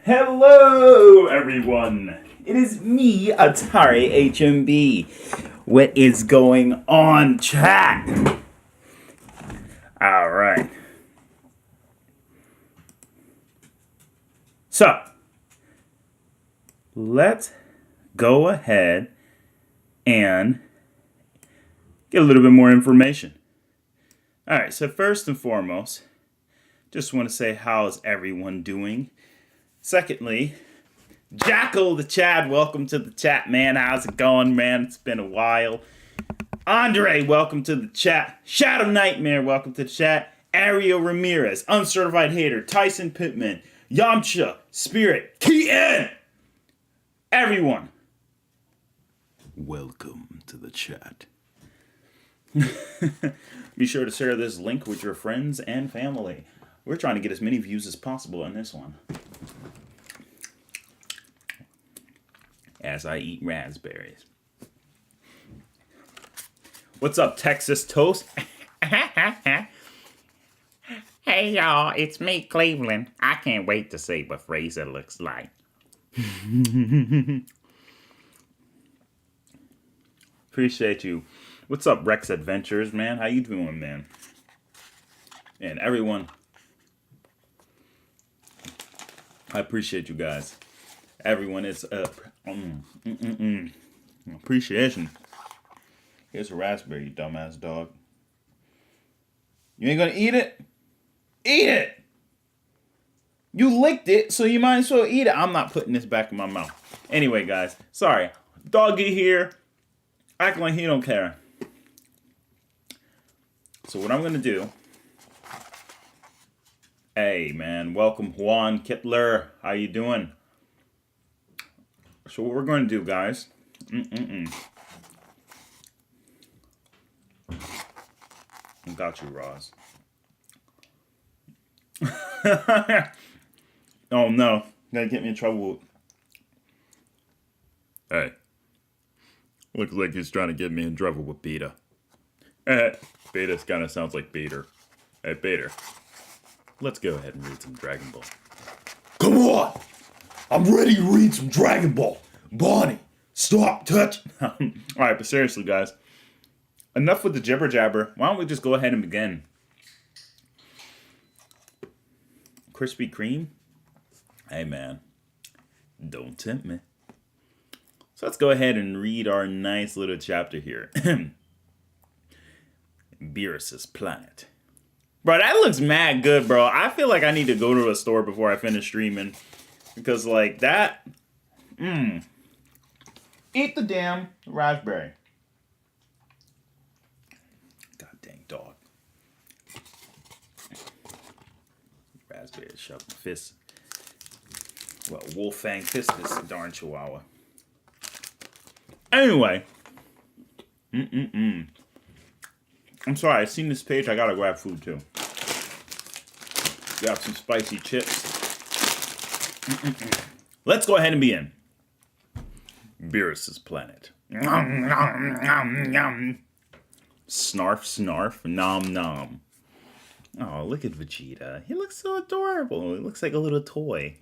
Hello, everyone. It is me, Atari HMB. What is going on, chat? All right. So, let's go ahead and get a little bit more information. All right. So first and foremost, just want to say how's everyone doing. Secondly, Jackal the Chad, welcome to the chat, man. How's it going, man? It's been a while. Andre, welcome to the chat. Shadow Nightmare, welcome to the chat. Ariel Ramirez, Uncertified Hater, Tyson Pittman, Yamcha, Spirit, Keaton. Everyone, welcome to the chat. Be sure to share this link with your friends and family. We're trying to get as many views as possible on this one. As I eat raspberries. What's up, Texas Toast? Hey, y'all, it's me, Cleveland. I can't wait to see what Frieza looks like. Appreciate you. What's up, Rex Adventures, man? How you doing, man? And everyone, I appreciate you guys. Everyone, it's appreciation. Here's a raspberry, you dumbass dog. You ain't gonna eat it? Eat it! You licked it, so you might as well eat it. I'm not putting this back in my mouth. Anyway, guys, sorry. Doggy here, acting like he don't care. So what I'm gonna do... Hey, man, welcome Juan Kittler. How you doing? So what we're going to do, guys... Got you, Roz. Oh, no. Gonna get me in trouble. Hey. Looks like he's trying to get me in trouble with Beta. Beta kind of sounds like Bader. Hey, Bader. Let's go ahead and read some Dragon Ball. Come on! I'm ready to read some Dragon Ball. Bonnie, stop touching. Alright, but seriously, guys. Enough with the jibber jabber. Why don't we just go ahead and begin? Krispy Kreme? Hey, man. Don't tempt me. So let's go ahead and read our nice little chapter here. Beerus's Planet. Bro, that looks mad good, bro. I feel like I need to go to a store before I finish streaming. Because, like, that... Eat the damn raspberry. God dang dog. Raspberry shoved fist. Well, wolf fang fist this darn chihuahua. Anyway. I'm sorry, I seen this page. I gotta grab food too. Grab some spicy chips. Let's go ahead and begin. Beerus's Planet. Snarf, snarf, nom, nom. Oh, look at Vegeta. He looks so adorable. He looks like a little toy.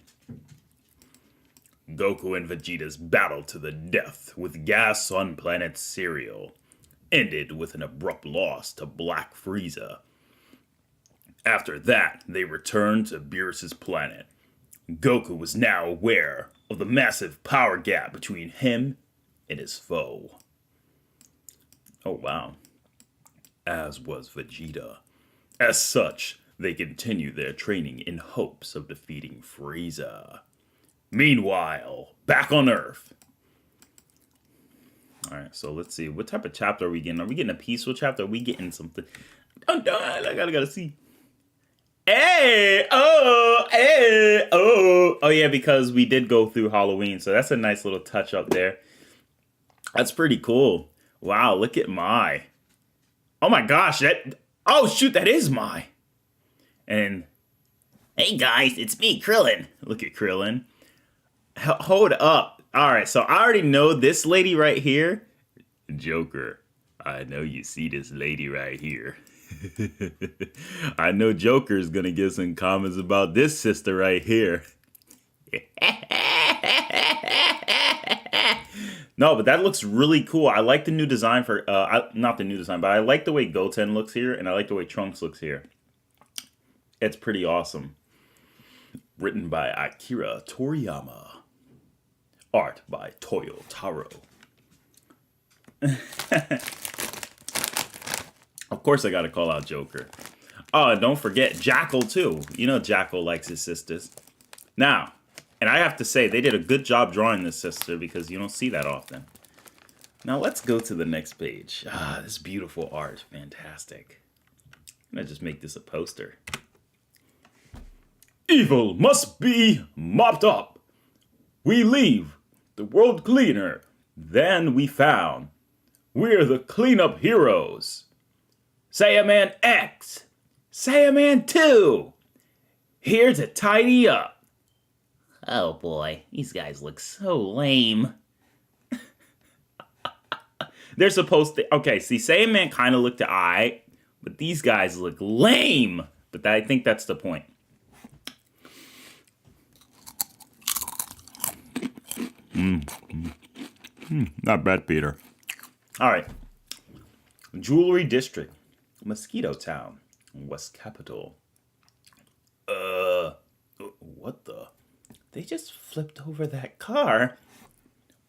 Goku and Vegeta's battle to the death with gas on planet Cereal ended with an abrupt loss to Black Frieza. After that, they returned to Beerus's planet. Goku was now aware of the massive power gap between him and his foe. Oh, wow. As was Vegeta. As such, they continued their training in hopes of defeating Frieza. Meanwhile, back on Earth. Alright, so let's see. What type of chapter are we getting? Are we getting a peaceful chapter? Are we getting something? Oh, no, I gotta see. Hey! Oh! Hey! Oh! Oh, yeah, because we did go through Halloween, so that's a nice little touch up there. That's pretty cool. Wow, look at Mai. Oh my gosh, that... Oh, shoot, that is Mai. And... Hey, guys, it's me, Krillin. Look at Krillin. Hold up. Alright, so I already know this lady right here. Joker. I know you see this lady right here. I know Joker's gonna get some comments about this sister right here. No, but that looks really cool. I like the new design for, not the new design, but I like the way Goten looks here, and I like the way Trunks looks here. It's pretty awesome. Written by Akira Toriyama. Art by Toyo Taro. Of course I gotta call out Joker. Oh, and don't forget Jackal too. You know Jackal likes his sisters. Now, and I have to say, they did a good job drawing this sister because you don't see that often. Now let's go to the next page. Ah, this beautiful art. Fantastic. I'm gonna just make this a poster. Evil must be mopped up. We leave the world cleaner than we found. We're the cleanup heroes. Saiyaman X. Saiyaman 2. Here to tidy up. Oh boy, these guys look so lame. They're supposed to... Okay, see, Saiyaman kind of looked alright, but these guys look lame. But I think that's the point. Not bad, Peter. Alright. Jewelry District. Mosquito Town. West Capital. What the... They just flipped over that car.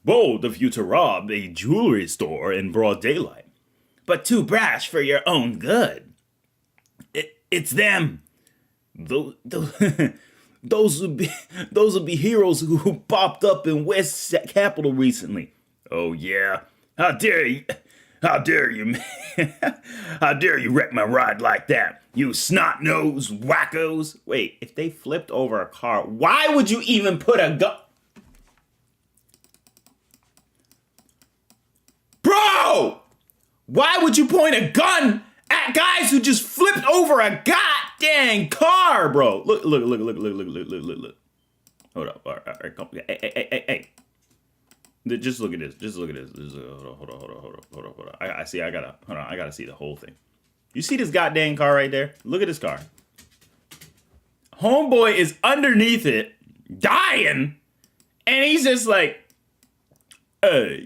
Bold of you to rob a jewelry store in broad daylight, but too brash for your own good. It's them. Those will be heroes who popped up in West Capital recently. Oh yeah, how dare you? How dare you, man? How dare you wreck my ride like that? You snot-nosed wackos. Wait, if they flipped over a car, why would you even put a gun? Bro! Why would you point a gun at guys who just flipped over a goddamn car, bro? Look. Hold up. All right, come. Hey. Just look at this. Hold on. I gotta see the whole thing. You see this goddamn car right there? Look at this car. Homeboy is underneath it, dying, and he's just like, hey,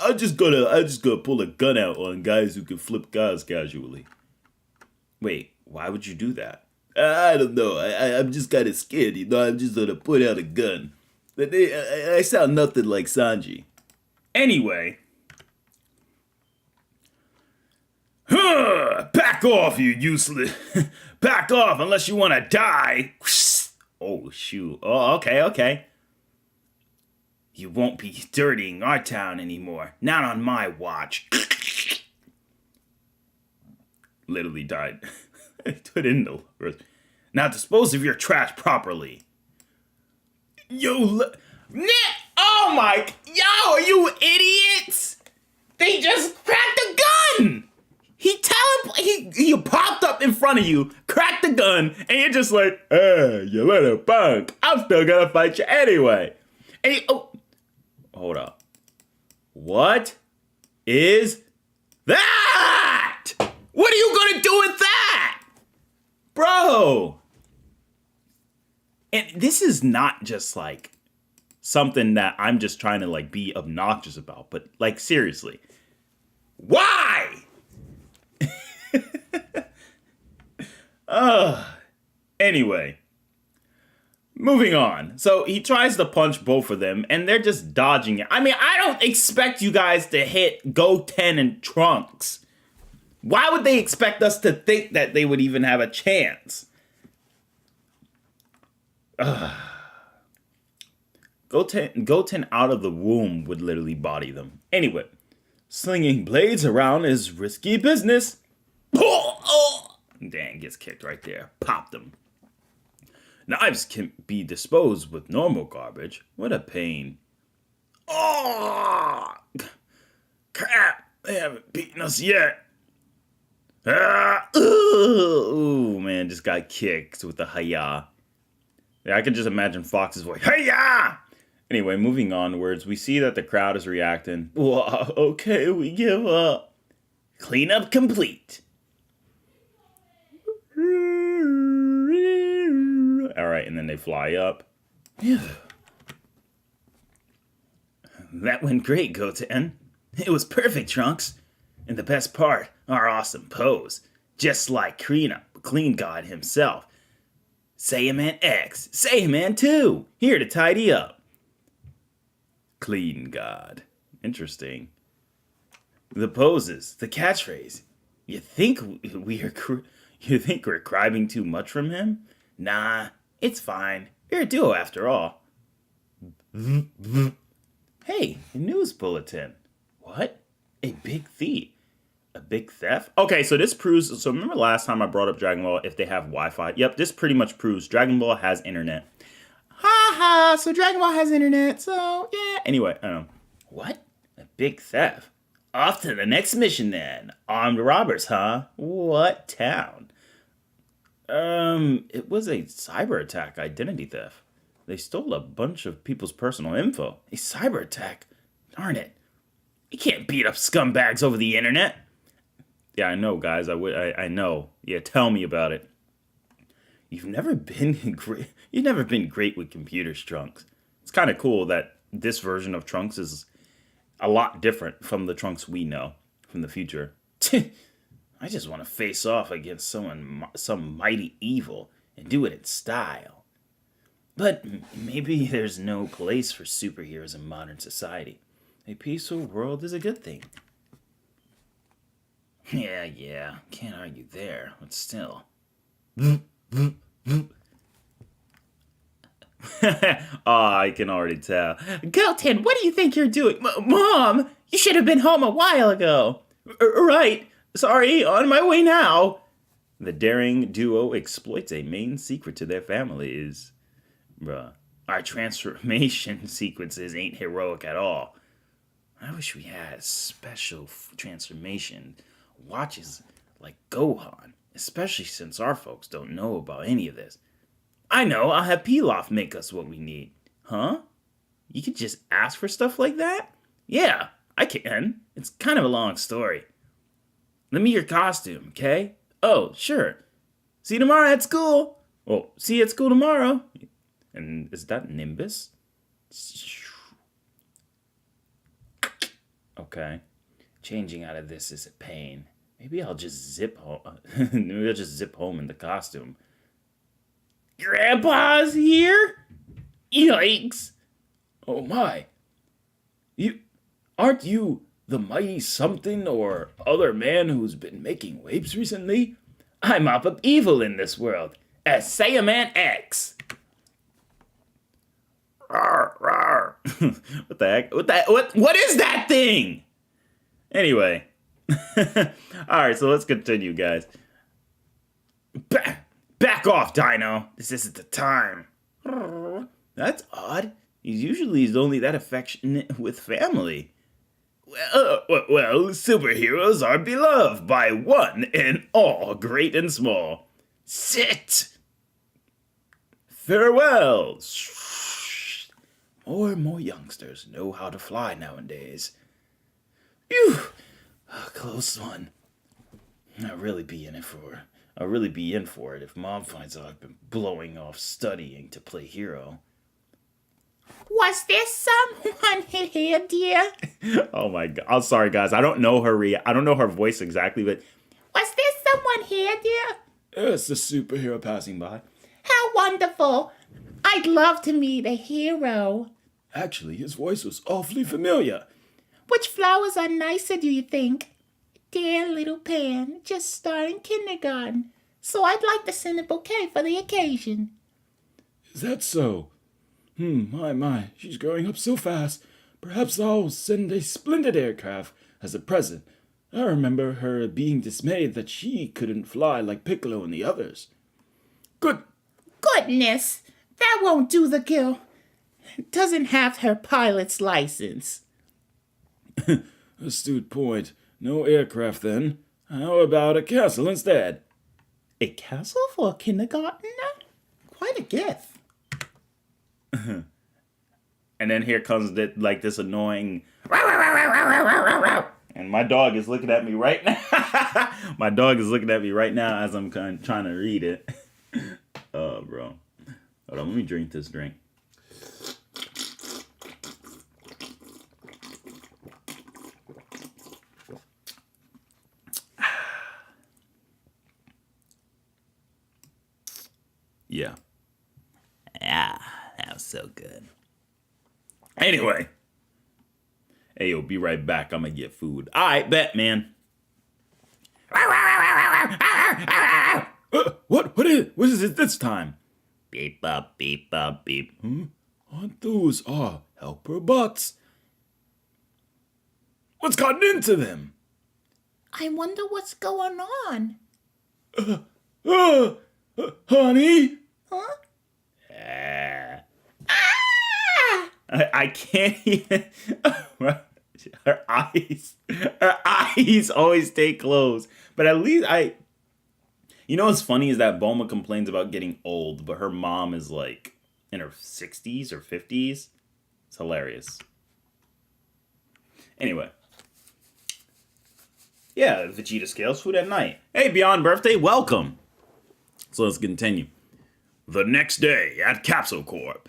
I'm just gonna pull a gun out on guys who can flip cars casually. Wait, why would you do that? I don't know. I'm just kind of scared, I'm just gonna put out a gun. I sound nothing like Sanji. Anyway. Back off, you useless. Back off unless you want to die. Oh, shoot. Oh, okay. You won't be dirtying our town anymore. Not on my watch. Literally died. Put in the... Now dispose of your trash properly. Yo, Nick! Oh my... Yo, are you idiots? They just cracked a gun! He popped up in front of you, cracked the gun, and you're just like, you little punk. I'm still gonna fight you anyway. And hold up. What is that? What are you gonna do with that? Bro. And this is not just like something that I'm just trying to like be obnoxious about, but like seriously. Why? Anyway, moving on. So he tries to punch both of them, and they're just dodging it. I mean, I don't expect you guys to hit Goten and Trunks. Why would they expect us to think that they would even have a chance? Goten out of the womb would literally body them. Anyway, slinging blades around is risky business. Dang, gets kicked right there. Popped them. Knives can be disposed with normal garbage. What a pain. Oh! Crap! They haven't beaten us yet. Ooh, man, just got kicked with the hi-ya. Yeah, I can just imagine Fox's voice. Hi-ya! Anyway, moving onwards, we see that the crowd is reacting. Well, okay, we give up. Cleanup complete. All right, and then they fly up. That went great, Goten. It was perfect, Trunks. And the best part, our awesome pose. Just like Krina, Clean God himself. Saiyaman X, Saiyaman 2, here to tidy up. Clean God. Interesting. The poses, the catchphrase. You think we're cribbing too much from him? Nah, it's fine. We're a duo after all. Hey, a news bulletin. What? A big thief. A big theft? Okay, so this proves... So remember last time I brought up Dragon Ball, if they have Wi-Fi? Yep, this pretty much proves Dragon Ball has internet. Ha ha, so Dragon Ball has internet, so yeah. Anyway, I don't know. What? A big theft? Off to the next mission then. Armed robbers, huh? What town? It was a cyber attack, identity theft. They stole a bunch of people's personal info. A cyber attack? Darn it. You can't beat up scumbags over the internet. Yeah, I know, guys. I know. Yeah, tell me about it. You've never been great. You've never been great with computers, Trunks. It's kind of cool that this version of Trunks is a lot different from the Trunks we know from the future. I just want to face off against some mighty evil and do it in style. But maybe there's no place for superheroes in modern society. A peaceful world is a good thing. Yeah, can't argue there, but still. I can already tell. Goten, what do you think you're doing? Mom, you should have been home a while ago. Right, sorry, on my way now. The daring duo exploits a main secret to their families. Bruh, our transformation sequences ain't heroic at all. I wish we had special transformation watches like Gohan, especially since our folks don't know about any of this. I know, I'll have Pilaf make us what we need. Huh? You could just ask for stuff like that? Yeah, I can. It's kind of a long story. Lend me your costume, okay? Oh, sure. See you tomorrow at school. Well, see you at school tomorrow. And is that Nimbus? Okay. Changing out of this is a pain. Maybe I'll just zip home. Maybe I'll just zip home in the costume. Grandpa's here? Yikes. Oh my. Aren't you the mighty something or other man who's been making waves recently? I mop up evil in this world as Saiyaman X. Rawr, rawr. What the heck? What is that thing? Anyway. Alright, so let's continue, guys. Back off, Dino. This isn't the time. That's odd. He's usually only that affectionate with family. Well, superheroes are beloved by one and all, great and small. Sit! Farewell! More and more youngsters know how to fly nowadays. Phew! A close one. I'll really be in for it if Mom finds out I've been blowing off studying to play hero. Was there someone here, dear? Oh my god. I'm sorry, guys. I don't know her voice exactly, but... Was there someone here, dear? It's the superhero passing by. How wonderful. I'd love to meet a hero. Actually, his voice was awfully familiar. Which flowers are nicer, do you think? Dear little Pan, just starting kindergarten, so I'd like to send a bouquet for the occasion. Is that so? My, she's growing up so fast. Perhaps I'll send a splendid aircraft as a present. I remember her being dismayed that she couldn't fly like Piccolo and the others. Goodness, that won't do. The girl doesn't have her pilot's license. Astute point. No aircraft then. How about a castle instead? A castle for a kindergartner? Quite a gift. And then here comes this annoying... And my dog is looking at me right now. My dog is looking at me right now as I'm trying to read it. Oh, bro. Hold on, let me drink this drink. Yeah. Ah, that was so good. Anyway. Hey, yo, be right back. I'm gonna get food. All right, bet, man. What is it this time? Beep, up, beep, up, beep. Aren't those our helper bots? What's gotten into them? I wonder what's going on. Honey? Huh? I can't even. Her eyes always stay closed. But at least you know what's funny is that Bulma complains about getting old, but her mom is like in her 60s or 50s. It's hilarious. Anyway. Yeah, Vegeta scales food at night. Hey, Beyond Birthday, welcome. So let's continue. The next day at Capsule Corp.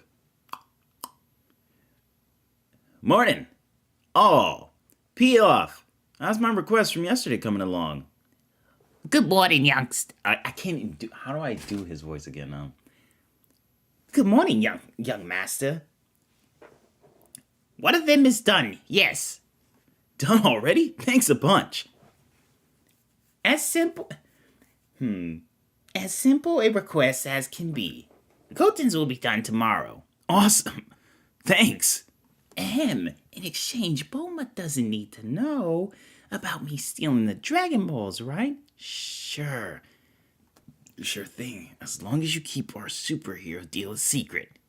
Morning. Oh, Pilaf. How's my request from yesterday coming along? Good morning, youngster. I can't even do. How do I do his voice again now? Good morning, young master. One of them is done, yes. Done already? Thanks a bunch. As simple a request as can be. Goten's will be done tomorrow. Awesome. Thanks. In exchange, Bulma doesn't need to know about me stealing the Dragon Balls, right? Sure. Sure thing. As long as you keep our superhero deal a secret.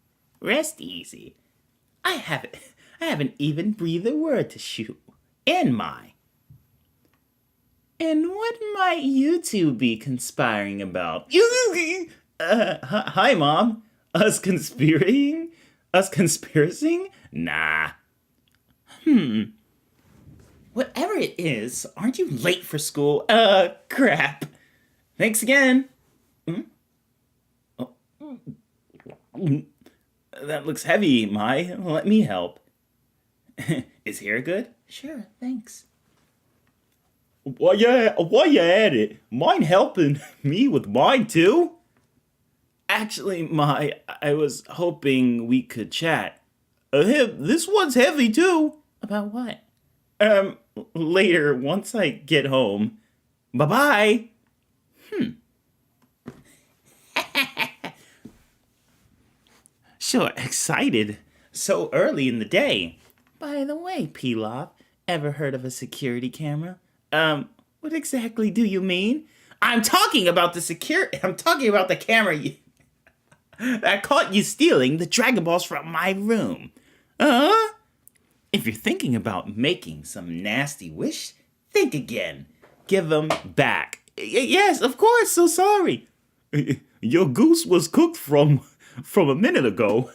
Rest easy. I haven't even breathed a word to Shu. And Mai. And what might you two be conspiring about? Hi, Mom. Us conspiring? Us conspiracing? Nah. Whatever it is, aren't you late for school? Crap. Thanks again. That looks heavy, Mai. Let me help. Is hair good? Sure, thanks. Why you at it? Mind helping me with mine too? Actually, Mai, I was hoping we could chat. This one's heavy too. About what? Later, once I get home. Bye-bye. Sure, excited. So early in the day. By the way, Pilaf, ever heard of a security camera? What exactly do you mean? I'm talking about the camera that caught you stealing the Dragon Balls from my room. If you're thinking about making some nasty wish, think again. Give them back. Yes, of course, so sorry. Your goose was cooked from a minute ago.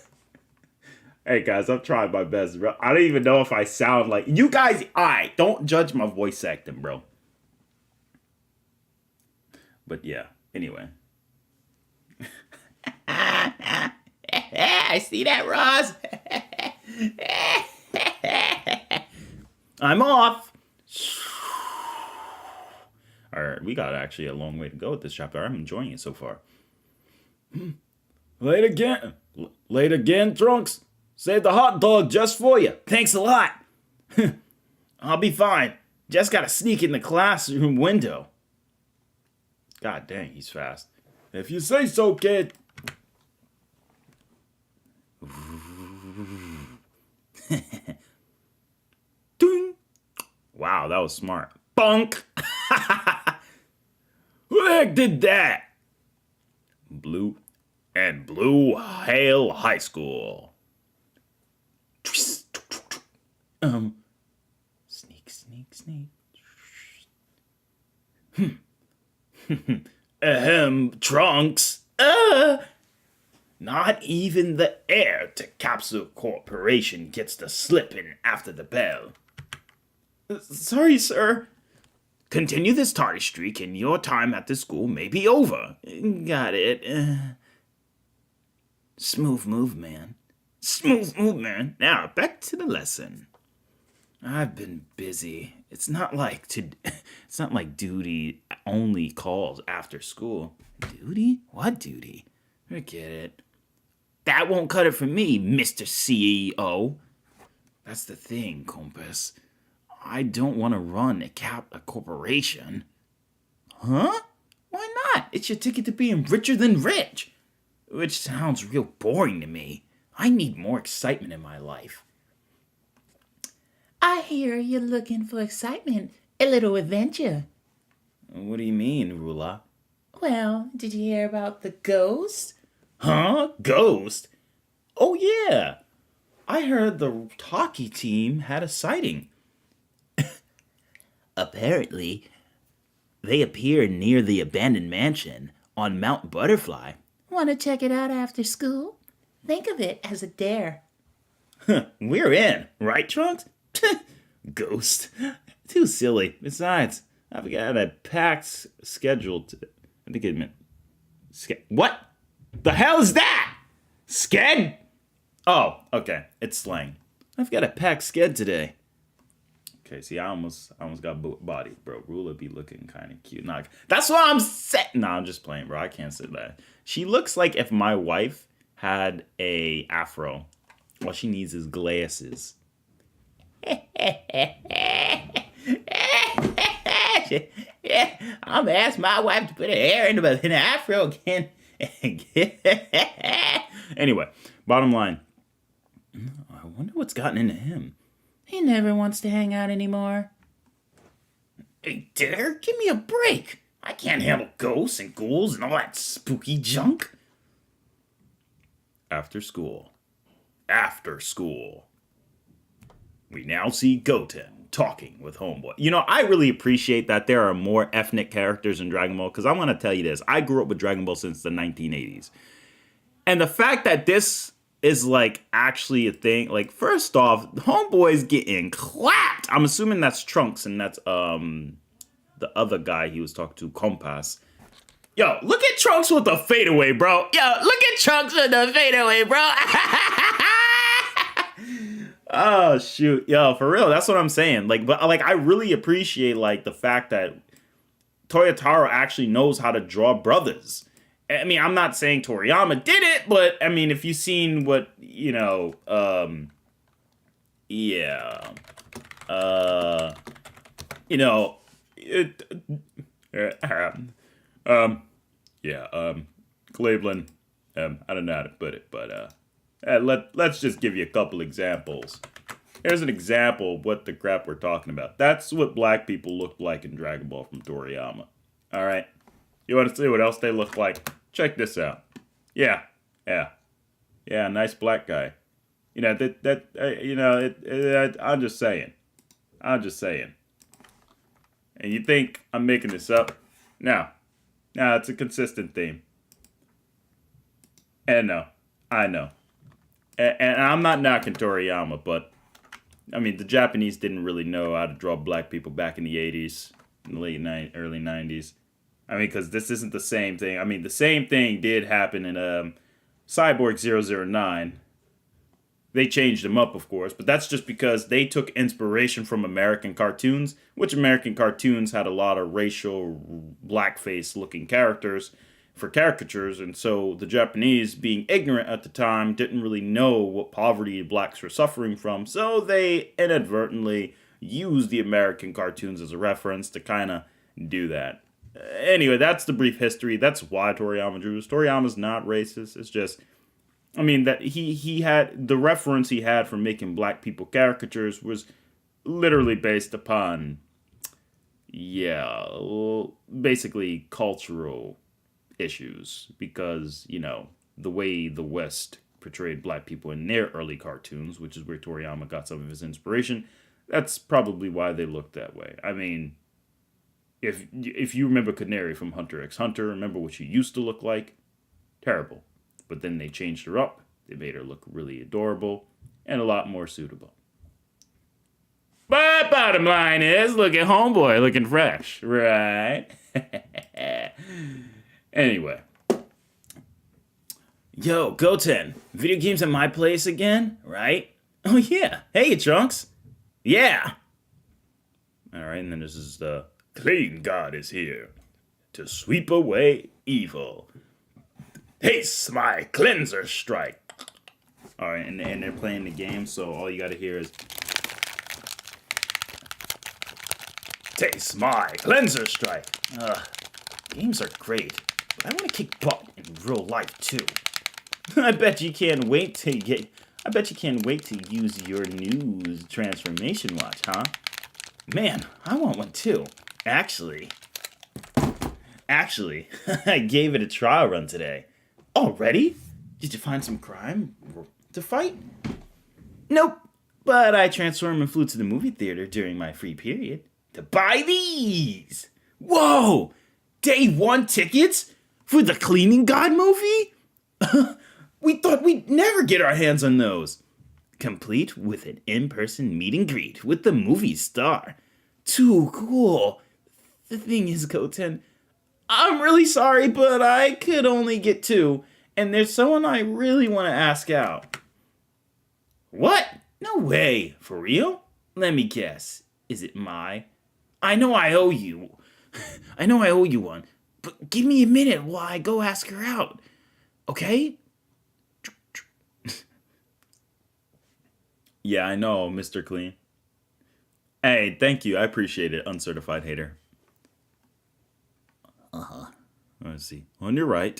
Hey guys, I'm trying my best, bro. I don't even know if I sound like you guys. Don't judge my voice acting, bro. But yeah, anyway. I see that, Roz. I'm off. Alright, we got actually a long way to go with this chapter. I'm enjoying it so far. Late again, Trunks. Saved the hot dog just for you. Thanks a lot. I'll be fine. Just gotta sneak in the classroom window. God dang, he's fast. If you say so, kid. Ding. Wow, that was smart. Bunk. Who the heck did that? Blue Hale High School. Sneak. Trunks. Not even the heir to Capsule Corporation gets to slip in after the bell. Sorry, sir. Continue this tardy streak and your time at the school may be over. Got it. Smooth move, man. Now, back to the lesson. I've been busy. It's not like duty only calls after school. Duty? What duty? Forget it. That won't cut it for me, Mr. CEO. That's the thing, Compass. I don't want to run a corporation. Huh? Why not? It's your ticket to being richer than rich. Which sounds real boring to me. I need more excitement in my life. I hear you're looking for excitement, a little adventure. What do you mean, Rula? Well, did you hear about the ghost? Huh? Ghost? Oh, yeah. I heard the hockey team had a sighting. Apparently, they appeared near the abandoned mansion on Mount Butterfly. Want to check it out after school? Think of it as a dare. We're in, right, Trunks? Ghost. Too silly. Besides, I've got a packed schedule. I think it meant... What? The hell is that? Sked? Oh, okay. It's slang. I've got a packed sked today. Okay, see, I almost got bodied, bro. Rula be looking kind of cute. Nah, that's what I'm saying. Nah, I'm just playing, bro. I can't say that. She looks like if my wife had a afro. All she needs is glasses. I'm gonna ask my wife to put her hair in an afro again. Anyway, bottom line. I wonder what's gotten into him. He never wants to hang out anymore. Hey, Dare, give me a break. I can't handle ghosts and ghouls and all that spooky junk. After school. We now see Goten talking with Homeboy. You know, I really appreciate that there are more ethnic characters in Dragon Ball, because I'm going to tell you this. I grew up with Dragon Ball since the 1980s. And the fact that this is, like, actually a thing, like, first off, Homeboy's getting clapped. I'm assuming that's Trunks, and that's, the other guy he was talking to, Compass. Yo, look at Trunks with the fadeaway, bro. Yo, look at Trunks with the fadeaway, bro. Oh, shoot. Yo, for real, that's what I'm saying. Like, but like, I really appreciate, like, the fact that Toyotaro actually knows how to draw brothers. I mean, I'm not saying Toriyama did it, but, I mean, if you've seen what, you know, you know, Cleveland, I don't know how to put it, but let's just give you a couple examples. Here's an example of what the crap we're talking about. That's what black people look like in Dragon Ball from Toriyama. All right, you want to see what else they look like? Check this out. Yeah, nice black guy. You know I'm just saying. And you think I'm making this up? No, it's a consistent theme. And no, I know. And I'm not knocking Toriyama, but, I mean, the Japanese didn't really know how to draw black people back in the 80s, in the early 90s. I mean, because this isn't the same thing. I mean, the same thing did happen in Cyborg 009. They changed them up, of course, but that's just because they took inspiration from American cartoons, which American cartoons had a lot of racial, blackface-looking characters for caricatures, and so the Japanese, being ignorant at the time, didn't really know what poverty blacks were suffering from, so they inadvertently used the American cartoons as a reference to kind of do that. Anyway, that's the brief history. That's why Toriyama drew this. Toriyama's not racist. It's just, I mean, that he had, the reference he had for making black people caricatures was literally based upon, basically cultural issues, because, you know, the way the West portrayed black people in their early cartoons, which is where Toriyama got some of his inspiration, that's probably why they look that way. I mean, if you remember Canary from Hunter x Hunter, remember what she used to look like? Terrible. But then they changed her up. They made her look really adorable and a lot more suitable. But bottom line is, look at Homeboy looking fresh, right? Anyway. Yo, Goten, video games at my place again, right? Oh yeah. Hey, Trunks. Yeah. Alright, and then this is the Clean God is here to sweep away evil. Taste my cleanser strike. All right, and they're playing the game, so all you gotta hear is taste my cleanser strike. Games are great, but I want to kick butt in real life too. I bet you can't wait to use your new transformation watch, huh? Man, I want one too. Actually, I gave it a trial run today. Already? Did you find some crime to fight? Nope. But I transformed and flew to the movie theater during my free period to buy these. Whoa! Day 1 tickets for the Cleaning God movie? We thought we'd never get our hands on those. Complete with an in-person meet and greet with the movie star. Too cool. The thing is, Goten, I'm really sorry, but I could only get 2, and there's someone I really want to ask out. What? No way. For real? Let me guess. Is it Mai? I know I owe you one, but give me a minute while I go ask her out. Okay? Yeah, I know, Mr. Clean. Hey, thank you. I appreciate it, uncertified hater. Let's see. On your right.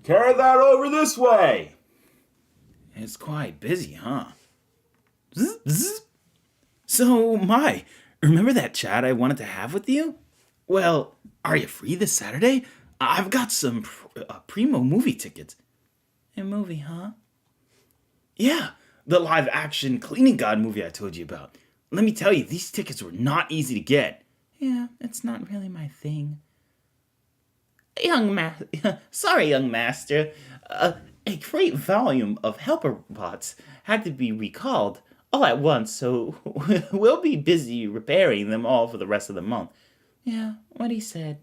Carry that over this way. It's quite busy, huh? So, Mai, remember that chat I wanted to have with you? Well, are you free this Saturday? I've got some primo movie tickets. A movie, huh? Yeah, the live-action Cleaning God movie I told you about. Let me tell you, these tickets were not easy to get. Yeah, it's not really my thing. Sorry, young master. A great volume of helper bots had to be recalled all at once, so we'll be busy repairing them all for the rest of the month. Yeah, what he said.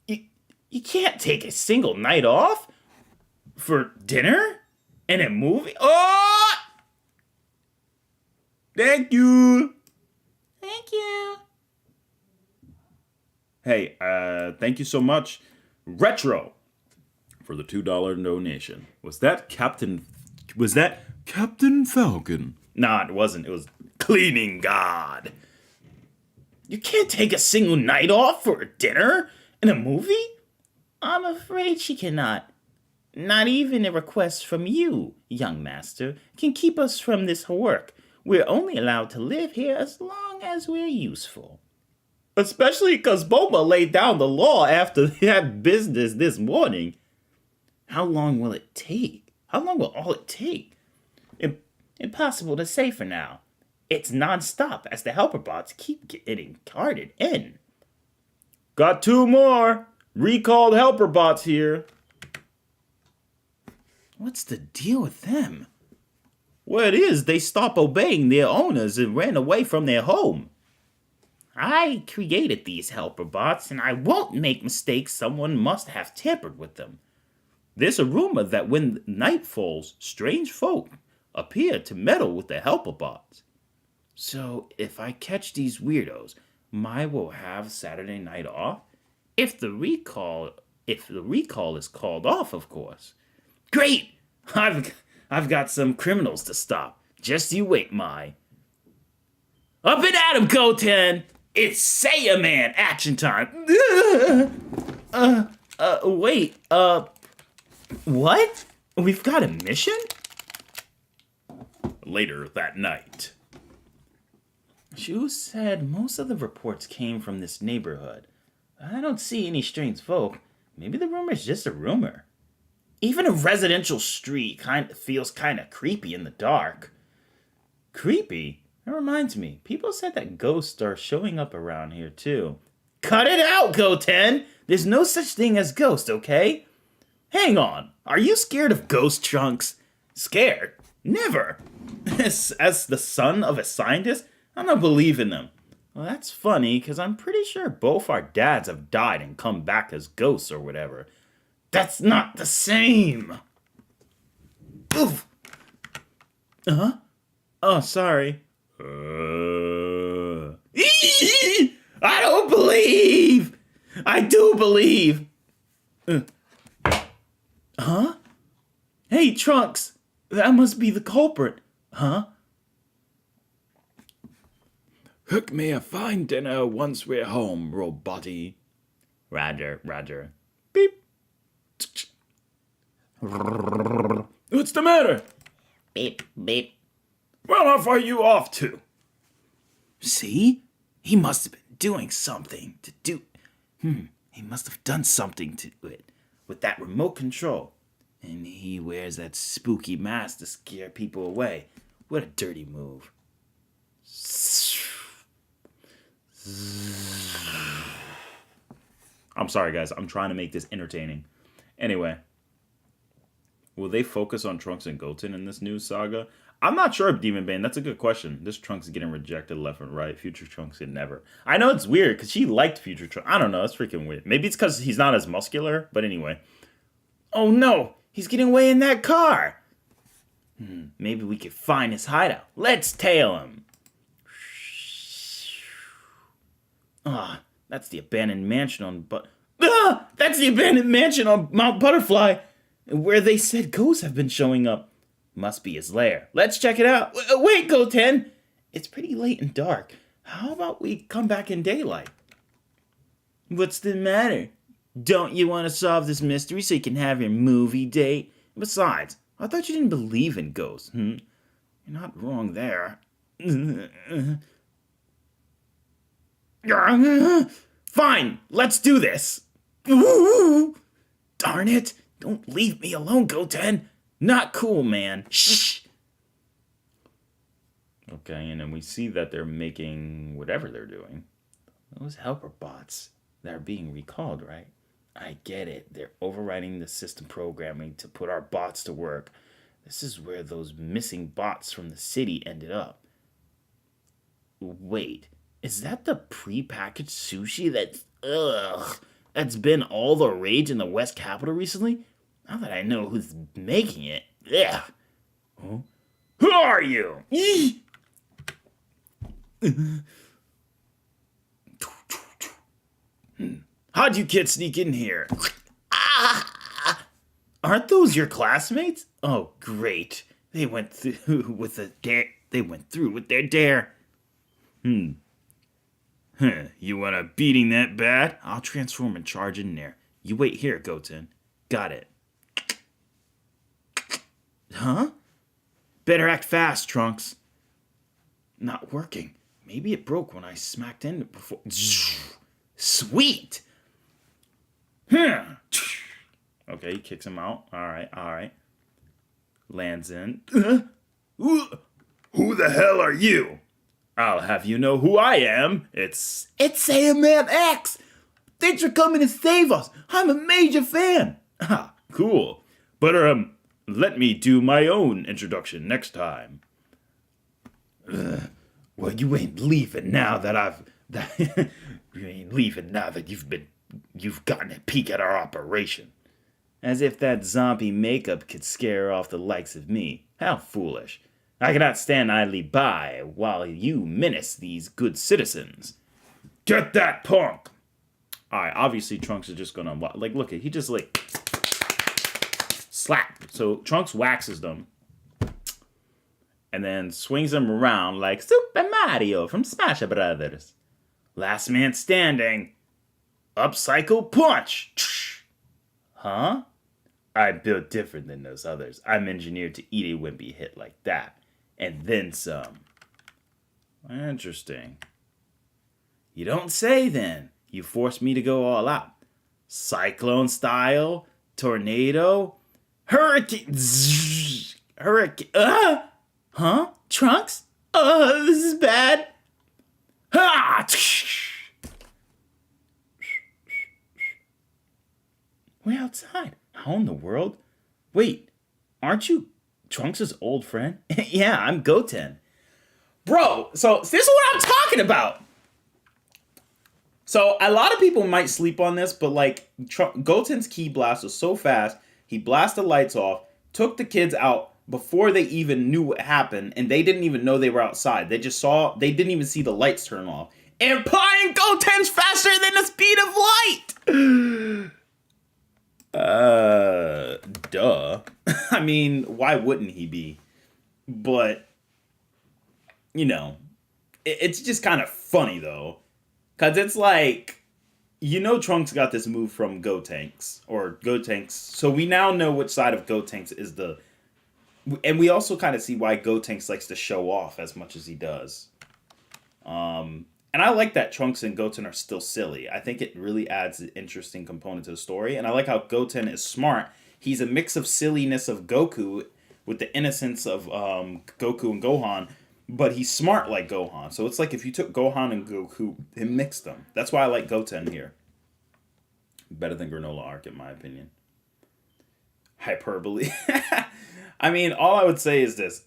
You can't take a single night off? For dinner? And a movie? Oh! Thank you! Thank you. Hey, thank you so much, Retro, for the $2 donation. Was that Captain Falcon? Nah, it wasn't. It was Cleaning God. You can't take a single night off for a dinner and a movie? I'm afraid she cannot. Not even a request from you, young master, can keep us from this work. We're only allowed to live here as long as we're useful. Especially because Boba laid down the law after that business this morning. How long will it take? How long will all it take? Impossible to say for now. It's non-stop as the helper bots keep getting carted in. Got 2 more recalled helper bots here. What's the deal with them? Well, it is they stopped obeying their owners and ran away from their home. I created these helper bots, and I won't make mistakes. Someone must have tampered with them. There's a rumor that when night falls, strange folk appear to meddle with the helper bots. So if I catch these weirdos, Mai will have Saturday night off? If the recall is called off, of course. Great! I've got some criminals to stop. Just you wait, Mai. Up and at 'em, Goten! It's Saiyaman action time! Wait, what? We've got a mission? Later that night. Shu said most of the reports came from this neighborhood. I don't see any strange folk. Maybe the rumor's just a rumor. Even a residential street feels kind of creepy in the dark. Creepy? That reminds me, people said that ghosts are showing up around here too. Cut it out, Goten! There's no such thing as ghost, okay? Hang on, are you scared of ghost, Trunks? Scared? Never! As the son of a scientist, I don't believe in them. Well, that's funny, because I'm pretty sure both our dads have died and come back as ghosts or whatever. That's not the same! Oof! Uh-huh? Oh, sorry. I don't believe I do believe. Huh? Hey, Trunks. That must be the culprit. Huh? Cook me a fine dinner once we're home, robotty. Roger, Roger. Beep. What's the matter? Beep, beep. Well, off are you off to? See? He must have been doing something to do. He must have done something to it with that remote control. And he wears that spooky mask to scare people away. What a dirty move. I'm sorry, guys. I'm trying to make this entertaining. Anyway. Will they focus on Trunks and Goten in this new saga? I'm not sure, Demon Bane. That's a good question. This Trunks is getting rejected left and right. Future Trunks can never. I know it's weird because she liked Future Trunks. I don't know. It's freaking weird. Maybe it's because he's not as muscular. But anyway. Oh no. He's getting away in that car. Maybe we could find his hideout. Let's tail him. That's the abandoned mansion on that's the abandoned mansion on Mount Butterfly, where they said ghosts have been showing up. Must be his lair. Let's check it out. Wait, Goten. It's pretty late and dark. How about we come back in daylight? What's the matter? Don't you want to solve this mystery so you can have your movie date? Besides, I thought you didn't believe in ghosts. You're not wrong there. Fine, let's do this. Darn it. Don't leave me alone, Goten. Not cool, man. Shh. Okay, and then we see that they're making whatever they're doing. Those helper bots that are being recalled, right? I get it. They're overriding the system programming to put our bots to work. This is where those missing bots from the city ended up. Wait, is that the prepackaged sushi that's been all the rage in the West Capital recently? Now that I know who's making it. Ugh. Huh? Who are you? How'd you kids sneak in here? Aren't those your classmates? Oh, great. They went through with their dare. You want a beating that bad? I'll transform and charge in there. You wait here, Goten. Got it. Huh? Better act fast, Trunks. Not working. Maybe it broke when I smacked into it before. Sweet! Okay, he kicks him out. Alright. Lands in. Who the hell are you? I'll have you know who I am. It's Saiyaman X! Thanks for coming to save us. I'm a major fan. Cool. But, let me do my own introduction next time. Well, you ain't leaving now that you've gotten a peek at our operation. As if that zombie makeup could scare off the likes of me. How foolish. I cannot stand idly by while you menace these good citizens. Get that punk! Alright, obviously Trunks is just gonna, look, he just, slap. So Trunks waxes them. And then swings them around like Super Mario from Smash Brothers. Last man standing. Upcycle punch. Huh? I'm built different than those others. I'm engineered to eat a wimpy hit like that. And then some. Interesting. You don't say then. You forced me to go all out. Cyclone style. Tornado. Hurricane. Hurricane. Huh? Trunks? This is bad. Ha! We're outside. How in the world? Wait, aren't you Trunks' old friend? Yeah, I'm Goten. Bro, so this is what I'm talking about. So a lot of people might sleep on this, but Goten's ki blast was so fast, he blasted the lights off, took the kids out before they even knew what happened, and they didn't even know they were outside. They didn't even see the lights turn off. implying Goten's faster than the speed of light. Duh. I mean, why wouldn't he be? But, you know, it's just kind of funny, though. Because it's like, you know Trunks got this move from Gotenks. Or Gotenks. So we now know which side of Gotenks is the... And we also kind of see why Gotenks likes to show off as much as he does. And I like that Trunks and Goten are still silly. I think it really adds an interesting component to the story. And I like how Goten is smart. He's a mix of silliness of Goku with the innocence of Goku and Gohan. But he's smart like Gohan. So it's like if you took Gohan and Goku and mixed them. That's why I like Goten here. Better than Granola Arc, in my opinion. Hyperbole. I mean, all I would say is this.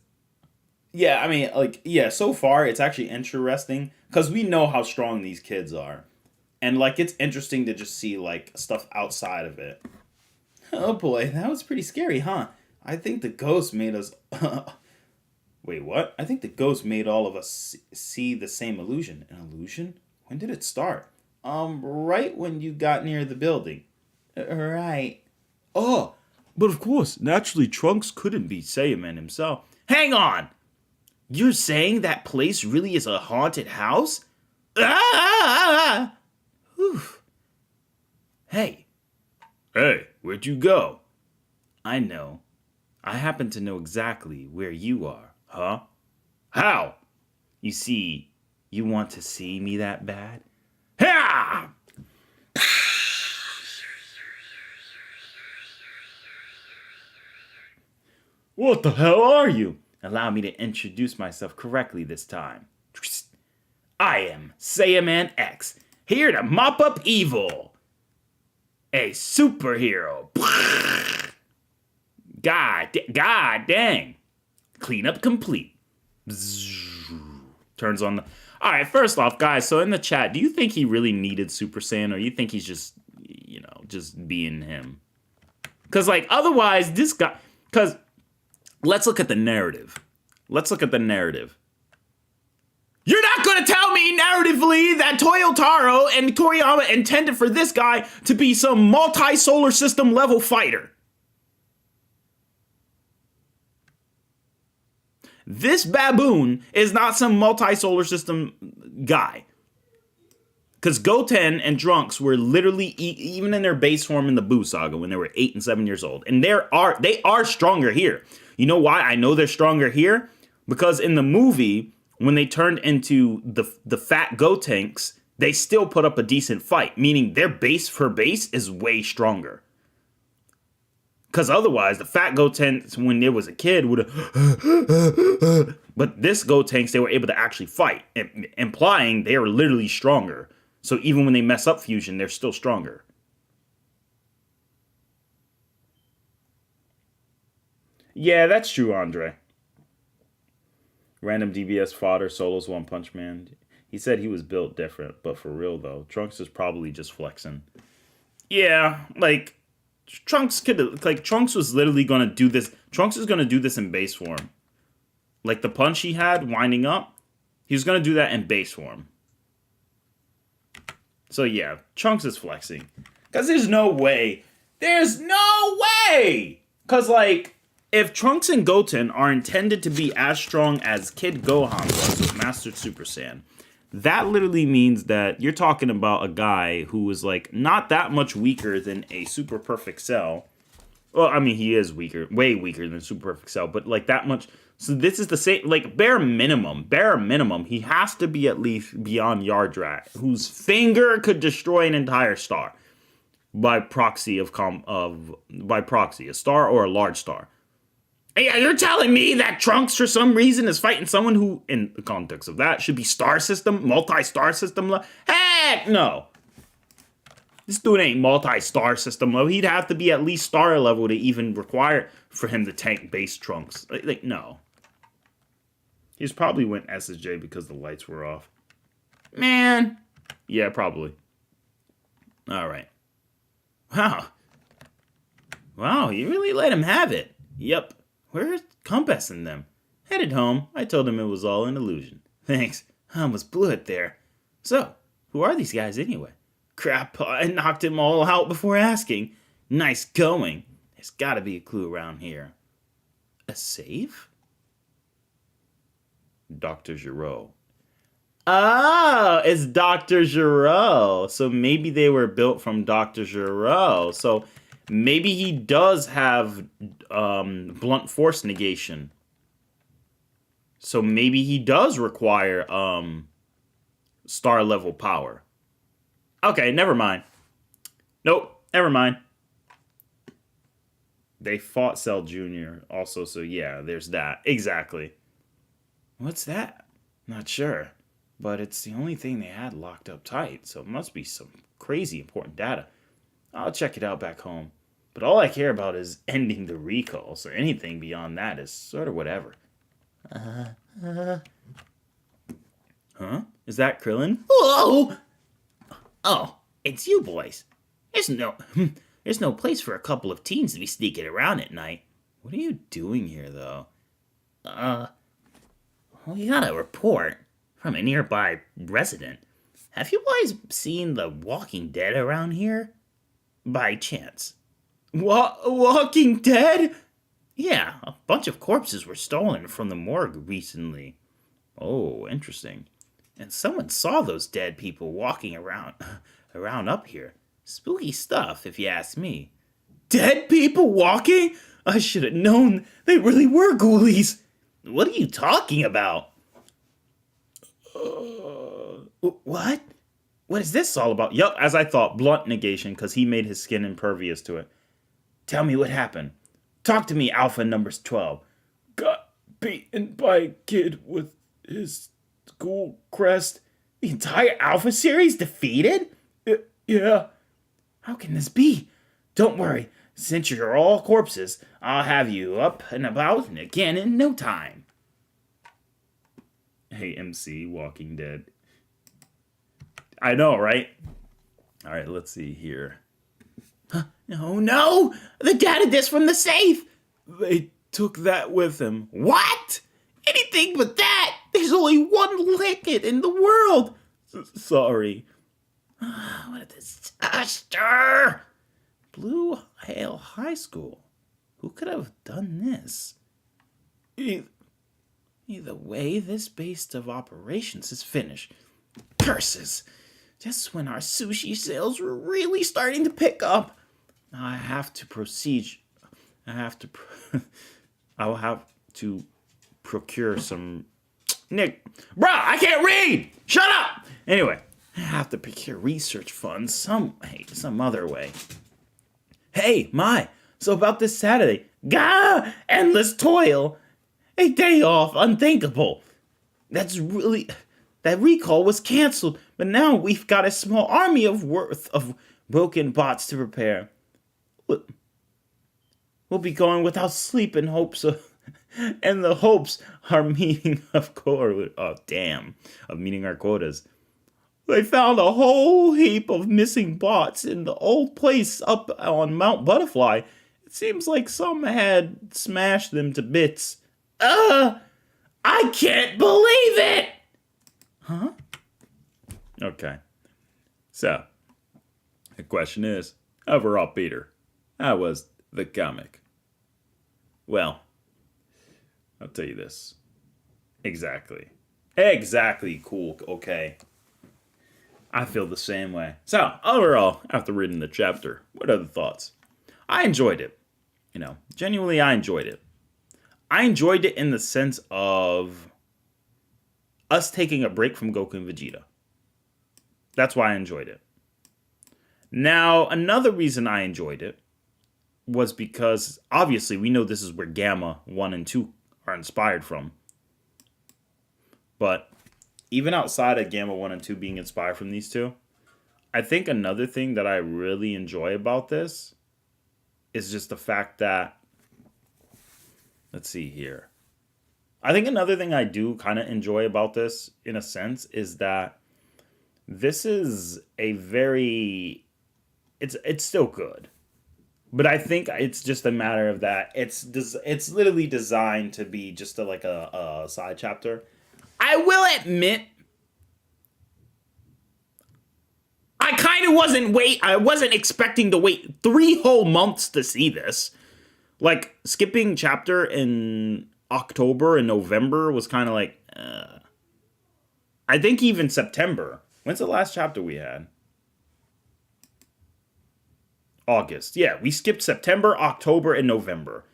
Yeah, I mean, like, yeah, so far it's actually interesting because we know how strong these kids are. And, like, it's interesting to just see, like, stuff outside of it. Oh, boy, that was pretty scary, huh? I think the ghost made us... Wait, what? I think the ghost made all of us see the same illusion. An illusion? When did it start? Right when you got near the building. Right. Oh, but of course, naturally, Trunks couldn't be Saiyaman himself. Hang on! You're saying that place really is a haunted house? Ah! Whew. Hey, where'd you go? I know. I happen to know exactly where you are, huh? How? You see, you want to see me that bad? Ha! What the hell are you? Allow me to introduce myself correctly this time. I am Saiyaman X, here to mop up evil. A superhero. God dang. Cleanup complete. Turns on the... Alright, first off, guys, so in the chat, do you think he really needed Super Saiyan, or you think he's just, you know, just being him? Because, like, otherwise, this guy... Because... Let's look at the narrative. You're not going to tell me narratively that Toyotaro and Toriyama intended for this guy to be some multi-solar system level fighter. This baboon is not some multi-solar system guy. Because Goten and Trunks were literally, even in their base form in the Buu Saga, when they were 8 and 7 years old. And they are stronger here. You know why I know they're stronger here? Because in the movie, when they turned into the fat Gotenks, they still put up a decent fight. Meaning their base for base is way stronger. Because otherwise, the fat Gotenks, when there was a kid, would have... But this Gotenks, they were able to actually fight. Implying they are literally stronger. So even when they mess up fusion, they're still stronger. Yeah, that's true, Andre. Random DBS fodder, Solo's One Punch Man. He said he was built different, but for real though, Trunks is probably just flexing. Yeah, like, Trunks was literally gonna do this. Trunks is gonna do this in base form. Like the punch he had winding up, he was gonna do that in base form. So yeah, Trunks is flexing. Because there's no way. Because, like, if Trunks and Goten are intended to be as strong as Kid Gohan was with Master Super Saiyan, that literally means that you're talking about a guy who is, like, not that much weaker than a Super Perfect Cell. Well, I mean, he is weaker, way weaker than Super Perfect Cell, but, like, that much... So this is the same, like, bare minimum, he has to be at least beyond Yardrat, whose finger could destroy an entire star by proxy a star or a large star. Hey, you're telling me that Trunks, for some reason, is fighting someone who, in the context of that, should be star system, multi-star system? Heck no! This dude ain't multi-star system level. He'd have to be at least star level to even require for him to tank base Trunks. Like no. He's probably went SSJ because the lights were off. Man. Yeah, probably. Alright. Wow, you really let him have it. Yep. Where's Compass and them? Headed home. I told him it was all an illusion. Thanks. I almost blew it there. So, who are these guys anyway? Crap, I knocked them all out before asking. Nice going. There's gotta be a clue around here. A safe? Dr. Gero. Oh, it's Dr. Gero. So maybe they were built from Dr. Gero. So maybe he does have blunt force negation. So maybe he does require star level power. Okay, never mind. Nope, never mind. They fought Cell Jr. also, so yeah, there's that. Exactly. What's that? Not sure. But it's the only thing they had locked up tight, so it must be some crazy important data. I'll check it out back home. But all I care about is ending the recall, so anything beyond that is sort of whatever. Huh? Is that Krillin? Whoa! Oh, it's you boys. There's no place for a couple of teens to be sneaking around at night. What are you doing here, though? We got a report from a nearby resident. Have you boys seen the Walking Dead around here? By chance? Walking Dead? Yeah, a bunch of corpses were stolen from the morgue recently. Oh, interesting. And someone saw those dead people walking around up here. Spooky stuff, if you ask me. Dead people walking? I should have known they really were ghoulies. What are you talking about? What? What is this all about? Yup, as I thought, blunt negation, because he made his skin impervious to it. Tell me what happened. Talk to me, Alpha numbers 12. Got beaten by a kid with his school crest. The entire Alpha series defeated? Yeah. How can this be? Don't worry. Since you're all corpses, I'll have you up and about again in no time. Hey, MC, Walking Dead. I know, right? All right, let's see here. Oh no! The data disk from the safe! They took that with them. What? Anything but that! There's only one liquid in the world! Sorry. What a disaster! Blue Hale High School. Who could have done this? Either way, this base of operations is finished. Curses! Just when our sushi sales were really starting to pick up. I have to proceed. I will have to procure some. Nick, bruh, I can't read! Shut up! Anyway, I have to procure research funds some other way. Hey, so about this Saturday. Gah! Endless toil. A day off, unthinkable. That recall was canceled, but now we've got a small army of broken bots to prepare. We'll be going without sleep in hopes of, and the hopes are meeting of meeting our quotas. They found a whole heap of missing bots in the old place up on Mount Butterfly. It seems like some had smashed them to bits. I can't believe it! Huh? Okay. So, the question is, overall, Peter, how was the comic? Well, I'll tell you this. Exactly, cool, okay. I feel the same way. So, overall, after reading the chapter, what are the thoughts? I enjoyed it. Genuinely, I enjoyed it. I enjoyed it in the sense of us taking a break from Goku and Vegeta. That's why I enjoyed it. Now, another reason I enjoyed it was because, obviously, we know this is where Gamma 1 and 2 are inspired from. But even outside of Gamma 1 and 2 being inspired from these two, I think another thing that I really enjoy about this is just the fact that, let's see here. I think another thing I do kind of enjoy about this, in a sense, is that this is a very, it's still good. But I think it's just a matter of that it's literally designed to be just a side chapter. I will admit, I kind of I wasn't expecting to wait 3 whole months to see this. Like, skipping chapter in October and November was kind of like, I think even September. When's the last chapter we had? August. Yeah, we skipped September, October, and November.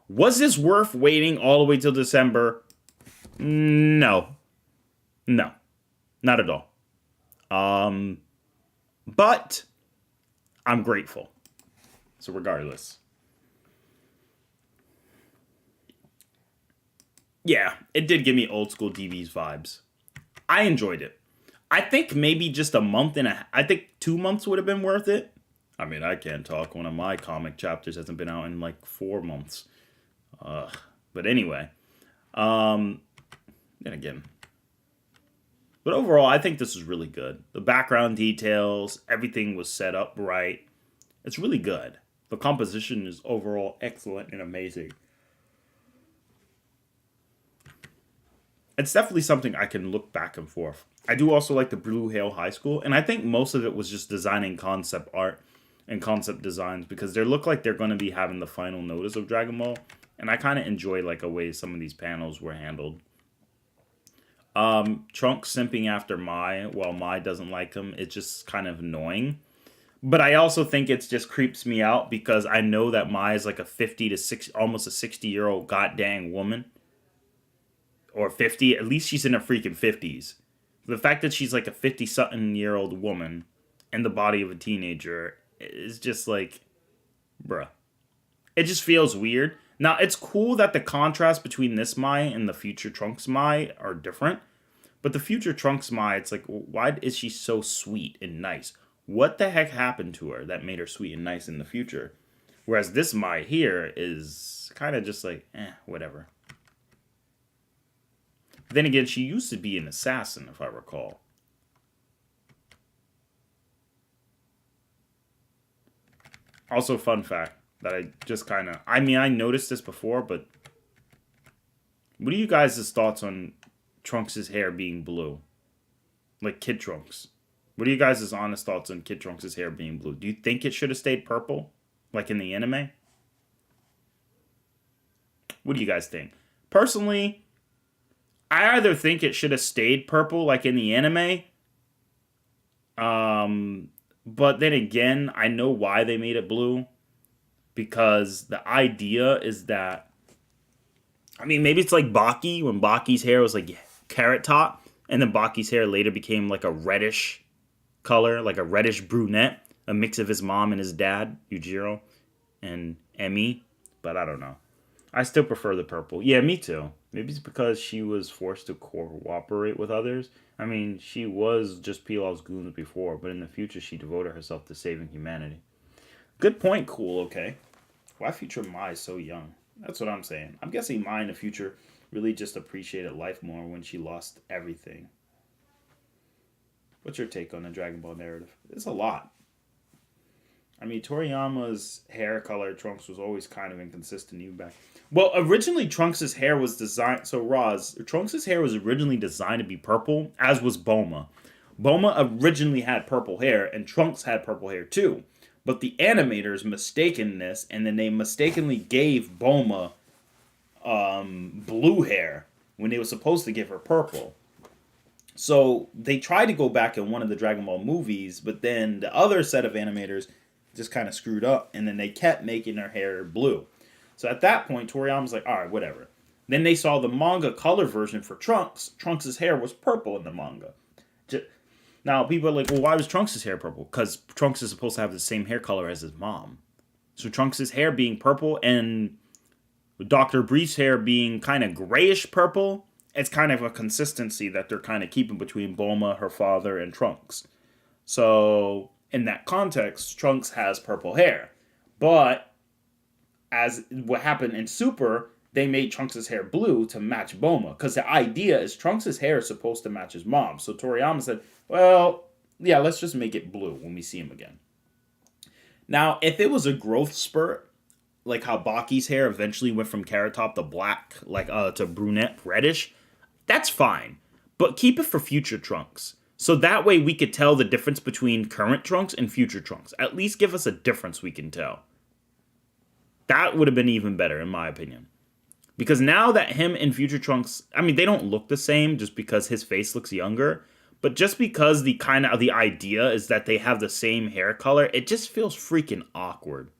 Was this worth waiting all the way till December? No. No. Not at all. But I'm grateful. So regardless. Yeah, it did give me old school DV's vibes. I enjoyed it. I think maybe just a month I think 2 months would have been worth it. I mean, I can't talk. One of my comic chapters hasn't been out in like 4 months. But anyway. Then again. But overall, I think this is really good. The background details, everything was set up right. It's really good. The composition is overall excellent and amazing. It's definitely something I can look back and forth. I do also like the Blue Hail High School, and I think most of it was just designing concept art and concept designs because they look like they're going to be having the final notice of Dragon Ball, and I kind of enjoy like a way some of these panels were handled. Trunks simping after Mai while Mai doesn't like him, it's just kind of annoying. But I also think it just creeps me out because I know that Mai is like a 50 to 60, almost a 60-year-old goddamn woman. Or 50, at least she's in her freaking 50s. The fact that she's like a 50-something-year-old woman in the body of a teenager is just like, bruh. It just feels weird. Now, it's cool that the contrast between this Mai and the future Trunks Mai are different. But the future Trunks Mai, it's like, why is she so sweet and nice? What the heck happened to her that made her sweet and nice in the future? Whereas this Mai here is kind of just like, whatever. Then again, she used to be an assassin, if I recall. Also, fun fact that I just kind of... I mean, I noticed this before, but... What are you guys' thoughts on Trunks' hair being blue? Like Kid Trunks. What are you guys' honest thoughts on Kid Trunks' hair being blue? Do you think it should have stayed purple? Like in the anime? What do you guys think? Personally... I either think it should have stayed purple like in the anime. But then again, I know why they made it blue. Because the idea is that... I mean, maybe it's like Baki, when Baki's hair was like carrot top. And then Baki's hair later became like a reddish color, like a reddish brunette. A mix of his mom and his dad, Yujiro and Emi. But I don't know. I still prefer the purple. Yeah, me too. Maybe it's because she was forced to cooperate with others. I mean, she was just Pilaf's goons before, but in the future she devoted herself to saving humanity. Good point, Cool, okay. Why future Mai so young? That's what I'm saying. I'm guessing Mai in the future really just appreciated life more when she lost everything. What's your take on the Dragon Ball narrative? It's a lot. I mean, Toriyama's hair color, Trunks, was always kind of inconsistent even back. Well, originally Trunks' hair was designed... So, Roz, Trunks' hair was originally designed to be purple, as was Bulma. Bulma originally had purple hair, and Trunks had purple hair too. But the animators mistaken this, and then they mistakenly gave Bulma blue hair when they were supposed to give her purple. So, they tried to go back in one of the Dragon Ball movies, but then the other set of animators... just kind of screwed up, and then they kept making her hair blue. So at that point, Toriyama's like, all right, whatever. Then they saw the manga color version for Trunks. Trunks' hair was purple in the manga. Now, people are like, well, why was Trunks' hair purple? Because Trunks is supposed to have the same hair color as his mom. So Trunks' hair being purple and Dr. Brief's hair being kind of grayish purple, it's kind of a consistency that they're kind of keeping between Bulma, her father, and Trunks. So... in that context, Trunks has purple hair. But, as what happened in Super, they made Trunks' hair blue to match Bulma. Because the idea is Trunks' hair is supposed to match his mom. So Toriyama said, well, yeah, let's just make it blue when we see him again. Now, if it was a growth spurt, like how Baki's hair eventually went from carrot top to black, like to brunette reddish, that's fine. But keep it for future Trunks. So that way we could tell the difference between current Trunks and future Trunks. At least give us a difference we can tell. That would have been even better, in my opinion. Because now that him and future Trunks, I mean, they don't look the same just because his face looks younger. But just because the idea is that they have the same hair color, it just feels freaking awkward.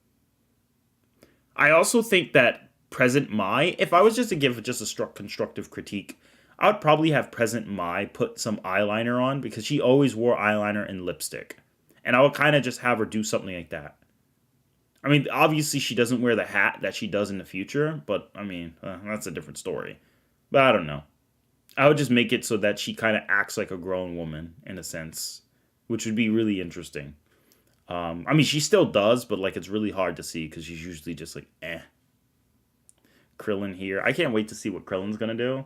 I also think that present Mai, if I was just to give just a constructive critique, I would probably have present Mai put some eyeliner on because she always wore eyeliner and lipstick. And I would kind of just have her do something like that. I mean, obviously she doesn't wear the hat that she does in the future, but I mean, that's a different story. But I don't know. I would just make it so that she kind of acts like a grown woman in a sense, which would be really interesting. I mean, she still does, but like it's really hard to see because she's usually just like, eh. Krillin here. I can't wait to see what Krillin's gonna do,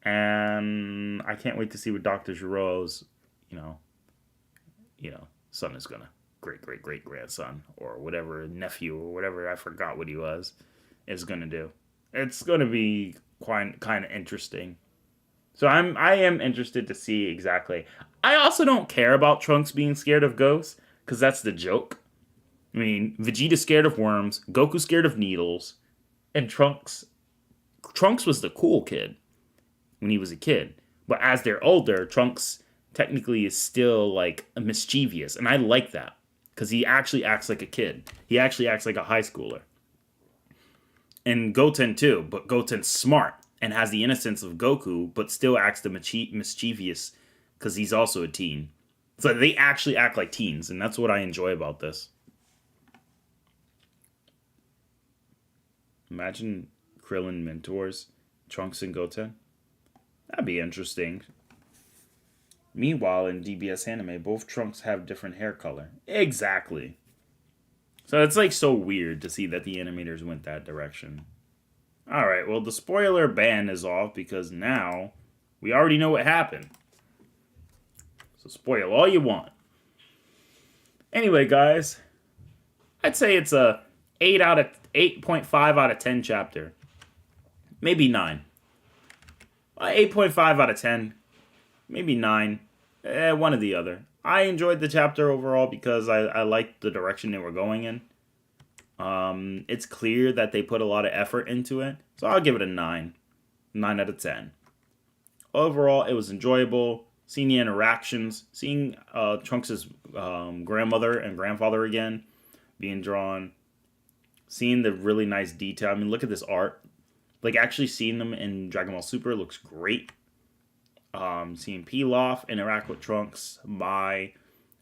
and I can't wait to see what Dr. Gero's, son is gonna. Great grandson or whatever, nephew or whatever, I forgot what he was, is going to do. It's going to be quite kind of interesting. So I am interested to see exactly. I also don't care about Trunks being scared of ghosts because that's the joke. I mean, Vegeta's scared of worms, Goku's scared of needles, and Trunks was the cool kid when he was a kid. But as they're older, Trunks technically is still like mischievous, and I like that. Because he actually acts like a kid. He actually acts like a high schooler. And Goten too, but Goten's smart and has the innocence of Goku, but still acts the mischievous because he's also a teen. So they actually act like teens, and that's what I enjoy about this. Imagine Krillin mentors Trunks and Goten. That'd be interesting. Meanwhile, in DBS anime, both Trunks have different hair color. Exactly. So it's like so weird to see that the animators went that direction. Alright, well the spoiler ban is off because now we already know what happened. So spoil all you want. Anyway, guys, I'd say it's a 8.5 out of 10 chapter. Maybe 9. 8.5 out of 10. Maybe 9. One or the other. I enjoyed the chapter overall because I liked the direction they were going in. It's clear that they put a lot of effort into it. So I'll give it a 9. 9 out of 10. Overall, it was enjoyable. Seeing the interactions. Seeing Trunks' grandmother and grandfather again being drawn. Seeing the really nice detail. I mean, look at this art. Like, actually seeing them in Dragon Ball Super looks great. Seeing Pilaf interact with Trunks, Mai,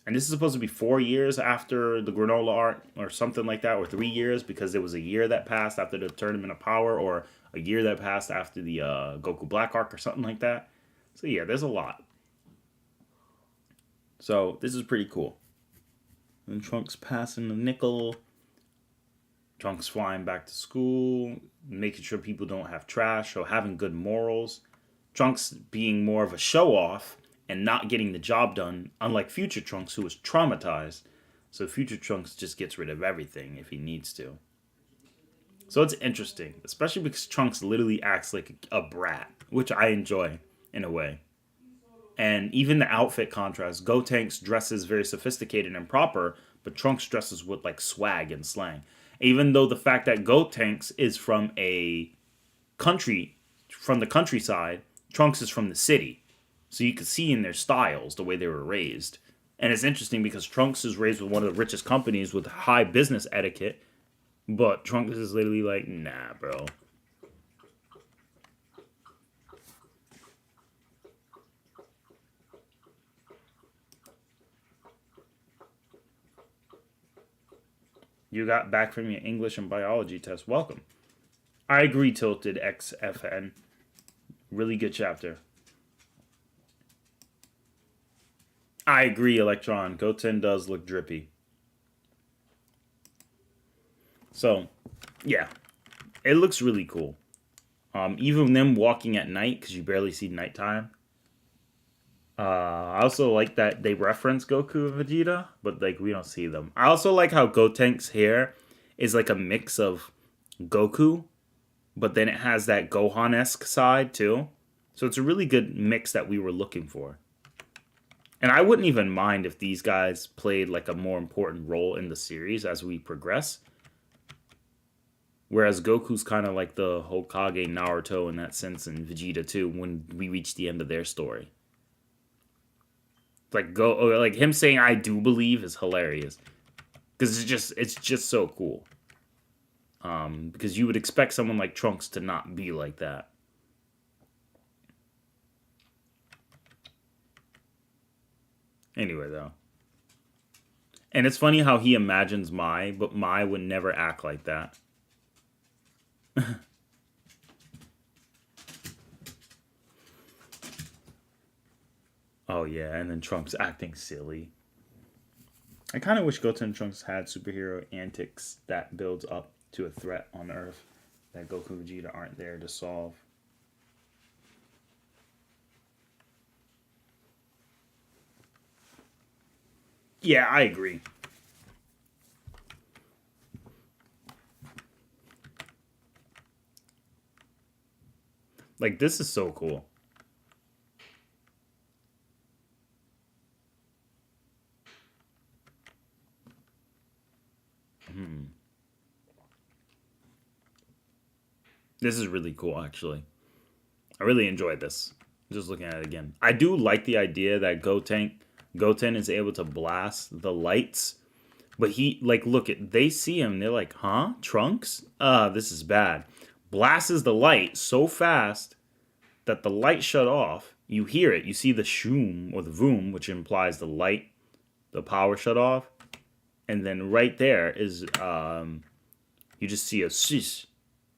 and this is supposed to be 4 years after the granola art, or something like that, or 3 years, because there was a year that passed after the Tournament of Power, or a year that passed after the Goku Black arc, or something like that. So yeah, there's a lot. So this is pretty cool. And Trunks passing the nickel, Trunks flying back to school, making sure people don't have trash, so having good morals. Trunks being more of a show-off and not getting the job done, unlike Future Trunks, who was traumatized. So Future Trunks just gets rid of everything if he needs to. So it's interesting, especially because Trunks literally acts like a brat, which I enjoy in a way. And even the outfit contrast, Gotenks dresses very sophisticated and proper, but Trunks dresses with like swag and slang. Even though the fact that Gotenks is from the countryside, Trunks is from the city. So you can see in their styles the way they were raised. And it's interesting because Trunks is raised with one of the richest companies with high business etiquette. But Trunks is literally like, nah, bro. You got back from your English and biology test. Welcome. I agree, Tilted XFN. Really good chapter. I agree, Electron. Goten does look drippy. So, yeah. It looks really cool. Even them walking at night, because you barely see nighttime. I also like that they reference Goku and Vegeta, but like we don't see them. I also like how Gotenks' hair is like a mix of Goku, but then it has that Gohan-esque side too. So it's a really good mix that we were looking for. And I wouldn't even mind if these guys played like a more important role in the series as we progress. Whereas Goku's kind of like the Hokage Naruto in that sense, and Vegeta too, when we reach the end of their story. Like him saying "I do believe" is hilarious. Because it's just so cool. Because you would expect someone like Trunks to not be like that. Anyway, though. And it's funny how he imagines Mai, but Mai would never act like that. Oh, yeah, and then Trunks acting silly. I kind of wish Goten and Trunks had superhero antics that builds up to a threat on Earth that Goku and Vegeta aren't there to solve. Yeah, I agree. Like, this is so cool. This is really cool, actually. I really enjoyed this. Just looking at it again. I do like the idea that Goten is able to blast the lights. But he, like, look, they see him. They're like, huh? Trunks? This is bad. Blasts the light so fast that the light shut off. You hear it. You see the shoom or the voom, which implies the light, the power shut off. And then right there is, you just see a shish.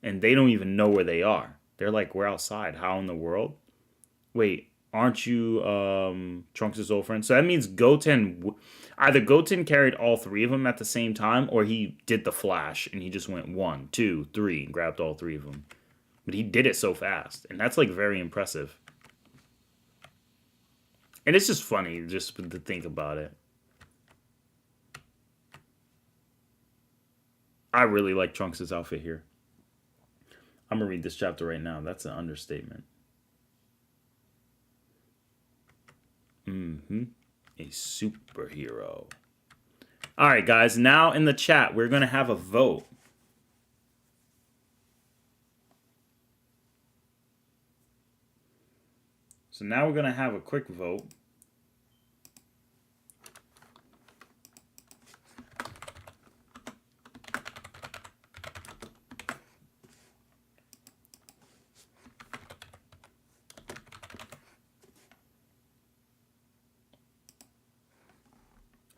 And they don't even know where they are. They're like, we're outside. How in the world? Wait, aren't you Trunks' old friend? So that means either Goten carried all three of them at the same time, or he did the flash and he just went 1, 2, 3 and grabbed all three of them. But he did it so fast, and that's like very impressive. And it's just funny just to think about it. I really like Trunks' outfit here. I'm going to read this chapter right now. That's an understatement. A superhero. All right, guys. Now in the chat, we're going to have a vote. So now we're going to have a quick vote.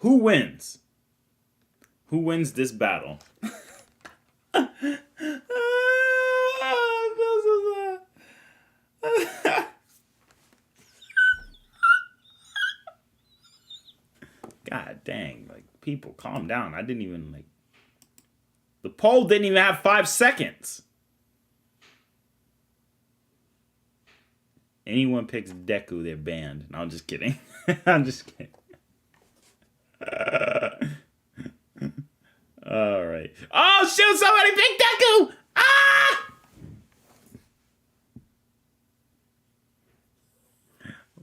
Who wins? Who wins this battle? God dang, like, people, calm down. I didn't even, like... The poll didn't even have 5 seconds. Anyone picks Deku, they're banned. No, I'm just kidding. I'm just kidding. All right. Oh, shoot, somebody picked Deku! Ah!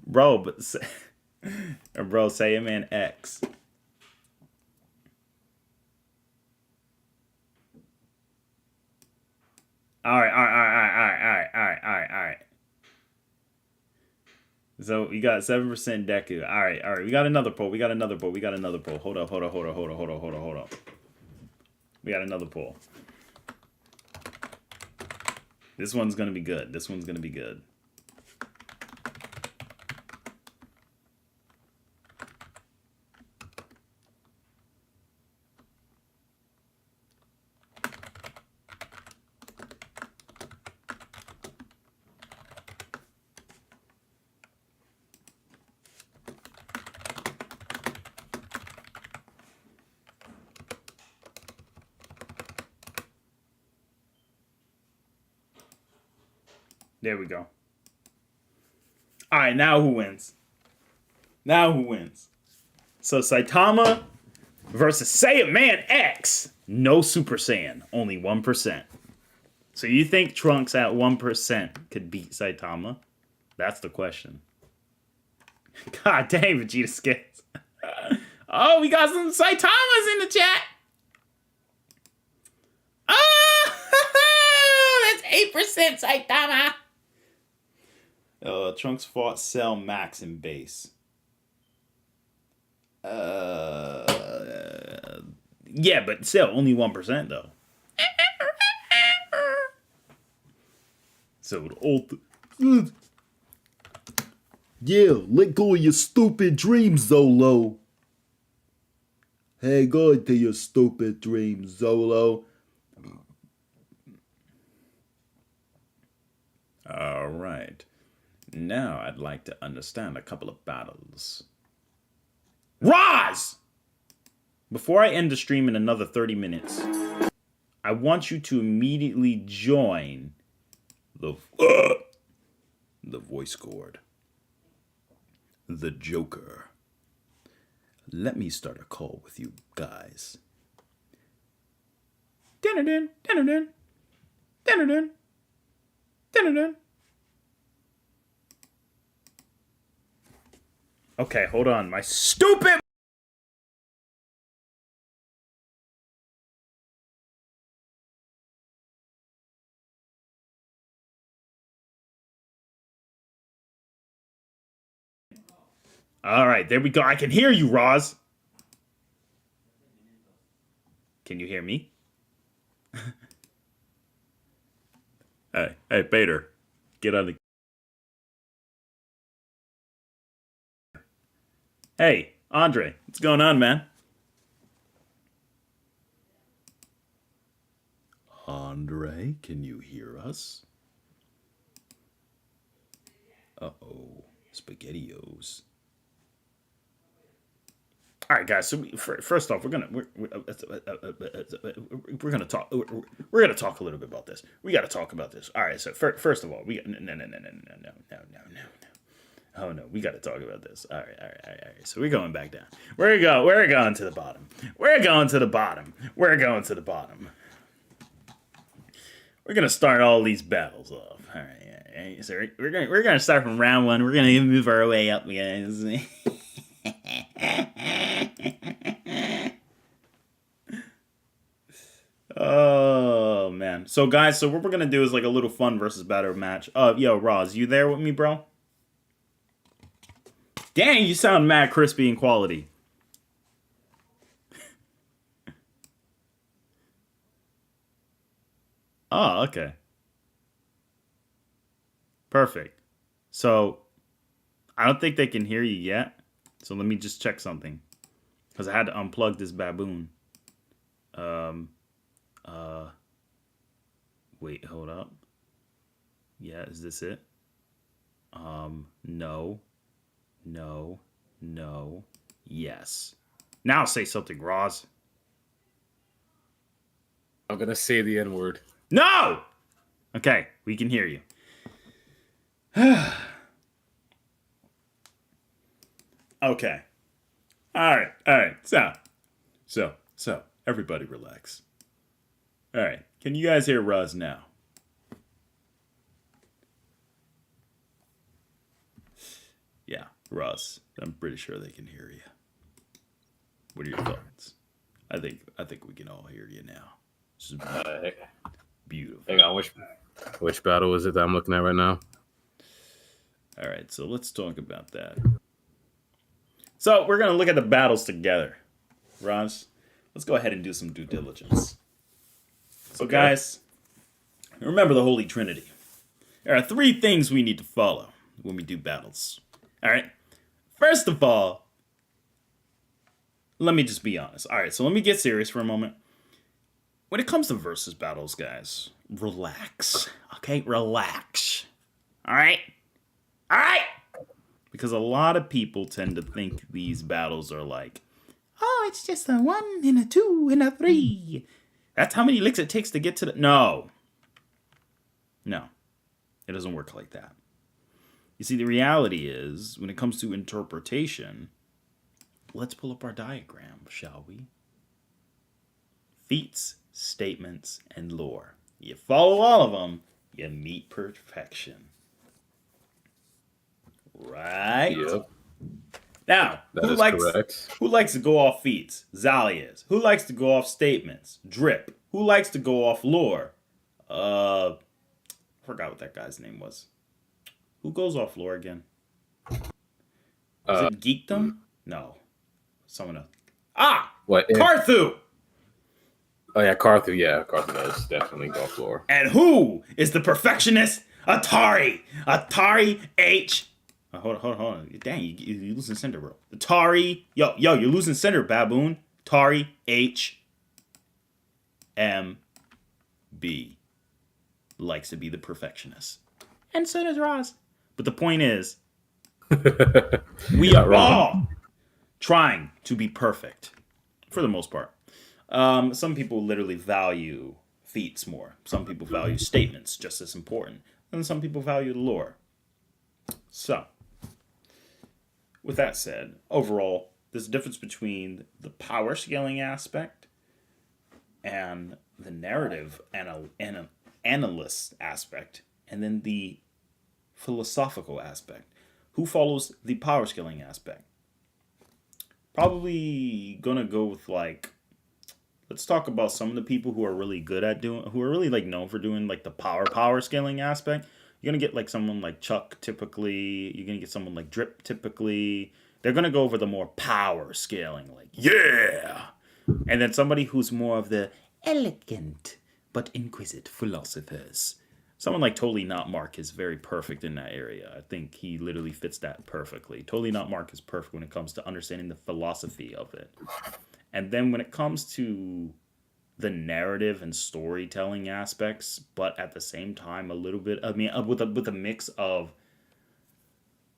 Bro, but say, bro, say him in X. All right. So we got 7% Deku. All right. We got another poll. Hold up. We got another poll. This one's gonna be good. There we go. All right, now who wins? So Saitama versus Saiyaman X. No Super Saiyan, only 1%. So you think Trunks at 1% could beat Saitama? That's the question. God dang, Vegeta skits. Oh, we got some Saitamas in the chat. Oh, that's 8% Saitama. Trunks fought Cell, Max, and Base. Yeah, but still, only 1% though. So the old. Yeah, let go of your stupid dreams, Zolo. Hang on to your stupid dreams, Zolo. All right. Now I'd like to understand a couple of battles. Roz! Before I end the stream in another 30 minutes, I want you to immediately join the voice cord. The Joker. Let me start a call with you guys. Dun-dun-dun, dun-dun-dun, dun-dun-dun, dun-dun-dun. Okay, hold on. My stupid... All right, there we go. I can hear you, Roz. Can you hear me? Hey, Bader. Get on the... Hey, Andre. What's going on, man? Andre, can you hear us? Uh-oh. SpaghettiOs. All right, guys. So first off, we're gonna talk. We're gonna talk a little bit about this. We got to talk about this. All right. So first of all, we no. Oh no, we got to talk about this. All right. So we're going back down. We're going to the bottom. We're going to the bottom. We're gonna start all these battles off. All right. So we're gonna start from round 1. We're gonna move our way up, guys. Oh man. So guys, what we're gonna do is like a little fun versus battle match. Yo, Roz, you there with me, bro? Dang, you sound mad crispy in quality. Oh, okay. Perfect. So I don't think they can hear you yet. So let me just check something. Because I had to unplug this baboon. Wait, hold up. Yeah, is this it? No. Yes. Now say something, Roz. I'm gonna say the N-word. No! Okay, we can hear you. Okay. All right. So, everybody relax. All right. Can you guys hear Roz now? Yeah, Roz. I'm pretty sure they can hear you. What are your thoughts? I think we can all hear you now. This is beautiful. Hang on, which battle is it that I'm looking at right now? All right, so let's talk about that. So we're gonna look at the battles together. Roz, let's go ahead and do some due diligence. So guys, remember the Holy Trinity. There are 3 things we need to follow when we do battles. All right. First of all, let me just be honest. All right, so let me get serious for a moment. When it comes to versus battles, guys, relax. Okay, relax. All right? Because a lot of people tend to think these battles are like, oh, it's just a 1 and a 2 and a 3. That's how many licks it takes to get to the... No. It doesn't work like that. You see, the reality is, when it comes to interpretation, let's pull up our diagram, shall we? Feats, statements, and lore. You follow all of them, you meet perfection. Right? Yep. Now, That is correct. who likes to go off feats? Zalias. Who likes to go off statements? Drip. Who likes to go off lore? I forgot what that guy's name was. Who goes off lore again? Is it Geekdom? No. Someone else. What? Carthu! Oh yeah, Carthu. Yeah, Carthu does definitely go off lore. And who is the perfectionist? Atari. Atari H. Hold on. Dang, you're losing center, bro. Atari. Yo, you're losing center, baboon. Atari H. M. B. Likes to be the perfectionist. And so does Roz. But the point is, we are all trying to be perfect. For the most part. Some people literally value feats more. Some people value statements just as important. And some people value the lore. So, with that said, overall, there's a difference between the power scaling aspect and the narrative analyst aspect, and then the philosophical aspect. Who follows the power scaling aspect? Probably gonna go with let's talk about some of the people who are really good at who are really known for doing the power scaling aspect. You're gonna get someone like Chuck typically. You're gonna get someone like Drip typically. They're gonna go over the more power scaling, and then somebody who's more of the elegant but inquisitive philosophers. Someone like Totally Not Mark is very perfect in that area. I think he literally fits that perfectly. Totally Not Mark is perfect when it comes to understanding the philosophy of it. And then when it comes to the narrative and storytelling aspects, but at the same time a little bit, with a mix of,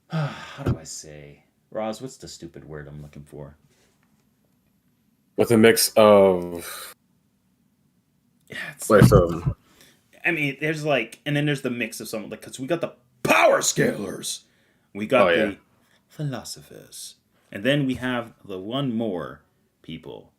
how do I say? Roz, what's the stupid word I'm looking for? With a mix of... there's and then there's the mix of some, because we got the power scalers, we got the philosophers, and then we have the one more people.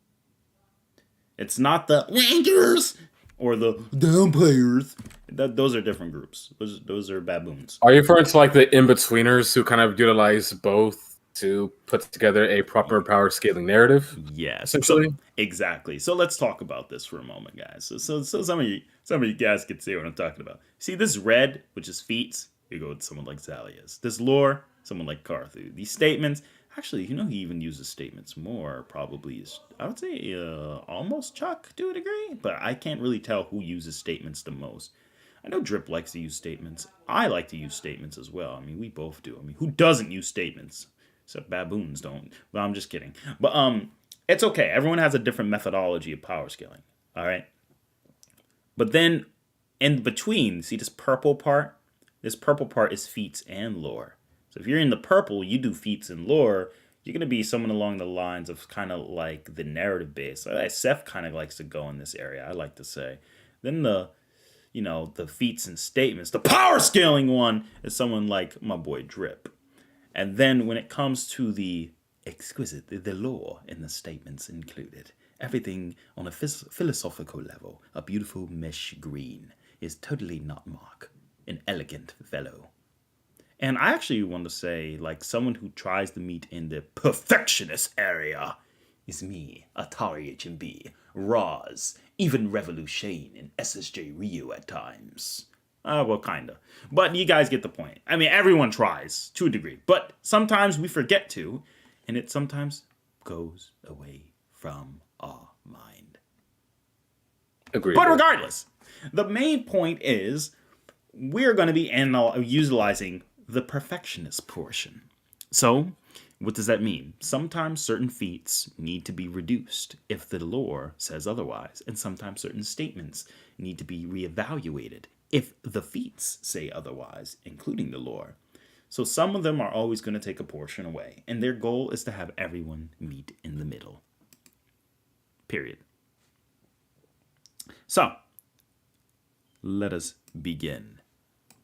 It's not the wankers or the downplayers. Those are different groups. Those are baboons. Are you referring to the in-betweeners who kind of utilize both to put together a proper power scaling narrative? Yes, essentially. Exactly. So let's talk about this for a moment, guys. So some of you guys can see what I'm talking about. See this red, which is feats. You go with someone like Zalias. This lore, someone like Carthu. These statements. Actually, he even uses statements more. Probably is, I would say, almost Chuck to a degree, but I can't really tell who uses statements the most. I know Drip likes to use statements. I like to use statements as well. We both do. Who doesn't use statements? Except baboons don't. Well, I'm just kidding. But it's okay. Everyone has a different methodology of power scaling. All right. But then in between, see this purple part? This purple part is feats and lore. So if you're in the purple, you do feats and lore, you're going to be someone along the lines of kind of like the narrative base. Seth kind of likes to go in this area, I like to say. Then the feats and statements, the power scaling one is someone like my boy Drip. And then when it comes to the exquisite, the lore in the statements included, everything on a philosophical level, a beautiful mesh green, is Totally Not Mark, an elegant fellow. And I actually want to say, someone who tries to meet in the perfectionist area is me, Atari HMB, Roz, even Revolution, and SSJ Ryu at times. Well, kinda. But you guys get the point. Everyone tries, to a degree. But sometimes we forget to, and it sometimes goes away from our mind. Agreed. But regardless, the main point is, we're going to be utilizing the perfectionist portion. So, what does that mean? Sometimes certain feats need to be reduced if the lore says otherwise, and sometimes certain statements need to be reevaluated if the feats say otherwise, including the lore. So some of them are always going to take a portion away, and their goal is to have everyone meet in the middle. Period. So, let us begin.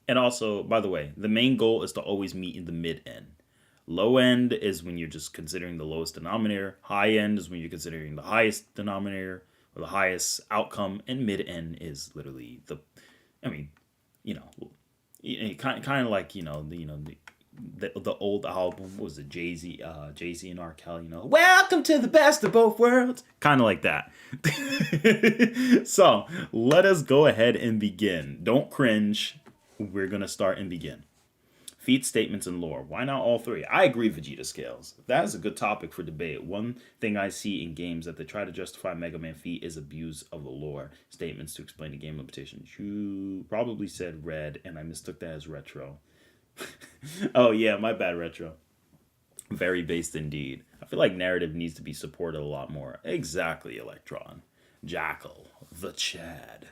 And also, by the way, the main goal is to always meet in the mid-end. Low end is when you're just considering the lowest denominator. High end is when you're considering the highest denominator or the highest outcome. And mid-end is literally kind of like, the old album. What was it? Jay-Z and R. Kelly, welcome to the best of both worlds. Kind of like that. So let us go ahead and begin. Don't cringe. We're going to start and begin. Feat, statements, and lore. Why not all three? I agree Vegeta scales. That is a good topic for debate. One thing I see in games that they try to justify Mega Man feat is abuse of the lore. Statements to explain the game limitations. You probably said red, and I mistook that as retro. Oh yeah, my bad, retro. Very based indeed. I feel like narrative needs to be supported a lot more. Exactly, Electron. Jackal, the Chad.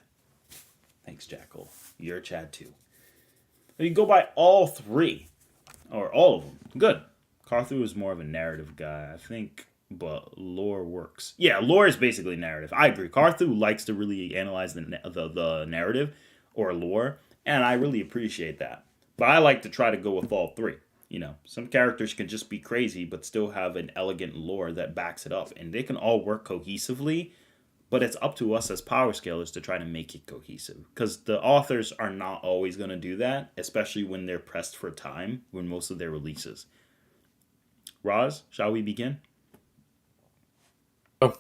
Thanks, Jackal. You're Chad too. You go by all three, or all of them. Good. Carthu is more of a narrative guy, I think, but lore works. Yeah, lore is basically narrative. I agree. Carthu likes to really analyze the narrative or lore, and I really appreciate that. But I like to try to go with all three. Some characters can just be crazy, but still have an elegant lore that backs it up, and they can all work cohesively. But it's up to us as power scalers to try to make it cohesive. Because the authors are not always going to do that, especially when they're pressed for time, when most of their releases. Roz, shall we begin? Oh.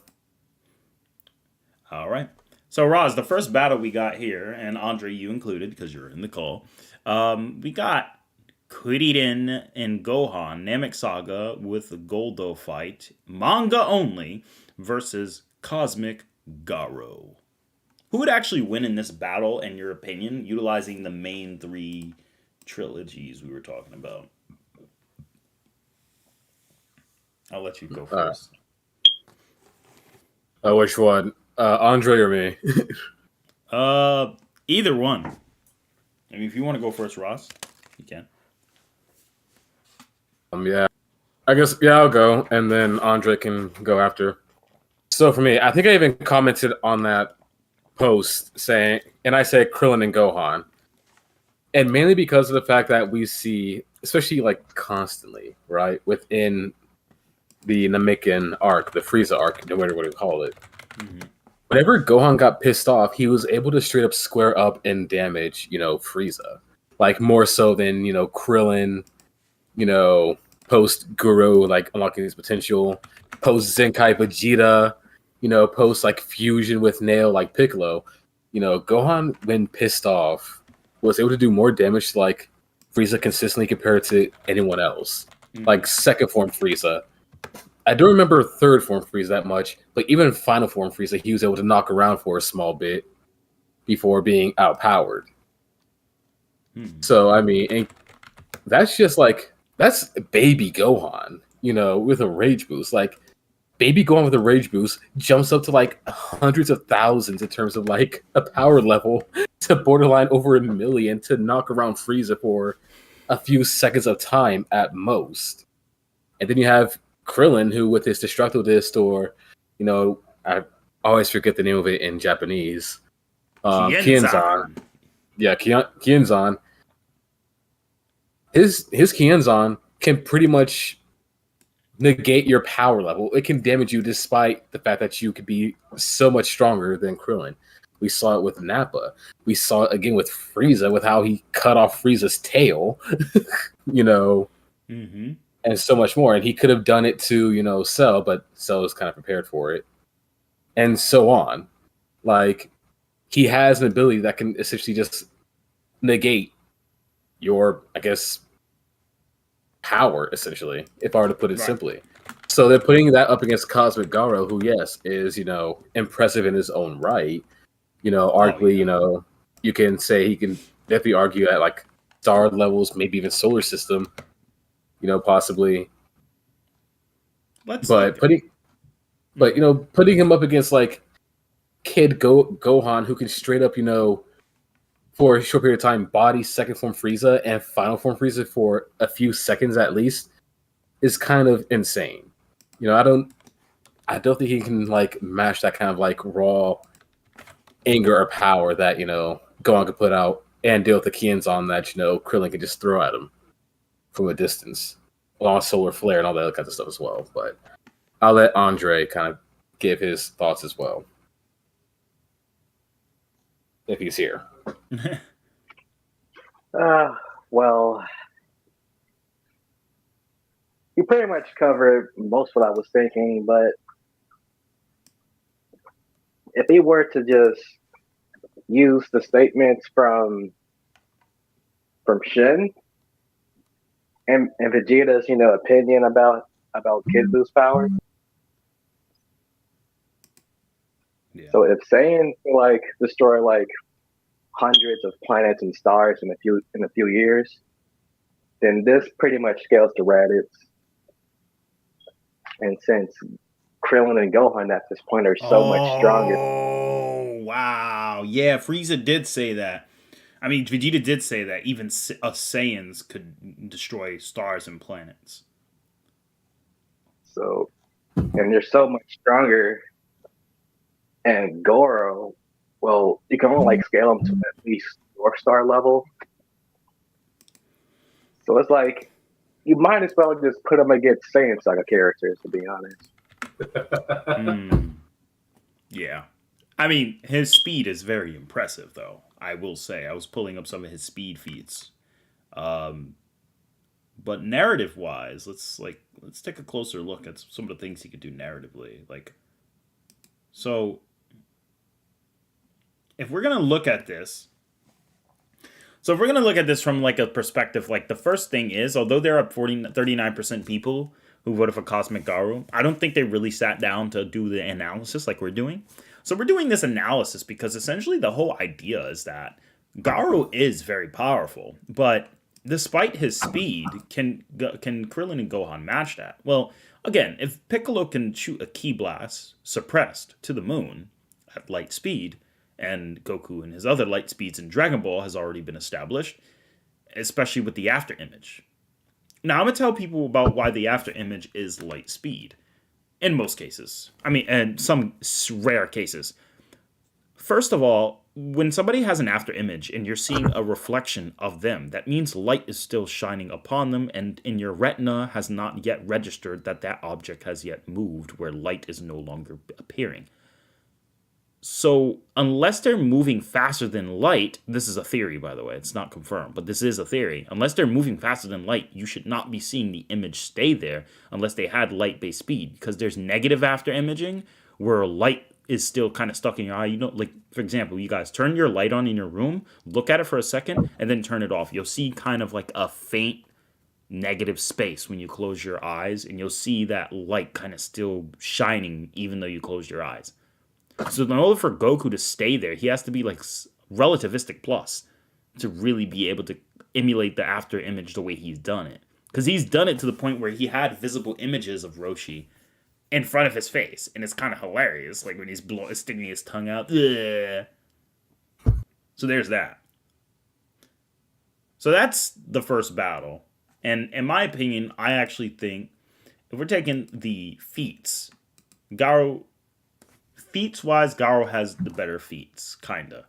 All right. So, Roz, the first battle we got here, and Andre, you included, because you're in the call, we got Kuririn and Gohan, Namek Saga with the Goldo fight, manga only, versus Cosmic Garou. Who would actually win in this battle, in your opinion, utilizing the main three trilogies we were talking about? I'll let you go first. Which one? Andre or me? Either one. I mean, if you want to go first, Ross, you can. Yeah. I guess, yeah, I'll go, and then Andre can go after. So for me, I think I even commented on that post saying, and I said Krillin and Gohan. And mainly because of the fact that we see, especially like constantly, right, within the Namekian arc, the Frieza arc, no matter what you call it. Mm-hmm. Whenever Gohan got pissed off, he was able to straight up square up and damage, Frieza. Like more so than, Krillin, post Guru, like unlocking his potential, post Zenkai Vegeta, post like fusion with Nail like Piccolo, Gohan when pissed off was able to do more damage to like Frieza consistently compared to anyone else. Mm-hmm. Like second form Frieza. I don't remember third form Frieza that much, but even in final form Frieza, he was able to knock around for a small bit before being outpowered. Mm-hmm. So I mean, and that's just like that's baby Gohan, with a rage boost. Like baby Gohan with a rage boost jumps up to like hundreds of thousands in terms of like a power level to borderline over 1 million to knock around Frieza for a few seconds of time at most. And then you have Krillin, who with his Destructo Disc, or, I always forget the name of it in Japanese. Kienzan. Yeah, Kienzan. His Kienzan can pretty much negate your power level. It can damage you despite the fact that you could be so much stronger than Krillin. We saw it with Nappa. We saw it again with Frieza, with how he cut off Frieza's tail, Mm-hmm. And so much more. And he could have done it to, Cell, but Cell was kind of prepared for it. And so on. Like, he has an ability that can essentially just negate your, I guess, power, essentially, if I were to put it simply. So they're putting that up against Cosmic Garou, who, yes, is, impressive in his own right. Arguably, you can say he can definitely argue at, like, star levels, maybe even solar system, possibly. Putting him up against, like, Kid Gohan, who can straight up, for a short period of time, body second form Frieza and final form Frieza for a few seconds at least, is kind of insane. I don't think he can like match that kind of like raw anger or power that Gohan could put out and deal with the Kienzan that Krillin can just throw at him from a distance, along with solar flare and all that other kinds of stuff as well. But I'll let Andre kind of give his thoughts as well, if he's here. Well, You pretty much covered most what I was thinking, but if he were to just use the statements from Shin and Vegeta's, opinion about Kid Boo's power. Yeah. So if Saiyan can like destroy like hundreds of planets and stars in a few years, then this pretty much scales to Raditz. And since Krillin and Gohan at this point are so much stronger. Oh, wow. Yeah, Frieza did say that. I mean, Vegeta did say that even us Saiyans could destroy stars and planets. So, and they're so much stronger. And Goro, well, you can only like scale him to at least North Star level. So it's like, you might as well just put him against Saiyan Saga characters, to be honest. Yeah. I mean, his speed is very impressive, though. I will say. I was pulling up some of his speed feats. But narrative-wise, let's take a closer look at some of the things he could do narratively. So, if we're going to look at this... So if we're going to look at this from like a perspective, like the first thing is, although there are 39% people who voted for Cosmic Garou, I don't think they really sat down to do the analysis like we're doing. So we're doing this analysis because essentially the whole idea is that Garou is very powerful, but despite his speed, can Krillin and Gohan match that? Well, again, if Piccolo can shoot a ki blast suppressed to the moon at light speed, and Goku and his other light speeds in Dragon Ball has already been established, especially with the after image. Now, I'm going to tell people about why the after image is light speed. In most cases. I mean, and some rare cases. First of all, when somebody has an after image and you're seeing a reflection of them, that means light is still shining upon them, and in your retina has not yet registered that that object has yet moved, where light is no longer appearing. So, unless they're moving faster than light, this is a theory, by the way, it's not confirmed, but this is a theory. Unless they're moving faster than light, you should not be seeing the image stay there unless they had light-based speed, because there's negative after imaging where light is still kind of stuck in your eye. You know, like, for example, you guys turn your light on in your room, look at it for a second, and then turn it off. You'll see kind of like a faint negative space when you close your eyes, and you'll see that light kind of still shining even though you close your eyes. So in order for Goku to stay there, he has to be like relativistic plus to really be able to emulate the after image the way he's done it. Because he's done it to the point where he had visible images of Roshi in front of his face. And it's kind of hilarious, like when he's sticking his tongue out. Ugh. So there's that. So that's the first battle. And in my opinion, I actually think if we're taking the feats, feats-wise, Garou has the better feats, kinda,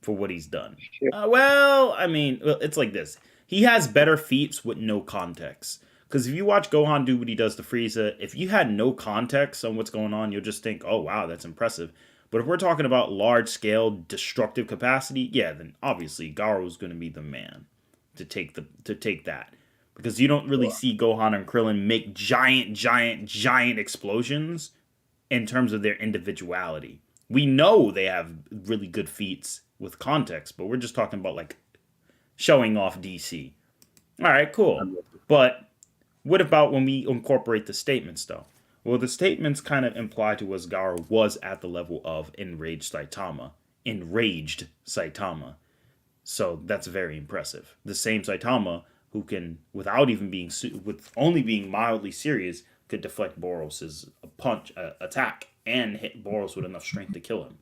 for what he's done. It's like this. He has better feats with no context. Because if you watch Gohan do what he does to Frieza, if you had no context on what's going on, you'll just think, oh, wow, that's impressive. But if we're talking about large-scale destructive capacity, yeah, then obviously Garou's going to be the man to take that. Because you don't really see Gohan and Krillin make giant explosions in terms of their individuality. We know they have really good feats with context, but we're just talking about like showing off DC. All right, cool. But what about when we incorporate the statements, though? Well, the statements kind of imply to us Garou was at the level of enraged Saitama. So that's very impressive. The same Saitama who can, without even being, with only being mildly serious, could deflect Boros's attack and hit Boros with enough strength to kill him.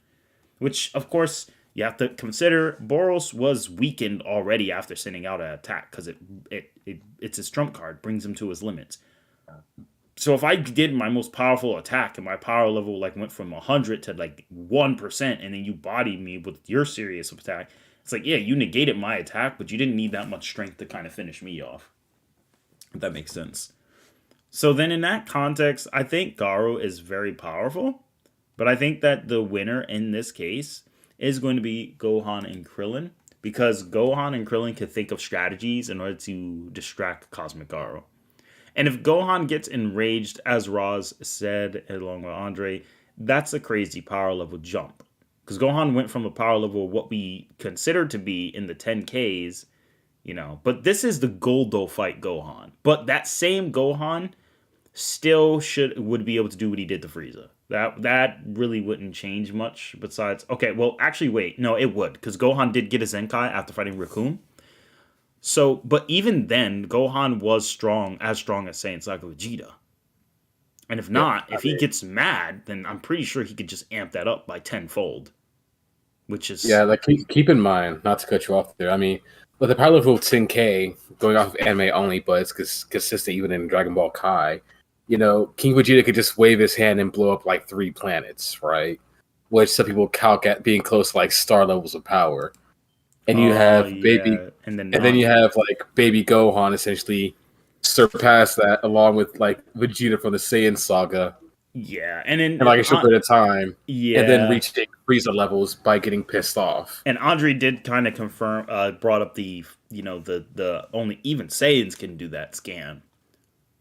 Which, of course, you have to consider Boros was weakened already after sending out an attack because it's his trump card, brings him to his limits. So if I did my most powerful attack and my power level like went from 100 to like 1%, and then you bodied me with your serious attack, it's like, yeah, you negated my attack, but you didn't need that much strength to kind of finish me off. If that makes sense. So then in that context, I think Garou is very powerful, but I think that the winner in this case is going to be Gohan and Krillin, because Gohan and Krillin can think of strategies in order to distract Cosmic Garou. And if Gohan gets enraged, as Roz said along with Andre, that's a crazy power level jump. Because Gohan went from a power level what we consider to be in the 10Ks, but this is the Goldo fight Gohan. But that same Gohan still would be able to do what he did to Frieza. That really wouldn't change much besides... Okay, well, actually, wait. No, it would. Because Gohan did get a Zenkai after fighting Raccoon. So, but even then, Gohan was as strong as Saiyan Saga Vegeta. And if not, if he gets mad, then I'm pretty sure he could just amp that up by tenfold. Which is... Yeah, like keep in mind, not to cut you off there, I mean, with the power level of 10K, going off of anime only, but it's consistent even in Dragon Ball Kai, King Vegeta could just wave his hand and blow up like 3 planets, right? Which some people calc at being close to like star levels of power. And you have and then you have like baby Gohan essentially surpass that along with like Vegeta from the Saiyan saga. Yeah, and then like a short bit of time. Yeah, and then reach Frieza levels by getting pissed off. And Andre did kind of brought up the the only even Saiyans can do that scan,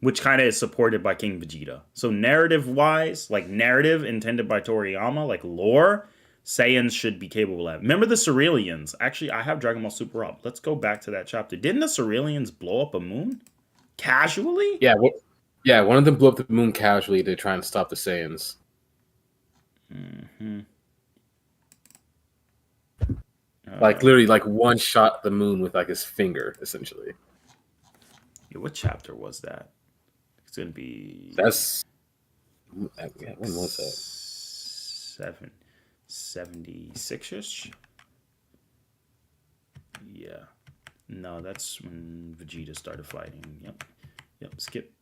which kind of is supported by King Vegeta. So narrative wise, like narrative intended by Toriyama, like lore, Saiyans should be capable of that. Remember the Cerealians? Actually, I have Dragon Ball Super up. Let's go back to that chapter. Didn't the Cerealians blow up a moon casually? Yeah. Yeah, one of them blew up the moon casually to try and stop the Saiyans. Mm-hmm. Like literally, like one shot the moon with like his finger, essentially. Yeah, what chapter was that? It's gonna be. That's. When was that? 76-ish. Yeah. No, that's when Vegeta started fighting. Yep. Skip.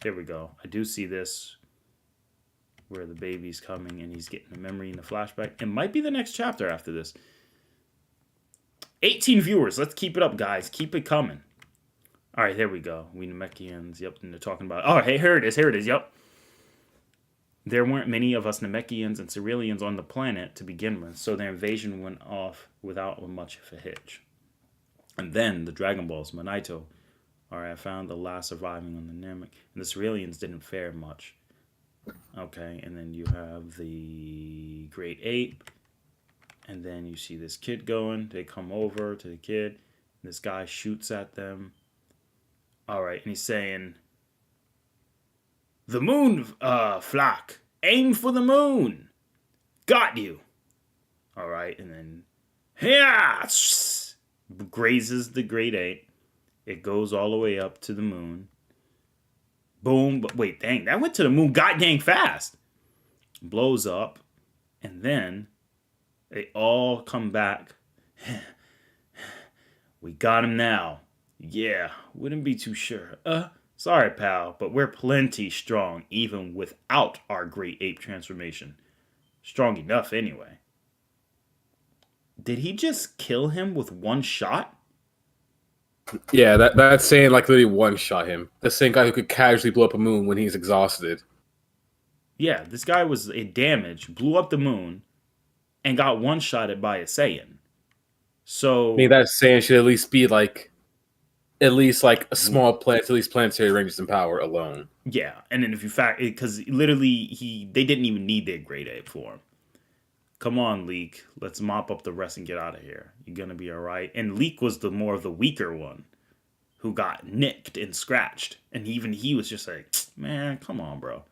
There we go. I do see this where the baby's coming and he's getting a memory in the flashback. It might be the next chapter after this. 18 viewers. Let's keep it up, guys. Keep it coming. All right, there we go. We Namekians. Yep, and they're talking about... Oh, hey, here it is. Yep. There weren't many of us Namekians and Cerealians on the planet to begin with, so their invasion went off without much of a hitch. And then the Dragon Balls, Manito. Alright, I found the last surviving on the Namek. And the Cerealians didn't fare much. Okay, and then you have the Great Ape. And then you see this kid going. They come over to the kid. This guy shoots at them. Alright, and he's saying... The moon, flock. Aim for the moon. Got you. Alright, and then... Yeah! Grazes the Great Ape. It goes all the way up to the moon. Boom. But wait, dang, that went to the moon god dang fast. Blows up. And then they all come back. We got him now. Yeah, wouldn't be too sure. Sorry, pal, but we're plenty strong even without our Great Ape transformation. Strong enough anyway. Did he just kill him with one shot? Yeah, that's saying like literally one shot him. The same guy who could casually blow up a moon when he's exhausted. Yeah, this guy was a damage, blew up the moon, and got one shotted by a Saiyan. So I mean, that Saiyan should at least be like, at least like a small planet, at least planetary ranges in power alone. Yeah, and then if you because literally they didn't even need their Great Ape for him. Come on, Leek. Let's mop up the rest and get out of here. You're gonna be alright. And Leek was the more of the weaker one who got nicked and scratched. And even he was just like, man, come on, bro.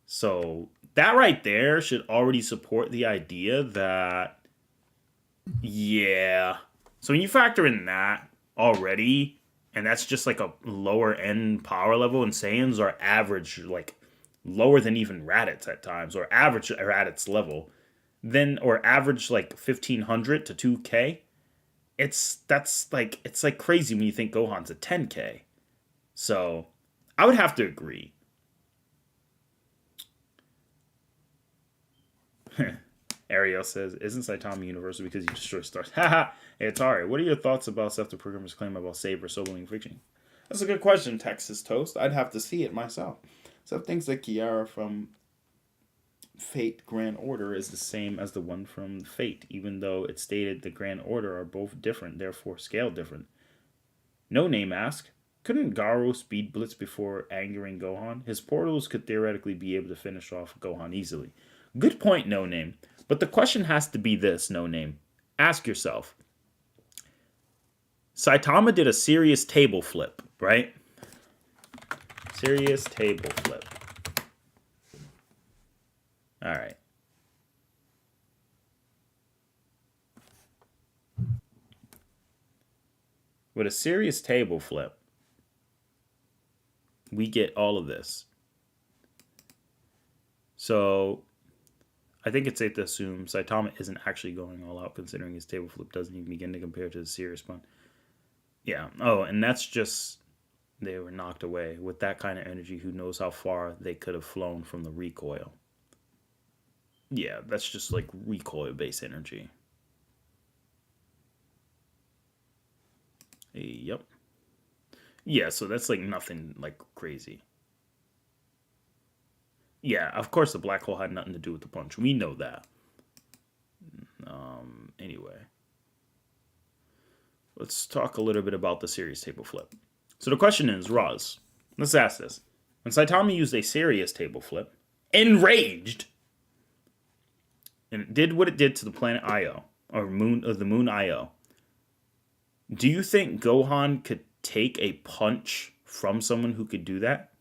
So that right there should already support the idea that, yeah. So when you factor in that already, and that's just like a lower end power level, and Saiyans are average, like lower than even Raditz at times, or average at Raditz level. Then or average like 1500 to 2K. It's like crazy when you think Gohan's a 10K. So I would have to agree. Ariel says, isn't Saitama universal because he destroys stars? Haha. Hey, Atari, what are your thoughts about stuff the programmers claim about Saber soloing fiction? That's a good question, Texas Toast. I'd have to see it myself. So things like Kiara from Fate Grand Order is the same as the one from Fate, even though it stated the Grand Order are both different, therefore scaled different. No Name asks, couldn't Garou speed blitz before angering Gohan? His portals could theoretically be able to finish off Gohan easily. Good point, No Name. But the question has to be this, No Name. Ask yourself. Saitama did a serious table flip, right? Serious table flip. All right. With a serious table flip, we get all of this. So I think it's safe to assume Saitama isn't actually going all out, considering his table flip doesn't even begin to compare to the serious one. Yeah. Oh, and that's just they were knocked away. With that kind of energy, who knows how far they could have flown from the recoil. Yeah, that's just like recoil-based energy. Yep. Yeah, so that's like nothing like crazy. Yeah, of course the black hole had nothing to do with the punch. We know that. Anyway. Let's talk a little bit about the serious table flip. So the question is, Roz, let's ask this. When Saitama used a serious table flip, enraged, and it did what it did to the planet Io, or the moon Io, do you think Gohan could take a punch from someone who could do that?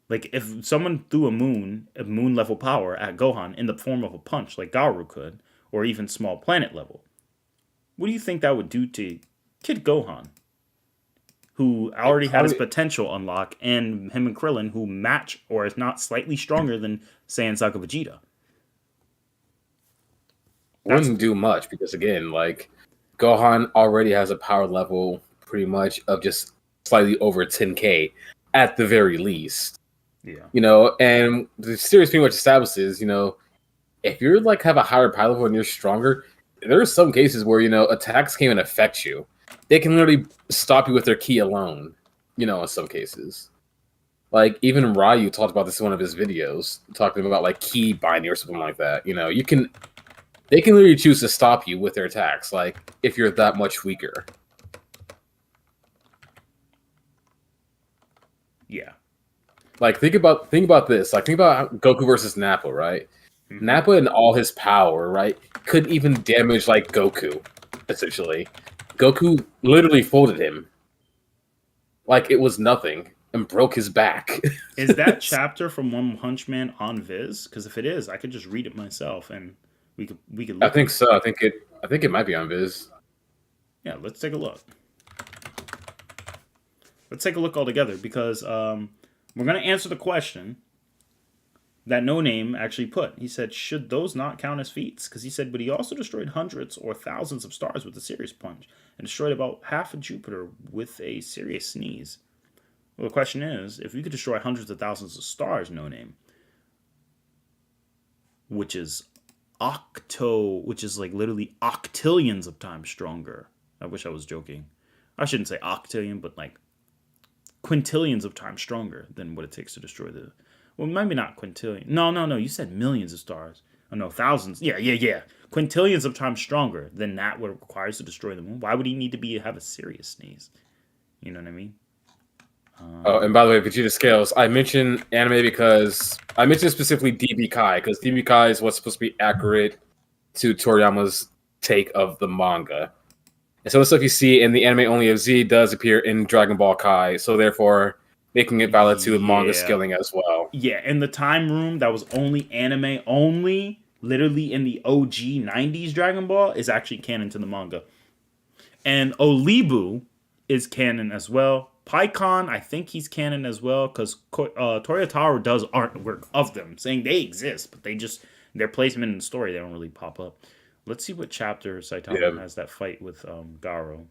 Like, if someone threw a moon level power at Gohan in the form of a punch, like Garou could, or even small planet level, what do you think that would do to Kid Gohan, who already had his potential unlock, and him and Krillin, who match or is not slightly stronger than Saiyan Saga Vegeta? Wouldn't do much because, again, like, Gohan already has a power level pretty much of just slightly over 10k at the very least. Yeah. You know, and the series pretty much establishes, you know, if you're like have a higher power level and you're stronger, there are some cases where, you know, attacks can't even affect you. They can literally stop you with their ki alone, you know, in some cases. Like, even Ryu talked about this in one of his videos, talking about like ki binding or something like that. You know, they can literally choose to stop you with their attacks, like, if you're that much weaker. Yeah. Like, think about this. Like, think about Goku versus Nappa, right? Mm-hmm. Nappa in all his power, right, couldn't even damage, like, Goku, essentially. Goku literally folded him like it was nothing and broke his back. Is that chapter from One Punch Man on Viz? Because if it is, I could just read it myself and we could look. I think so. I think it might be on Viz. Yeah, let's take a look. Let's take a look all together because we're going to answer the question that No Name actually put. He said, should those not count as feats? Because he said, but he also destroyed hundreds or thousands of stars with a serious punch and destroyed about half of Jupiter with a serious sneeze. Well, the question is, if we could destroy hundreds of thousands of stars, No Name, which is like literally octillions of times stronger. I wish I was joking. I shouldn't say octillion, but like quintillions of times stronger than what it takes to destroy the... Well, maybe not quintillion. No. You said millions of stars. Oh, no, thousands. Yeah. Quintillions of times stronger than that what it requires to destroy the moon. Why would he need to have a serious sneeze? You know what I mean? Oh, and by the way, Vegeta scales. I mentioned anime because I mentioned specifically DB Kai because DB Kai is what's supposed to be accurate to Toriyama's take of the manga. And so the stuff you see in the anime only of Z does appear in Dragon Ball Kai, so therefore making it valid to manga scaling as well. Yeah, in the time room that was only anime only, literally in the OG 90s Dragon Ball, is actually canon to the manga. And Olibu is canon as well. Pycon, I think he's canon as well, because Toyotaru does artwork of them, saying they exist, but their placement in the story, they don't really pop up. Let's see what chapter Saitama has that fight with Garou.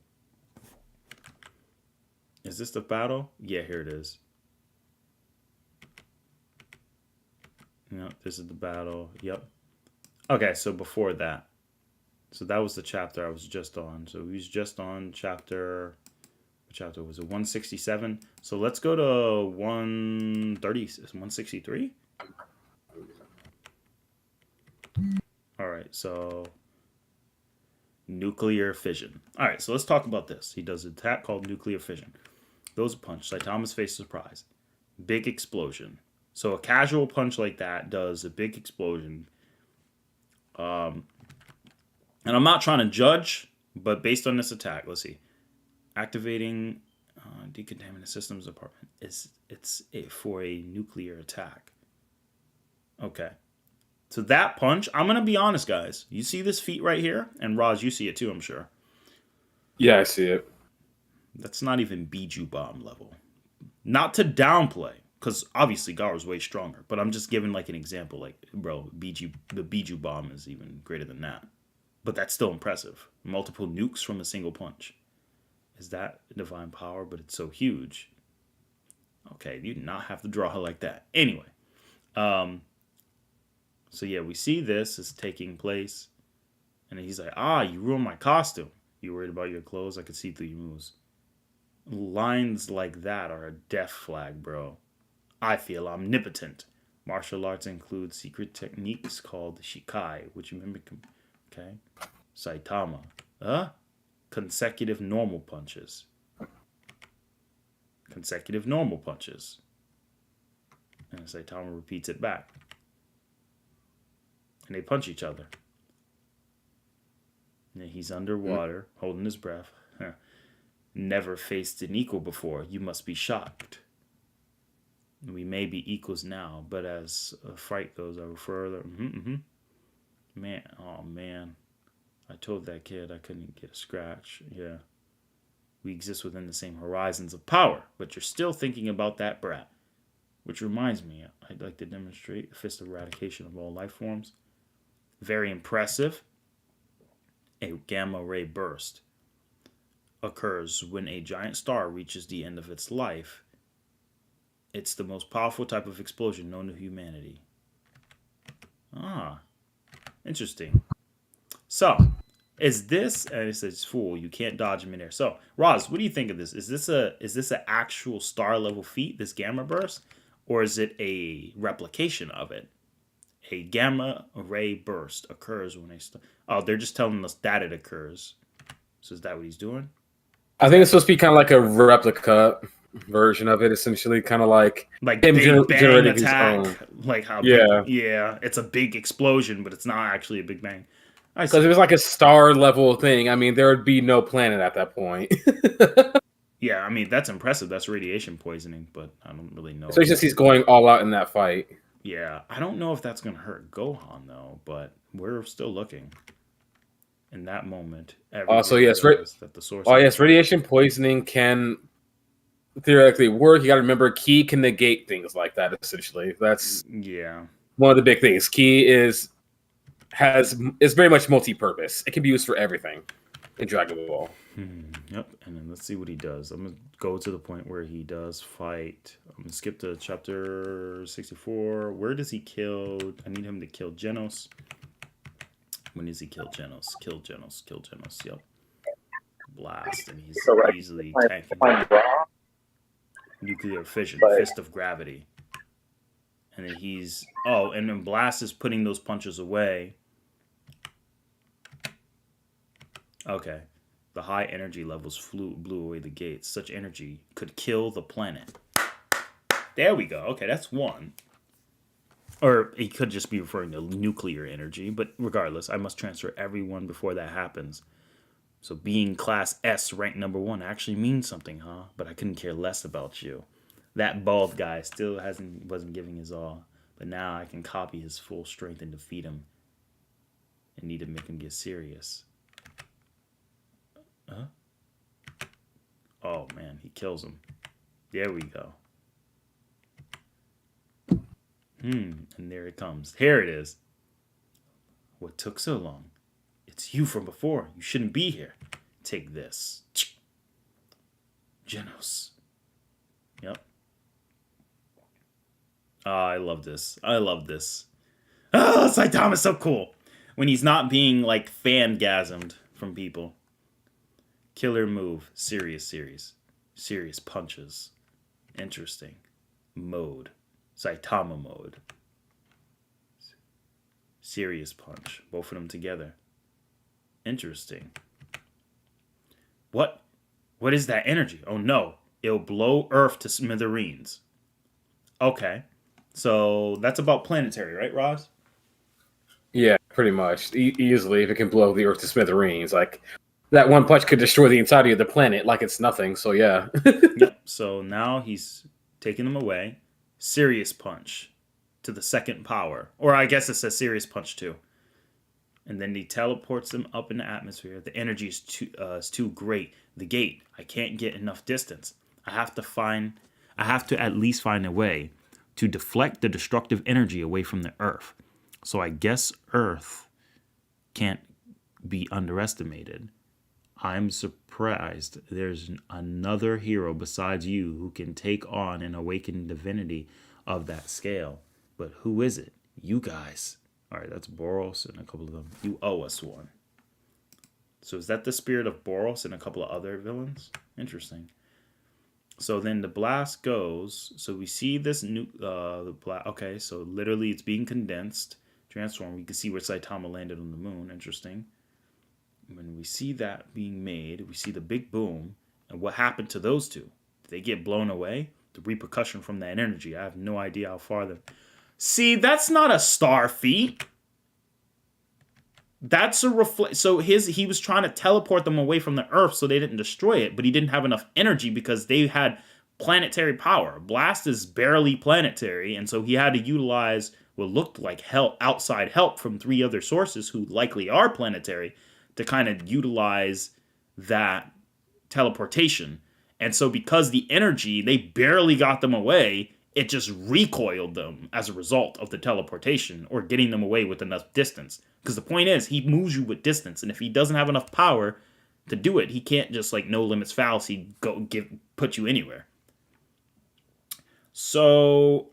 Is this the battle? Yeah, here it is. No, this is the battle. Yep. Okay, so before that. So that was the chapter I was just on. So he was just on chapter... What chapter was it? 167. So let's go to 130. 163? All right, so nuclear fission. All right, so let's talk about this. He does an attack called nuclear fission. Those punch. Saitama's face surprise. Big explosion. So a casual punch like that does a big explosion. And I'm not trying to judge, but based on this attack, let's see. Activating decontaminant systems department for a nuclear attack. Okay. So that punch, I'm going to be honest, guys. You see this feat right here? And Raj, you see it too, I'm sure. Yeah, I see it. That's not even Biju Bomb level. Not to downplay, because obviously Garou's way stronger. But I'm just giving like an example. Like, bro, the Biju Bomb is even greater than that. But that's still impressive. Multiple nukes from a single punch. Is that divine power? But it's so huge. Okay, you do not have to draw her like that. Anyway. So yeah, we see this is taking place. And he's like, you ruined my costume. You worried about your clothes? I could see through your moves. Lines like that are a death flag, bro. I feel omnipotent. Martial arts include secret techniques called Shikai, which mimic... Okay. Saitama. Consecutive normal punches. Consecutive normal punches. And Saitama repeats it back. And they punch each other. And he's underwater, holding his breath. Never faced an equal before. You must be shocked. We may be equals now, but as a fight goes over further... Man, oh man. I told that kid I couldn't get a scratch. Yeah. We exist within the same horizons of power, but you're still thinking about that brat. Which reminds me, I'd like to demonstrate the fist of eradication of all life forms. Very impressive. A gamma ray burst occurs when a giant star reaches the end of its life. It's the most powerful type of explosion known to humanity. Interesting. So, is this? And it says, "Fool, you can't dodge him in there." So, Roz, what do you think of this? Is this an actual star level feat, this gamma burst, or is it a replication of it? A gamma ray burst occurs when they're just telling us that it occurs. So, is that what he's doing? I think it's supposed to be kind of like a replica version of it, essentially, kind of like him Big Bang attack, like how it's a big explosion, but it's not actually a Big Bang. Because it was like a star level thing. I mean, there would be no planet at that point. Yeah, I mean that's impressive. That's radiation poisoning, but I don't really know. Especially since he's going all out in that fight. Yeah, I don't know if that's gonna hurt Gohan though, but we're still looking. In that moment, radiation poisoning can theoretically work. You got to remember, ki can negate things like that. Essentially, that's one of the big things. Ki is very much multi-purpose. It can be used for everything in Dragon Ball. Yep, and then let's see what he does. I'm gonna go to the point where he does fight. I'm gonna skip to chapter 64. Where does he kill? I need him to kill Genos. When does he kill Genos? Kill Genos. Yep. Blast, and he's easily tanking. Nuclear fission, fist of gravity. And then and then Blast is putting those punches away. Okay. The high energy levels blew away the gates. Such energy could kill the planet. There we go. Okay, that's one. Or he could just be referring to nuclear energy, but regardless, I must transfer everyone before that happens. So being class S, rank number 1, actually means something, huh? But I couldn't care less about you. That bald guy still wasn't giving his all, but now I can copy his full strength and defeat him. And need to make him get serious. Huh? Oh man, he kills him. There we go. And there it comes. Here it is. What took so long? It's you from before. You shouldn't be here. Take this. Genos. Yep. Oh, I love this. Oh, Saitama's so cool. When he's not being like fangasmed from people. Killer move. Serious punches. Interesting. Mode. Saitama mode. Serious punch. Both of them together. Interesting. What? What is that energy? Oh no. It'll blow Earth to smithereens. Okay. So that's about planetary, right, Roz? Yeah, pretty much. Easily, if it can blow the Earth to smithereens. Like, that one punch could destroy the entirety of the planet like it's nothing, so yeah. Yep. So now he's taking them away. Serious punch to the second power. Or I guess it's a serious punch too. And then he teleports them up in the atmosphere. The energy is too great. The gate, I can't get enough distance. I have to at least find a way to deflect the destructive energy away from the Earth. So I guess Earth can't be underestimated. I'm surprised there's another hero besides you who can take on an awakened divinity of that scale. But who is it? You guys. All right, that's Boros and a couple of them. You owe us one. So is that the spirit of Boros and a couple of other villains? Interesting. So then the blast goes. So we see this new the blast. Okay, so literally it's being condensed, transformed. We can see where Saitama landed on the moon. Interesting. When we see that being made, we see the big boom. And what happened to those two? Did they get blown away? The repercussion from that energy. I have no idea how far the. See, that's not a star feat. That's a reflect. So he was trying to teleport them away from the Earth so they didn't destroy it, but he didn't have enough energy because they had planetary power. Blast is barely planetary, and so he had to utilize what looked like outside help from 3 other sources who likely are planetary to kind of utilize that teleportation. And so because the energy, they barely got them away, it just recoiled them as a result of the teleportation or getting them away with enough distance. Because the point is, he moves you with distance, and if he doesn't have enough power to do it, he can't just like no limits fallacy put you anywhere. So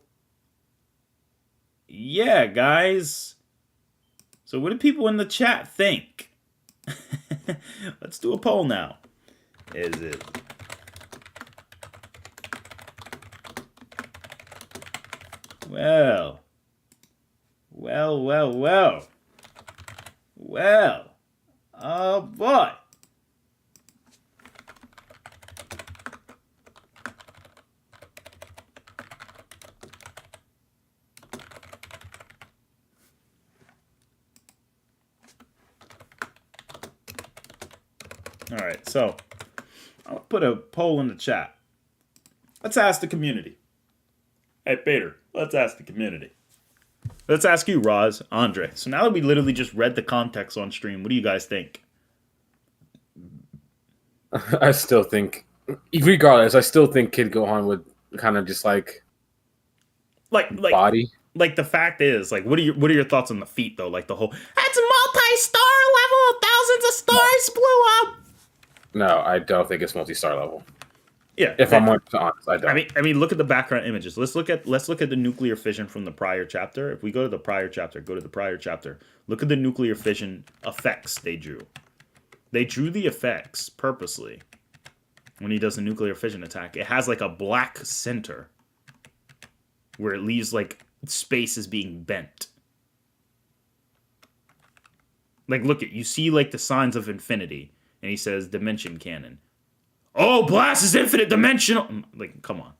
yeah, guys. So what do people in the chat think? Let's do a poll now. Is it well? Oh boy. All right, so I'll put a poll in the chat. Let's ask the community. Hey, Peter, let's ask the community. Let's ask you, Roz, Andre. So now that we literally just read the context on stream, what do you guys think? I still think, regardless, I still think Kid Gohan would kind of just like body. Like the fact is, like, what are your thoughts on the feat though? Like the whole that's a multi-star level, thousands of stars blew up. No, I don't think it's multi-star level. Yeah, if I'm honest, I don't. I mean, look at the background images. Let's look at the nuclear fission from the prior chapter. If we go to the prior chapter, look at the nuclear fission effects they drew. They drew the effects purposely. When he does a nuclear fission attack, it has like a black center where it leaves like space is being bent. Like, look at you see like the signs of infinity, and he says dimension cannon. Oh, Blast is infinite dimensional. Like, come on.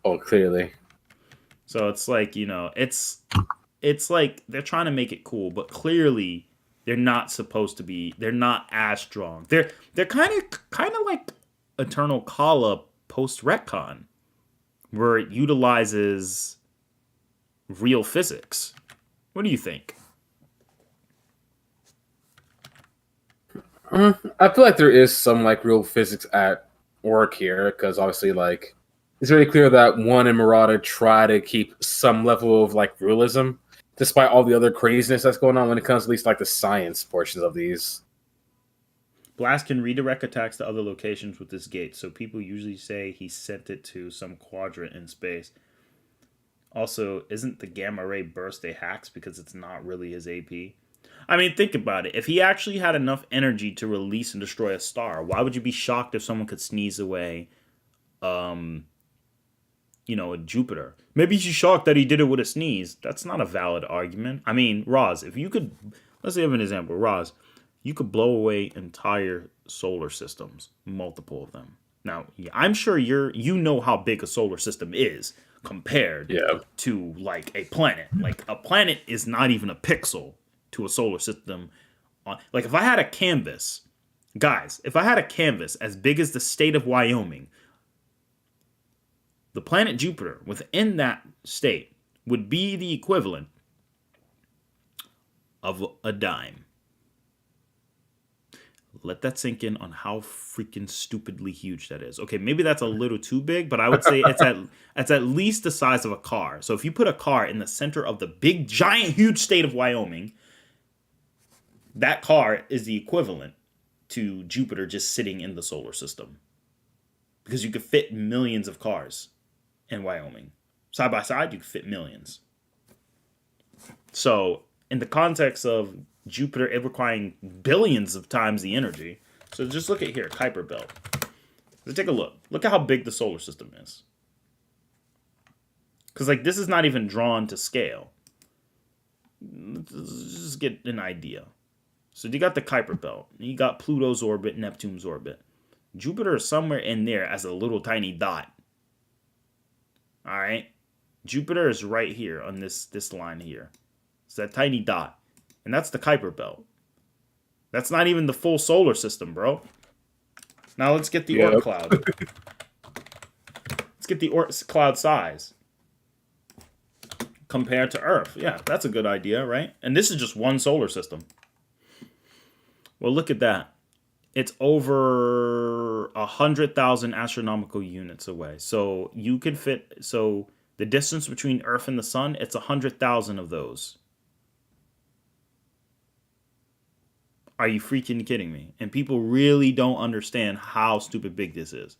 Oh, clearly. So it's like, you know, it's like they're trying to make it cool, but clearly they're not supposed to be. They're not as strong. They're kind of like Eternal Kala post retcon, where it utilizes real physics. What do you think? I feel like there is some like real physics at work here, because obviously like it's very clear that One and Murata try to keep some level of like realism, despite all the other craziness that's going on when it comes to at least like the science portions of these. Blast can redirect attacks to other locations with this gate, so people usually say he sent it to some quadrant in space. Also, isn't the gamma ray burst a hacks because it's not really his AP? I mean, think about it. If he actually had enough energy to release and destroy a star, why would you be shocked if someone could sneeze away, Jupiter. Maybe she's shocked that he did it with a sneeze. That's not a valid argument. I mean, Roz, if you could, let's give an example. Roz, you could blow away entire solar systems, multiple of them. Now, I'm sure you know how big a solar system is compared to like a planet. Like a planet is not even a pixel to a solar system. Like if I had a canvas, guys, if I had a canvas as big as the state of Wyoming, the planet Jupiter within that state would be the equivalent of a dime. Let that sink in on how freaking stupidly huge that is. Okay, maybe that's a little too big, but I would say it's at least the size of a car. So if you put a car in the center of the big, giant, huge state of Wyoming, that car is the equivalent to Jupiter just sitting in the solar system. Because you could fit millions of cars in Wyoming. Side by side, you could fit millions. So in the context of Jupiter, it requiring billions of times the energy. So just look at here, Kuiper Belt. Let's take a look. Look at how big the solar system is. Because like this is not even drawn to scale. Let's just get an idea. So you got the Kuiper Belt. You got Pluto's orbit, Neptune's orbit. Jupiter is somewhere in there as a little tiny dot. All right? Jupiter is right here on this line here. It's that tiny dot. And that's the Kuiper Belt. That's not even the full solar system, bro. Now let's get the Oort cloud. Let's get the Oort cloud size. Compared to Earth. Yeah, that's a good idea, right? And this is just one solar system. Well, look at that. It's over 100,000 astronomical units away. So you could fit... So the distance between Earth and the Sun, it's 100,000 of those. Are you freaking kidding me? And people really don't understand how stupid big this is.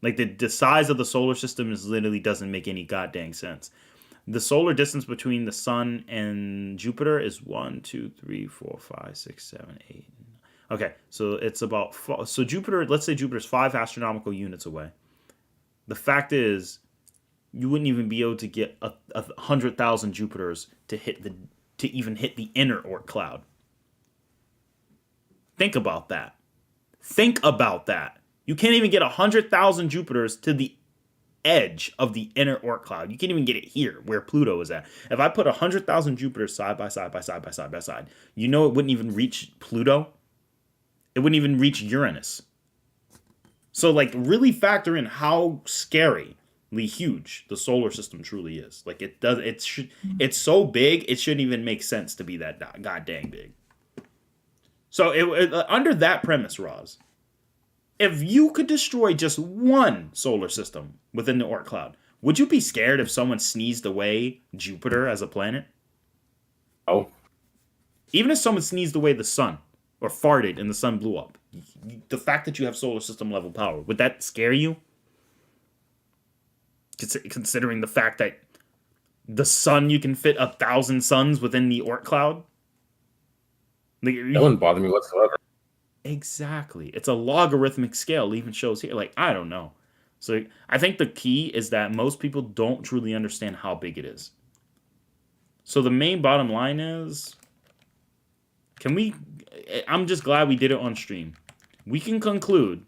Like the size of the solar system is literally doesn't make any goddamn sense. The solar distance between the Sun and Jupiter is 1, 2, 3, 4, 5, 6, 7, 8. Okay, so it's about... So Jupiter, let's say Jupiter's 5 astronomical units away. The fact is, you wouldn't even be able to get 100,000 Jupiters to even hit the inner Oort cloud. Think about that. Think about that. You can't even get 100,000 Jupiters to the edge of the inner Oort cloud. You can't even get it here where Pluto is at. If I put 100,000 Jupiters side by side, you know it wouldn't even reach Pluto? It wouldn't even reach Uranus. So like really factor in how scarily huge the solar system truly is. Like it's so big, it shouldn't even make sense to be that goddamn big. So under that premise, Roz, if you could destroy just one solar system within the Oort cloud, would you be scared if someone sneezed away Jupiter as a planet? Oh. Even if someone sneezed away the sun or farted and the sun blew up, the fact that you have solar system level power, would that scare you? Considering the fact that the sun, you can fit 1,000 suns within the Oort cloud? That wouldn't bother me whatsoever. Exactly. It's a logarithmic scale. It even shows here. Like, I don't know. So I think the key is that most people don't truly understand how big it is. So the main bottom line is, I'm just glad we did it on stream. We can conclude,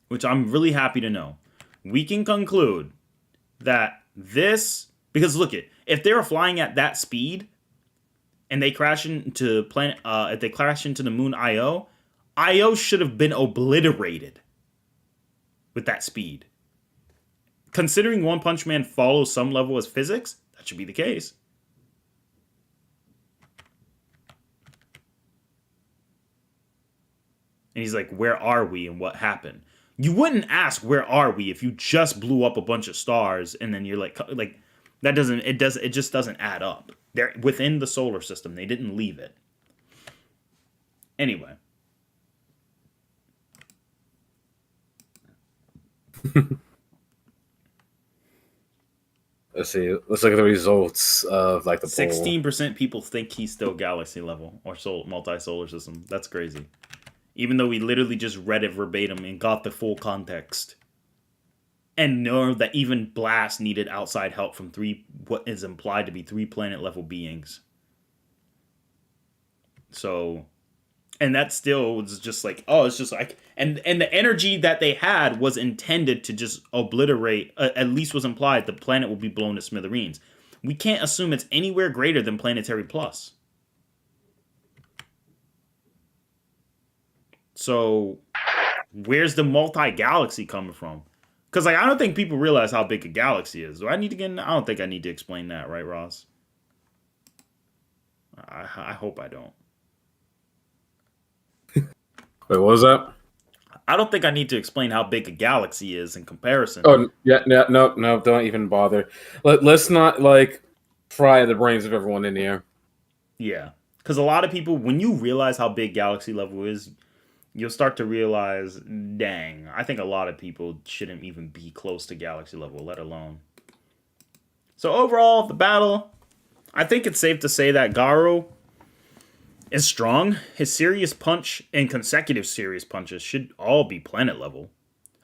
which I'm really happy to know, we can conclude that because look if they were flying at that speed, and they crash into if they crash into the moon Io should have been obliterated with that speed. Considering One Punch Man follows some level of physics, that should be the case. And he's like, where are we and what happened? You wouldn't ask where are we if you just blew up a bunch of stars and then you're like that it just doesn't add up. They're within the solar system. They didn't leave it. Anyway. Let's see. Let's look at the results of like the poll. 16% people think he's still galaxy level or multi-solar system. That's crazy. Even though we literally just read it verbatim and got the full context. and know that even Blast needed outside help from what is implied to be 3 planet level beings. So, and that still was just like, oh, it's just like, and the energy that they had was intended to just obliterate, at least was implied, the planet will be blown to smithereens. We can't assume it's anywhere greater than Planetary Plus. So, where's the multi-galaxy coming from? Because, like, I don't think people realize how big a galaxy is. Do I need to get in? I don't think I need to explain that, right, Ross? I hope I don't. Wait, what was that? I don't think I need to explain how big a galaxy is in comparison. Oh, yeah, no, don't even bother. Let's not, like, fry the brains of everyone in here. Yeah. Because a lot of people, when you realize how big galaxy level is, you'll start to realize, dang, I think a lot of people shouldn't even be close to galaxy level, let alone. So overall, the battle, I think it's safe to say that Garou is strong. His serious punch and consecutive serious punches should all be planet level.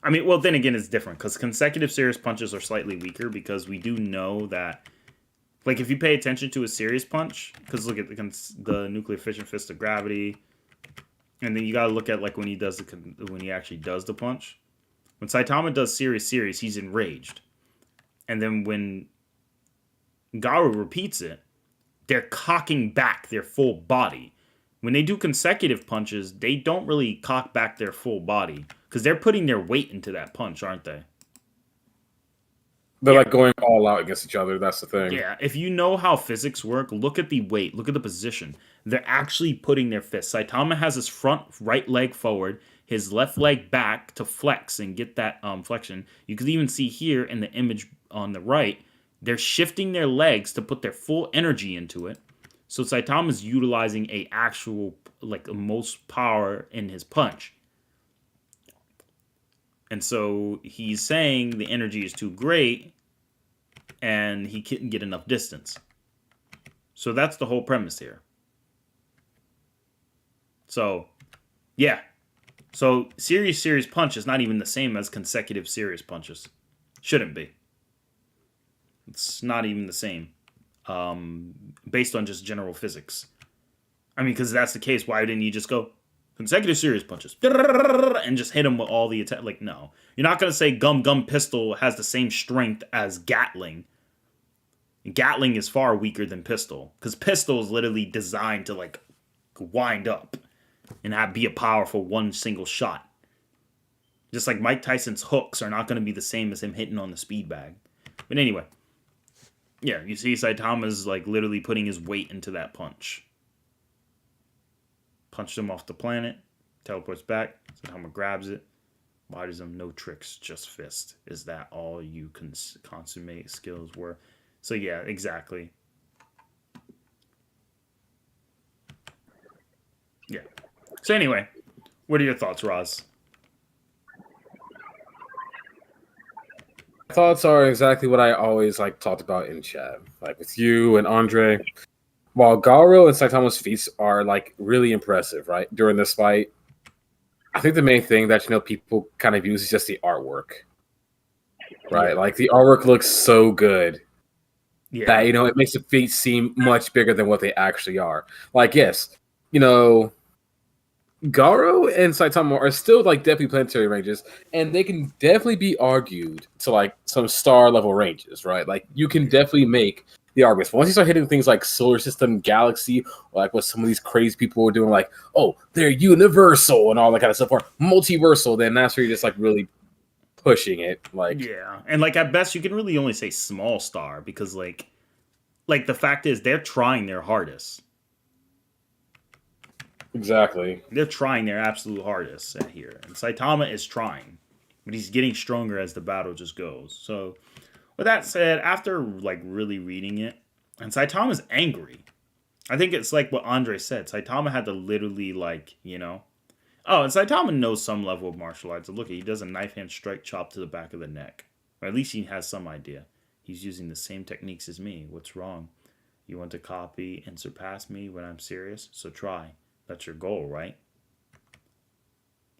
I mean, well, then again, it's different because consecutive serious punches are slightly weaker because we do know that, like, if you pay attention to a serious punch, because look at the nuclear fission fist of gravity, and then you gotta look at like when he actually does the punch. When Saitama does serious, he's enraged, and then when Garou repeats it, they're cocking back their full body. When they do consecutive punches, they don't really cock back their full body because they're putting their weight into that punch, aren't they? They're like going all out against each other. That's the thing. Yeah, if you know how physics work, look at the weight, look at the position. They're actually putting their fists. Saitama has his front right leg forward, his left leg back to flex and get that flexion. You can even see here in the image on the right, they're shifting their legs to put their full energy into it. So Saitama's utilizing a actual, like, most power in his punch. And so he's saying the energy is too great and he couldn't get enough distance. So that's the whole premise here. So, yeah. So serious punch is not even the same as consecutive serious punches. Shouldn't be. It's not even the same. Based on just general physics. I mean, because that's the case, why didn't you just go consecutive serious punches and just hit him with all the attack? Like, no. You're not going to say Gum Pistol has the same strength as Gatling. Gatling is far weaker than Pistol, because Pistol is literally designed to, like, wind up and be a powerful one single shot. Just like Mike Tyson's hooks are not going to be the same as him hitting on the speed bag. But anyway, yeah, you see Saitama's like literally putting his weight into that punch. Punched him off the planet, teleports back, Saitama grabs it, bodies him, no tricks, just fist. Is that all you consummate skills were? So yeah, exactly. Yeah. So anyway, what are your thoughts, Roz? My thoughts are exactly what I always like talked about in chat, like with you and Andre. While Garou and Saitama's feats are like really impressive, right? During this fight, I think the main thing that people kind of use is just the artwork, right? Yeah. Like the artwork looks so good that it makes the feats seem much bigger than what they actually are. Like, yes, Garou and Saitama are still like definitely planetary ranges, and they can definitely be argued to like some star level ranges, right? Like you can definitely make the arguments. But once you start hitting things like solar system, galaxy, or like what some of these crazy people are doing, like, oh, they're universal and all that kind of stuff, or multiversal, then that's where you're just like really pushing it. Like, yeah, and like at best you can really only say small star because like the fact is they're trying their hardest. Exactly. They're trying their absolute hardest here. And Saitama is trying. But he's getting stronger as the battle just goes. So, with that said, after like really reading it, and Saitama's angry. I think it's like what Andre said. Saitama had to literally like, Oh, and Saitama knows some level of martial arts. So look, he does a knife hand strike chop to the back of the neck. Or at least he has some idea. He's using the same techniques as me. What's wrong? You want to copy and surpass me when I'm serious? So try. That's your goal, right?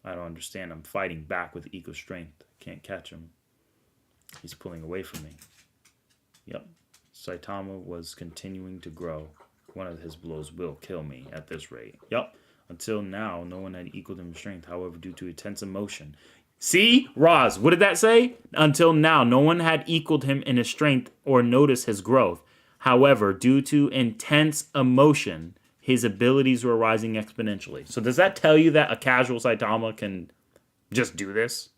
I don't understand. I'm fighting back with equal strength. Can't catch him. He's pulling away from me. Yep. Saitama was continuing to grow. One of his blows will kill me at this rate. Yep. Until now, no one had equaled him in strength. However, due to intense emotion. See? Roz, what did that say? Until now, no one had equaled him in his strength or noticed his growth. However, due to intense emotion, his abilities were rising exponentially. So does that tell you that a casual Saitama can just do this?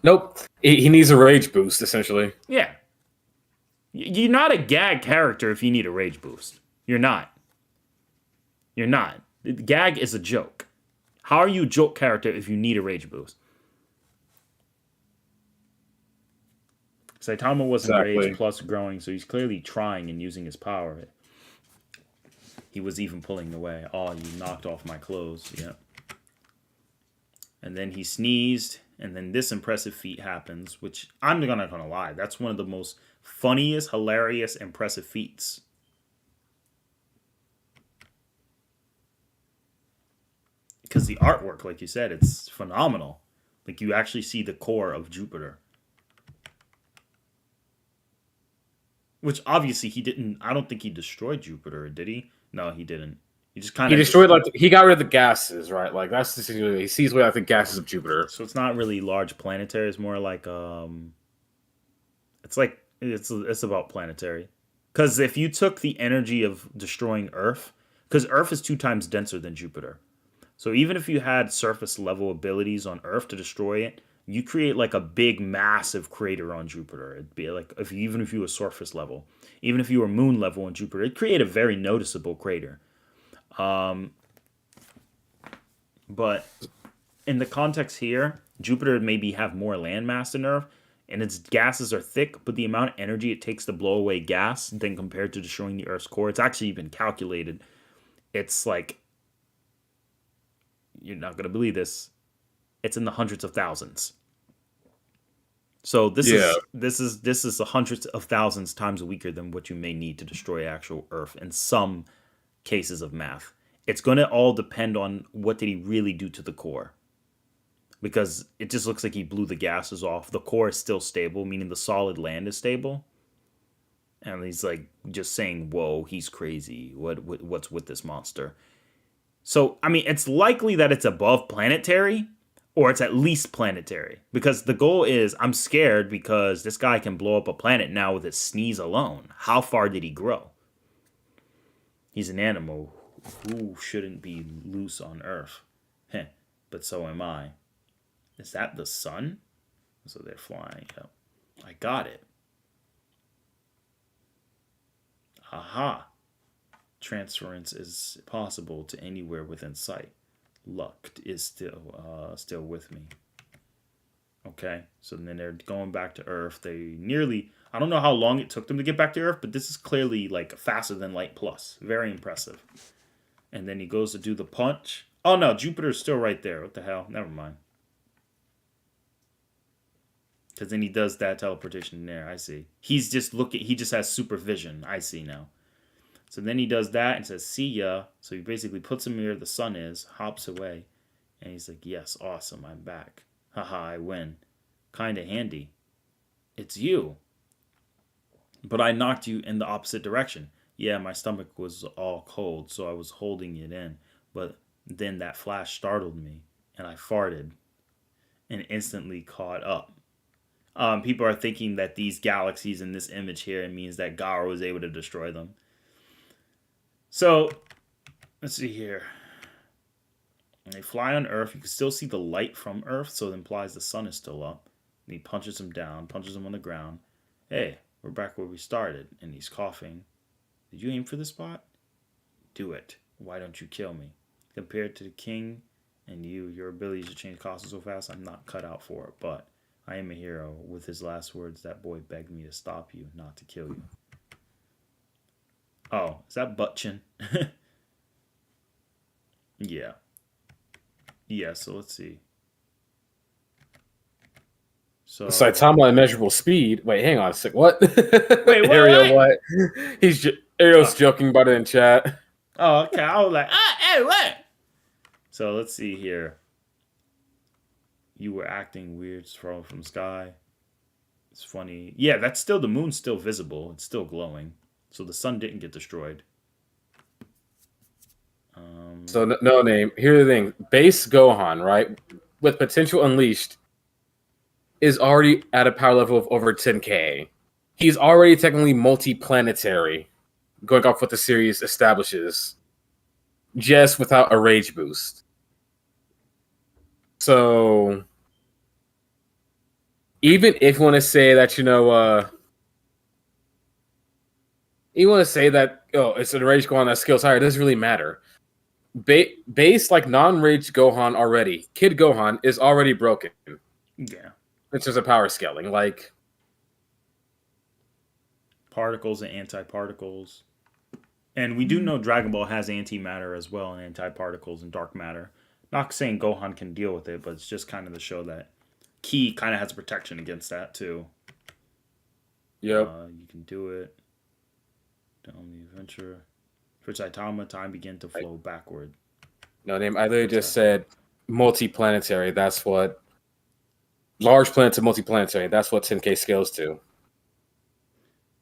Nope. He needs a rage boost, essentially. Yeah. You're not a gag character if you need a rage boost. You're not. You're not. Gag is a joke. How are you a joke character if you need a rage boost? Saitama wasn't rage plus growing, so he's clearly trying and using his power. He was even pulling away. Oh, you knocked off my clothes. Yeah. And then he sneezed, and then this impressive feat happens, which I'm not gonna lie. That's one of the most funniest, hilarious, impressive feats. Because the artwork, like you said, it's phenomenal. Like, you actually see the core of Jupiter. Which, obviously, he didn't... I don't think he destroyed Jupiter, did he? No, he didn't. He just kind of... He destroyed, like... He got rid of the gases, right? Like, that's the situation. He sees away, like, the gases of Jupiter. So it's not really large planetary. It's more like... It's like... It's about planetary. Because if you took the energy of destroying Earth... Because Earth is 2 times denser than Jupiter. So even if you had surface level abilities on Earth to destroy it, you create like a big, massive crater on Jupiter. It'd be like even if you were surface level, even if you were moon level on Jupiter, it'd create a very noticeable crater. But in the context here, Jupiter maybe have more landmass than Earth, and its gases are thick, but the amount of energy it takes to blow away gas, then compared to destroying the Earth's core, it's actually been calculated. It's like, you're not going to believe this, it's in the hundreds of thousands. So this is the hundreds of thousands times weaker than what you may need to destroy actual Earth in some cases of math. It's going to all depend on what did he really do to the core. Because it just looks like he blew the gases off. The core is still stable, meaning the solid land is stable. And he's like just saying, whoa, he's crazy. What's with this monster? So, I mean, it's likely that it's above planetary, or it's at least planetary. Because the goal is, I'm scared because this guy can blow up a planet now with his sneeze alone. How far did he grow? He's an animal who shouldn't be loose on Earth. Heh, but so am I. Is that the sun? So they're flying. Yep. I got it. Aha. Transference is possible to anywhere within sight. Luck is still with me. Okay, so then they're going back to Earth. They nearly... I don't know how long it took them to get back to Earth, but this is clearly like faster than light plus. Very impressive. And then he goes to do the punch. Oh no, Jupiter's still right there. What the hell? Never mind. Because then he does that teleportation there. I see. He's just looking... He just has supervision. I see now. So then he does that and says, see ya. So he basically puts him where the sun is, hops away. And he's like, yes, awesome, I'm back. Haha, I win. Kinda handy. It's you. But I knocked you in the opposite direction. Yeah, my stomach was all cold, so I was holding it in. But then that flash startled me, and I farted. And instantly caught up. People are thinking that these galaxies in this image here, it means that Garou was able to destroy them. So, let's see here. When they fly on Earth, you can still see the light from Earth, so it implies the sun is still up. And he punches him down, punches him on the ground. Hey, we're back where we started. And he's coughing. Did you aim for the spot? Do it. Why don't you kill me? Compared to the king and you, your abilities to change costumes so fast, I'm not cut out for it. But I am a hero. With his last words, that boy begged me to stop you, not to kill you. Oh, is that butt chin? Yeah. Yeah, so let's see. So Saitama immeasurable speed. Wait, hang on a sec. What? Wait, what? Ariel, what? Ariel's joking about it in chat. Oh, okay. I was like, hey, what? So let's see here. You were acting weird from sky. It's funny. Yeah, that's still, the moon's still visible. It's still glowing. So the sun didn't get destroyed. So no name. Here's the thing: base Gohan, right, with potential unleashed, is already at a power level of over 10K. He's already technically multi-planetary, going off what the series establishes, just without a rage boost. So even if you want to say that, you want to say that, it's a rage Gohan that skills higher, it doesn't really matter. Base like non-rage Gohan already, Kid Gohan is already broken. Yeah. It's just a power scaling, like Particles and antiparticles. And we do know Dragon Ball has antimatter as well, and antiparticles and dark matter. Not saying Gohan can deal with it, but it's just kind of to show that Ki kind of has protection against that too. Yep. You can do it. Down the adventure. For Saitama, time began to flow backward. No name. I literally just said multi-planetary. That's what large planet to multi-planetary. That's what 10K scales to.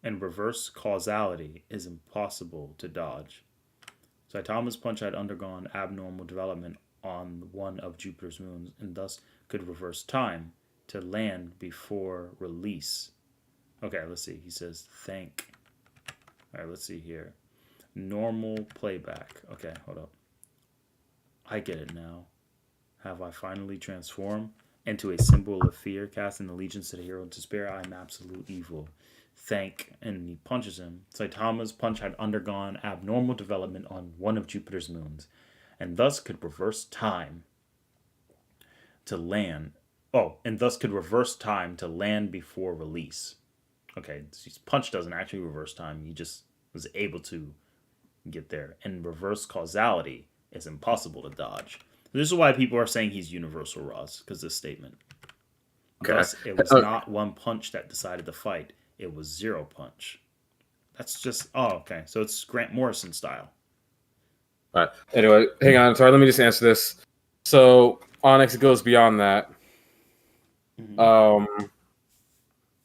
And reverse causality is impossible to dodge. Saitama's punch had undergone abnormal development on one of Jupiter's moons and thus could reverse time to land before release. Okay, let's see. He says, thank. All right, let's see here. Normal playback. Okay, hold up. I get it now. Have I finally transformed into a symbol of fear, casting allegiance to the hero of despair? I am absolute evil. Thank. And he punches him. Saitama's punch had undergone abnormal development on one of Jupiter's moons, and thus could reverse time to land. Oh, and thus could reverse time to land before release. Okay, his punch doesn't actually reverse time. He just was able to get there. And reverse causality is impossible to dodge. This is why people are saying he's universal Ross, because this statement. Okay. Thus, it was not one punch that decided the fight. It was zero punch. That's just... Oh, okay. So it's Grant Morrison style. All right. Anyway, hang on. Sorry, let me just answer this. So, Onyx goes beyond that. Mm-hmm.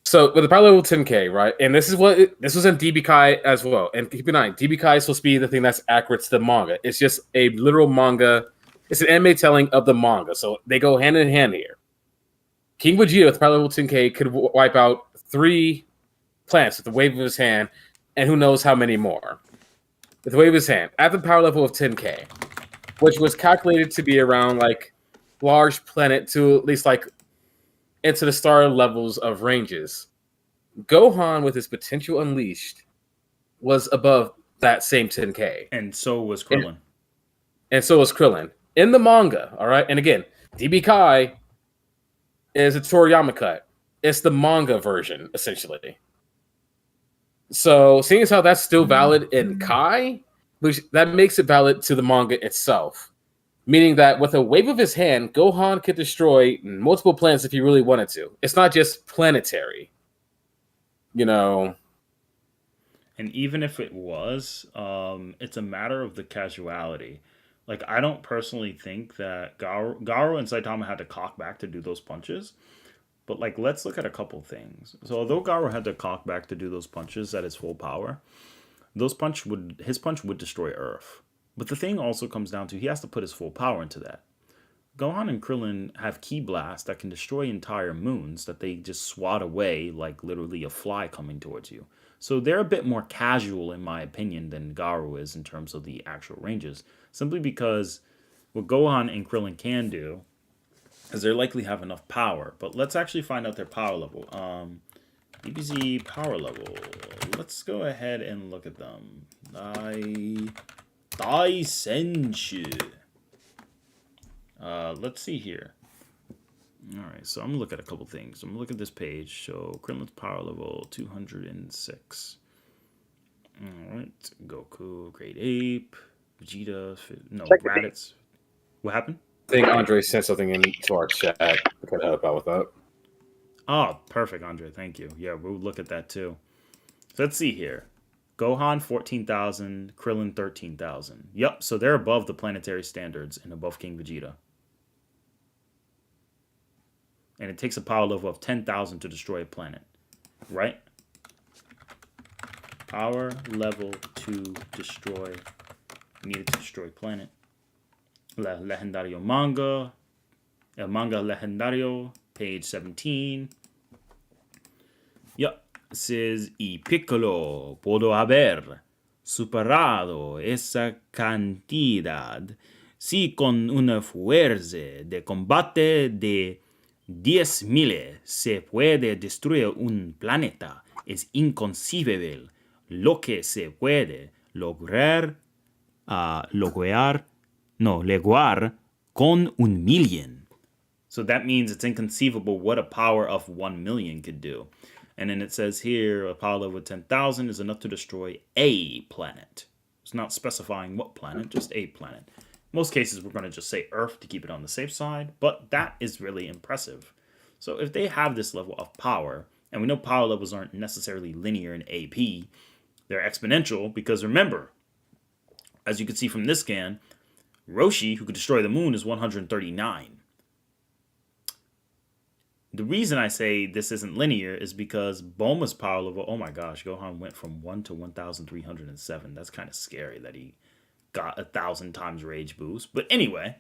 So, with the power level 10K, right? And this was in DB Kai as well. And keep in mind, DB Kai is supposed to be the thing that's accurate to the manga. It's just a literal manga. It's an anime telling of the manga. So, they go hand in hand here. King Vegeta with power level 10K could wipe out 3 planets with the wave of his hand, and who knows how many more. With the wave of his hand, at the power level of 10K, which was calculated to be around like large planet to at least like into the star levels of ranges. Gohan, with his potential unleashed, was above that same 10K. And so was Krillin. And so was Krillin. In the manga, all right? And again, DB Kai is a Toriyama cut. It's the manga version, essentially. So, seeing as how that's still valid in Kai, which that makes it valid to the manga itself. Meaning that with a wave of his hand, Gohan could destroy multiple planets if he really wanted to. It's not just planetary. And even if it was, it's a matter of the casuality. Like, I don't personally think that Garou and Saitama had to cock back to do those punches. But, like, let's look at a couple things. So, although Garou had to cock back to do those punches at his full power, his punch would destroy Earth. But the thing also comes down to he has to put his full power into that. Gohan and Krillin have Ki Blast that can destroy entire moons that they just swat away like literally a fly coming towards you. So they're a bit more casual, in my opinion, than Garou is in terms of the actual ranges. Simply because what Gohan and Krillin can do is they likely have enough power. But let's actually find out their power level. DBZ power level. Let's go ahead and look at them. Dai Senshi. Let's see here. Alright, so I'm going to look at a couple things. I'm going to look at this page. So, Krillin's power level 206. Alright, Goku, Great Ape, Vegeta, Raditz. What happened? I think Andre sent something into our chat. I could help out with that. Oh, perfect, Andre. Thank you. Yeah, we'll look at that too. So let's see here. Gohan, 14,000. Krillin, 13,000. Yep, so they're above the planetary standards and above King Vegeta. And it takes a power level of 10,000 to destroy a planet. right? Power level to destroy. Needed to destroy planet. Legendario manga. El manga legendario. Page 17. Yup. It says, y Piccolo pudo haber superado esa cantidad si con una fuerza de combate de 10.000 se puede destruir un planeta. Es inconcebible lo que se puede lograr con 1,000,000. So that means it's inconceivable what a power of 1,000,000 could do. And then it says here, a power level of 10,000 is enough to destroy a planet. It's not specifying what planet, just a planet. In most cases, we're going to just say Earth to keep it on the safe side, but that is really impressive. So if they have this level of power, and we know power levels aren't necessarily linear in AP, they're exponential, because remember, as you can see from this scan, Roshi, who could destroy the moon, is 139. The reason I say this isn't linear is because Bulma's power level, oh my gosh, Gohan went from 1 to 1,307. That's kind of scary that he got 1,000 times rage boost. But anyway,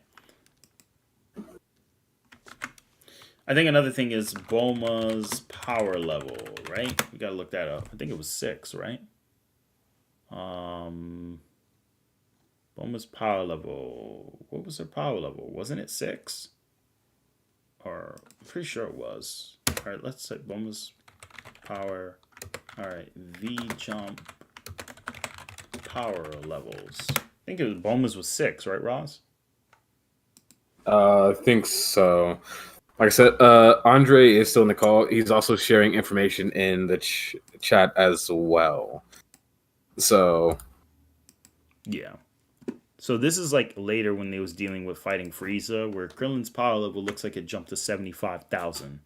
I think another thing is Bulma's power level, right? We gotta look that up. I think it was 6, right? Bulma's power level. What was her power level? Wasn't it 6? Or I'm pretty sure it was. All right, let's say Bulma's power. All right, V jump power levels. I think it was Bulma's was 6, right, Ross? I think so. Like I said, Andre is still in the call. He's also sharing information in the chat as well. So, yeah. So this is like later when they was dealing with fighting Frieza, where Krillin's power level looks like it jumped to 75,000,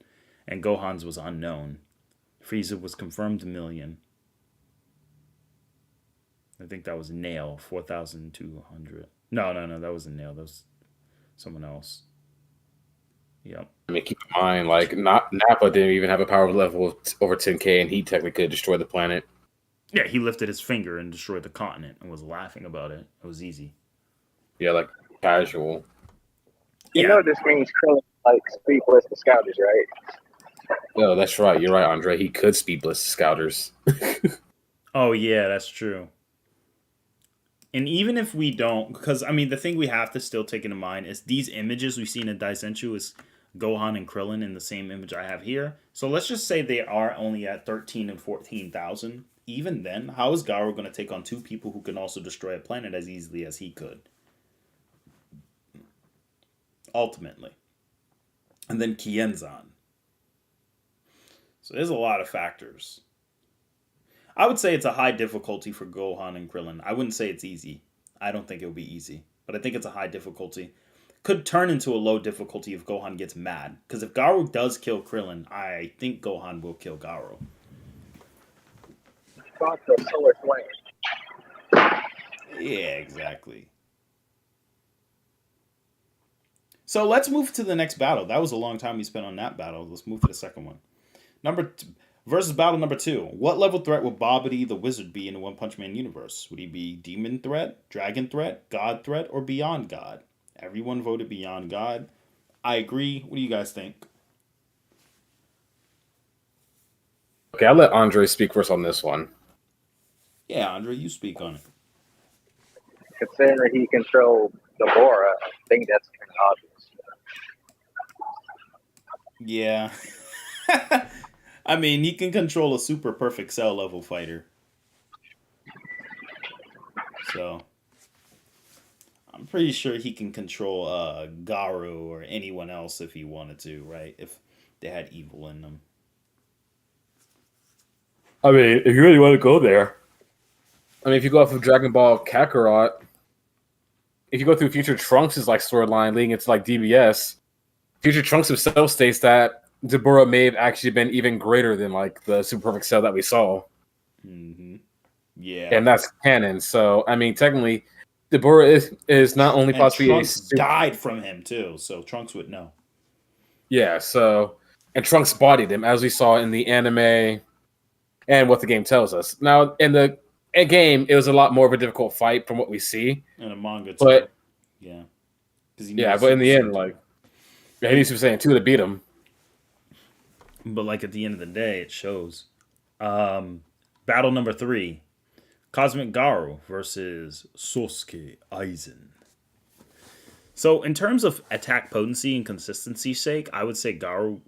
and Gohan's was unknown. Frieza was confirmed 1,000,000. I think that was Nail, 4,200. No, that wasn't Nail. That was someone else. Yep. I mean, keep in mind, like, Nappa didn't even have a power level of over 10K, and he technically could destroy the planet. Yeah, he lifted his finger and destroyed the continent and was laughing about it. It was easy. Yeah, like, casual. You know this means Krillin like speed blitz the scouters, right? Oh, that's right. You're right, Andre. He could speed blitz the scouters. Oh, yeah, that's true. And even if we don't, because, I mean, the thing we have to still take into mind is these images we've seen in Daisenshu is Gohan and Krillin in the same image I have here. So let's just say they are only at 13 and 14,000. Even then, how is Garou going to take on 2 people who can also destroy a planet as easily as he could? Ultimately. And then Kienzan. So there's a lot of factors. I would say it's a high difficulty for Gohan and Krillin. I wouldn't say it's easy. I don't think it would be easy. But I think it's a high difficulty. Could turn into a low difficulty if Gohan gets mad. Because if Garou does kill Krillin, I think Gohan will kill Garou. The solar flame. Yeah, exactly. So let's move to the next battle. That was a long time we spent on that battle. Let's move to the second one. Versus battle number 2. What level threat would Babidi the Wizard be in the One Punch Man universe? Would he be Demon Threat, Dragon Threat, God Threat, or Beyond God? Everyone voted Beyond God. I agree. What do you guys think? Okay, I'll let Andre speak first on this one. Yeah, Andre, you speak on it. Considering he controlled Gamora, I think that's kind of obvious. Yeah. I mean, he can control a super perfect cell level fighter. So, I'm pretty sure he can control Garou or anyone else if he wanted to, right? If they had evil in them. I mean, if you really want to go there. I mean, if you go off of Dragon Ball Kakarot, if you go through Future Trunks' like storyline leading into like DBS, Future Trunks himself states that Deborah may have actually been even greater than like the Super Perfect Cell that we saw. Mm-hmm. Yeah. And that's canon. So, I mean, technically, Deborah is not only and possibly Trunks died from him too, so Trunks would know. Yeah, so and Trunks bodied him, as we saw in the anime and what the game tells us. Now, in the game, it was a lot more of a difficult fight from what we see. And a manga too. But yeah. But in the end, like, he needs Super Saiyan 2 to beat him. But like at the end of the day, it shows. Battle number 3. Cosmic Garou versus Sosuke Aizen. So in terms of attack potency and consistency sake, I would say Garou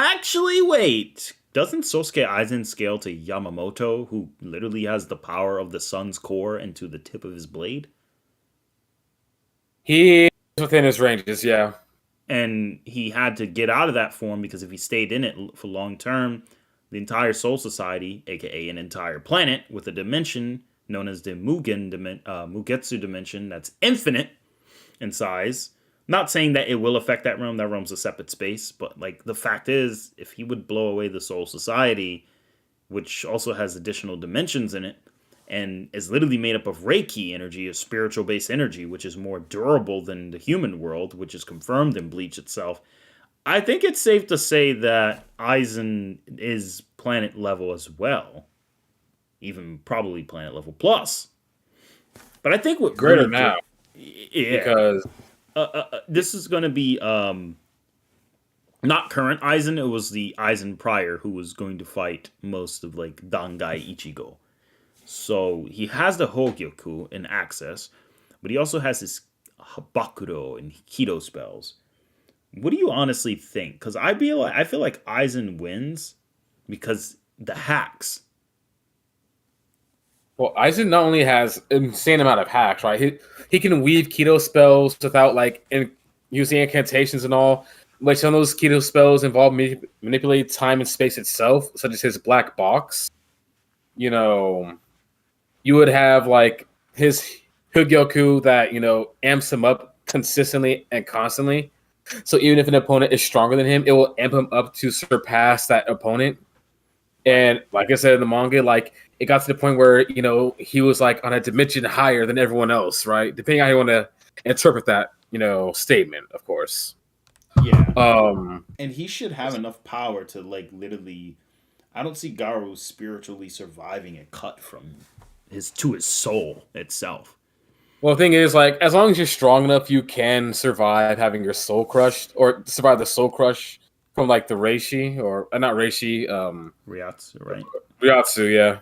actually wait. Doesn't Sosuke Aizen scale to Yamamoto, who literally has the power of the sun's core into the tip of his blade? He is within his ranges, yeah. And he had to get out of that form because if he stayed in it for long term, the entire Soul Society, aka an entire planet with a dimension known as the Mugetsu dimension that's infinite in size. Not saying that it will affect that realm. That realm's a separate space. But like the fact is, if he would blow away the Soul Society, which also has additional dimensions in it, and is literally made up of Reiki energy, a spiritual-based energy, which is more durable than the human world, which is confirmed in Bleach itself. I think it's safe to say that Aizen is planet level as well. Even probably planet level plus. But I think what greater now. Yeah. Because this is going to be not current Aizen. It was the Aizen prior who was going to fight most of like Dangai Ichigo. So he has the Hogyoku in access, but he also has his Bakuro and Kido spells. What do you honestly think? Because I feel like Aizen wins because the hacks. Well, Aizen not only has an insane amount of hacks, right? He can weave Kido spells without like using incantations and all. Like some of those Kido spells involve manipulate time and space itself, such as his black box. You know, you would have like his Hogyoku that amps him up consistently and constantly. So even if an opponent is stronger than him, it will amp him up to surpass that opponent. And like I said in the manga, like it got to the point where he was like on a dimension higher than everyone else, right? Depending on how you want to interpret that, statement, of course. Yeah. And he should have enough power to like literally. I don't see Garou spiritually surviving a cut from his soul itself. Well, the thing is, like, as long as you're strong enough, you can survive having your soul crushed, or survive the soul crush from like the Reishi, or not Reishi, Ryatsu, right? Ryatsu, yeah.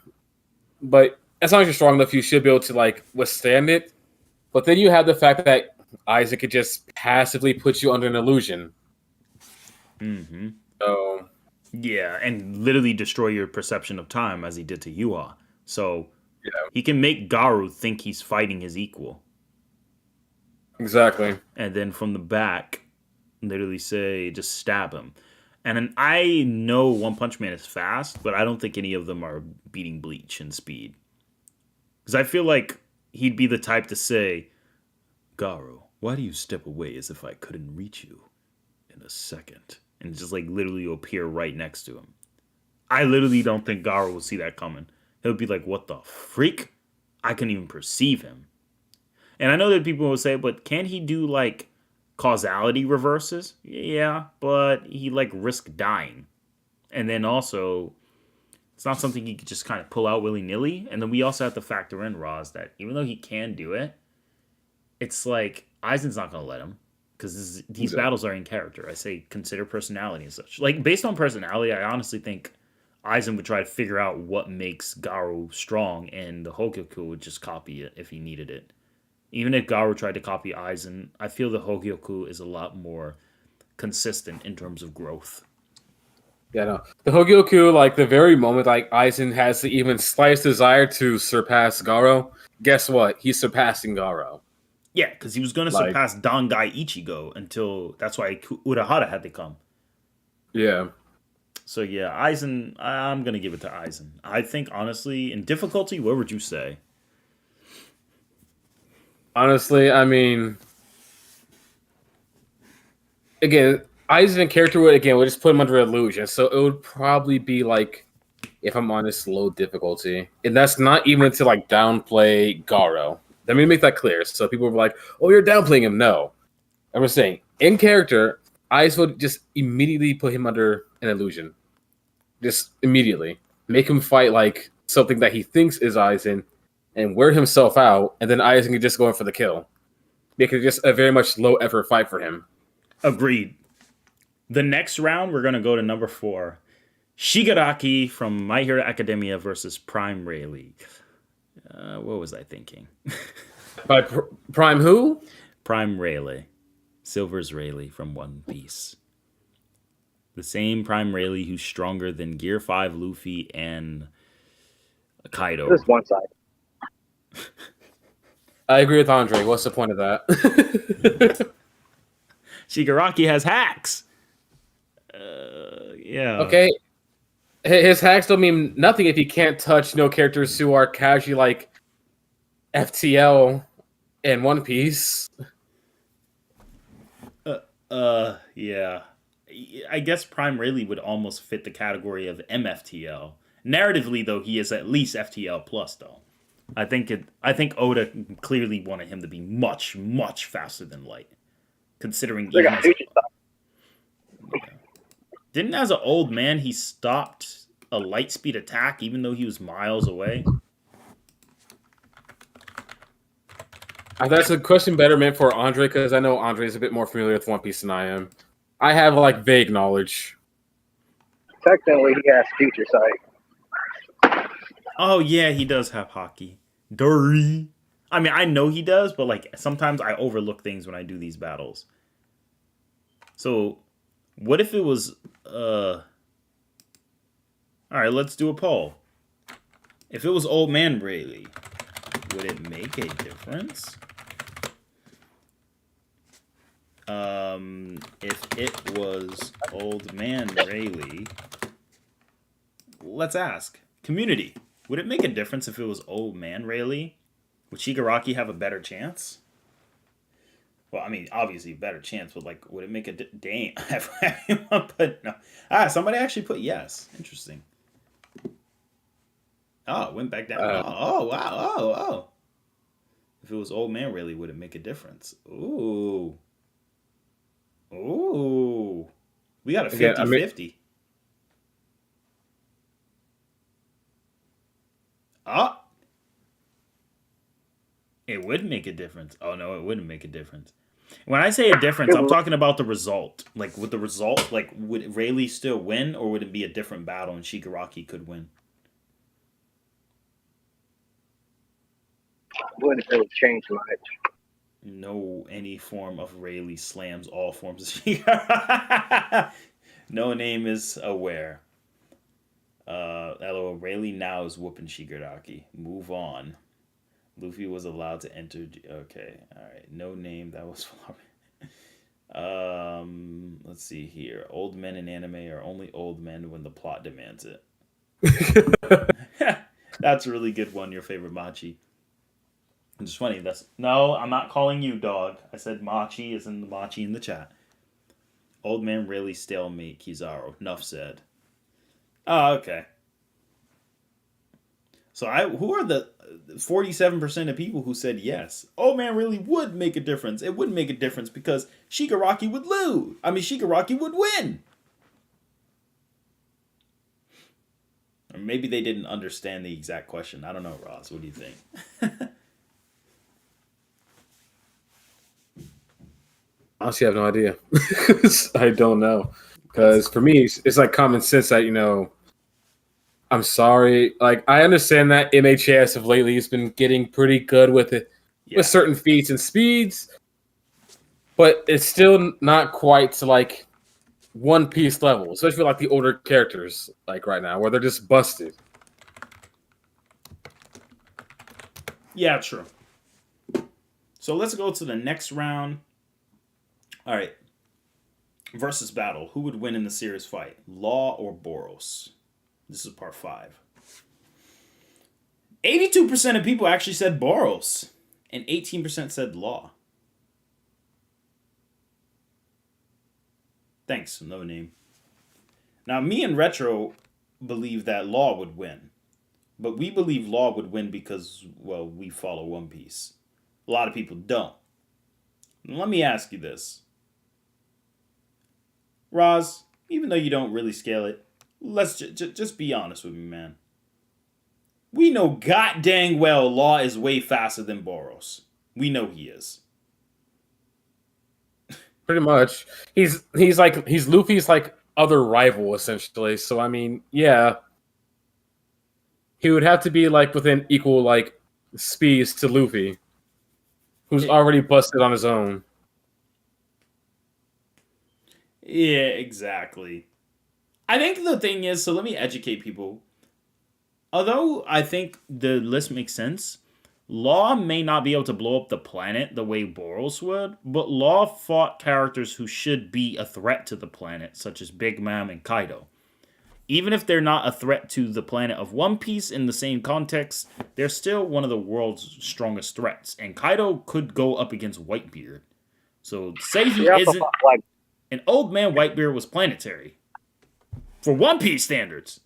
But as long as you're strong enough, you should be able to like withstand it. But then you have the fact that Isaac could just passively put you under an illusion. Mm-hmm. So yeah, and literally destroy your perception of time as he did to Yua. So yeah, he can make Garou think he's fighting his equal. Exactly. And then from the back, literally say, just stab him. And then I know One Punch Man is fast, but I don't think any of them are beating Bleach in speed. Because I feel like he'd be the type to say, Garou, why do you step away as if I couldn't reach you in a second? And just like literally appear right next to him. I literally don't think Garou will see that coming. He'll be like, what the freak? I couldn't even perceive him. And I know that people will say, but can he do like causality reverses? Yeah, but he like risk dying. And then also, it's not something he could just kind of pull out willy-nilly. And then we also have to factor in, Roz, that even though he can do it, it's like Aizen's not going to let him. Because these battles are in character. I say consider personality and such. Like, based on personality, I honestly think Aizen would try to figure out what makes Garou strong, and the Hogyoku would just copy it if he needed it. Even if Garou tried to copy Aizen, I feel the Hogyoku is a lot more consistent in terms of growth. Yeah, no. The Hogyoku, like the very moment like Aizen has the even slightest desire to surpass Gero, guess what? He's surpassing Gero. Yeah, because he was going to surpass Dangai Ichigo until that's why Urahara had to come. Yeah. So yeah, Aizen, I'm going to give it to Aizen. I think, honestly, in difficulty, what would you say? Honestly, I mean, again, Aizen in character would just put him under illusion. So it would probably be like, if I'm honest, low difficulty. And that's not even to like downplay Gero. Let me make that clear. So people were like, oh, you're downplaying him. No. I'm just saying, in character, Aizen would just immediately put him under an illusion. just immediately. Make him fight like something that he thinks is Aizen, and wear himself out, and then Aizen can just go in for the kill. Make it just a very much low effort fight for him. Agreed. The next round, we're going to go to number 4. Shigaraki from My Hero Academia versus Prime Rayleigh. What was I thinking? By Prime who? Prime Rayleigh. Silver's Rayleigh from One Piece. The same Prime Rayleigh who's stronger than Gear 5 Luffy and Kaido. Just one side. I agree with Andre. What's the point of that? Shigaraki has hacks. Yeah. Okay. His hacks don't mean nothing if he can't touch characters who are casually like FTL and One Piece. Yeah. I guess Prime Rayleigh would almost fit the category of MFTL. Narratively, though, he is at least FTL plus, though. I think Oda clearly wanted him to be much, much faster than Light, considering Like even a future side. didn't as an old man he stopped a light speed attack even though he was miles away. That's a question better meant for Andre, because I know Andre is a bit more familiar with One Piece than I am. I have like vague knowledge. Technically, he has future sight. Oh yeah, he does have hockey. Dury. I mean, I know he does, but like sometimes I overlook things when I do these battles. So, what if it was all right, let's do a poll. If it was Old Man Rayleigh, would it make a difference? If it was Old Man Rayleigh, let's ask. Community, would it make a difference if it was Old Man Rayleigh? Would Shigaraki have a better chance? Well, I mean, obviously better chance, but like, would it make a damn? But no. Somebody actually put yes. Interesting. Oh, it went back down. Oh, wow. Oh. If it was Old Man Rayleigh, would it make a difference? Ooh. We got a 50-50. It would make a difference. Oh, no, it wouldn't make a difference. When I say a difference, I'm talking about the result. Like, with the result, like, would Rayleigh still win, or would it be a different battle and Shigaraki could win? Wouldn't really change much. No, any form of Rayleigh slams all forms of Shigaraki. No name is aware. LOL, Rayleigh now is whooping Shigaraki. Move on. Luffy was allowed to enter. Okay, all right. No name. That was. Let's see here. Old men in anime are only old men when the plot demands it. That's a really good one. Your favorite Machi. It's funny. No, I'm not calling you dog. I said Machi is in the Machi in the chat. Old man Rayleigh stalemate Kizaru. Nuff said. Oh, okay. So who are the 47% of people who said yes? Old man Rayleigh would make a difference. It would make a difference because Shigaraki would lose. I mean, Shigaraki would win. Or maybe they didn't understand the exact question. I don't know, Ross. What do you think? Honestly, I have no idea. I don't know. Because for me, it's like common sense that, I'm sorry. Like, I understand that MHS of lately has been getting pretty good with it, with certain feats and speeds, but it's still not quite to like One Piece level, especially like the older characters, like right now, where they're just busted. Yeah, true. So let's go to the next round. All right. Versus battle. Who would win in the serious fight? Law or Boros? This is part 5. 82% of people actually said Boros. And 18% said Law. Thanks, no name. Now, me and Retro believe that Law would win. But we believe Law would win because, well, we follow One Piece. A lot of people don't. Let me ask you this. Roz, even though you don't really scale it, let's just be honest with me, man. We know god dang well Law is way faster than Boros. We know he is. Pretty much. He's Luffy's like other rival essentially. So I mean, yeah. He would have to be like within equal like speeds to Luffy, who's already busted on his own. Yeah, exactly. I think the thing is, so let me educate people. Although I think the list makes sense, Law may not be able to blow up the planet the way Boros would, but Law fought characters who should be a threat to the planet, such as Big Mom and Kaido. Even if they're not a threat to the planet of One Piece in the same context, they're still one of the world's strongest threats. And Kaido could go up against Whitebeard. So say he isn't... An old man Whitebeard was planetary. For One Piece standards.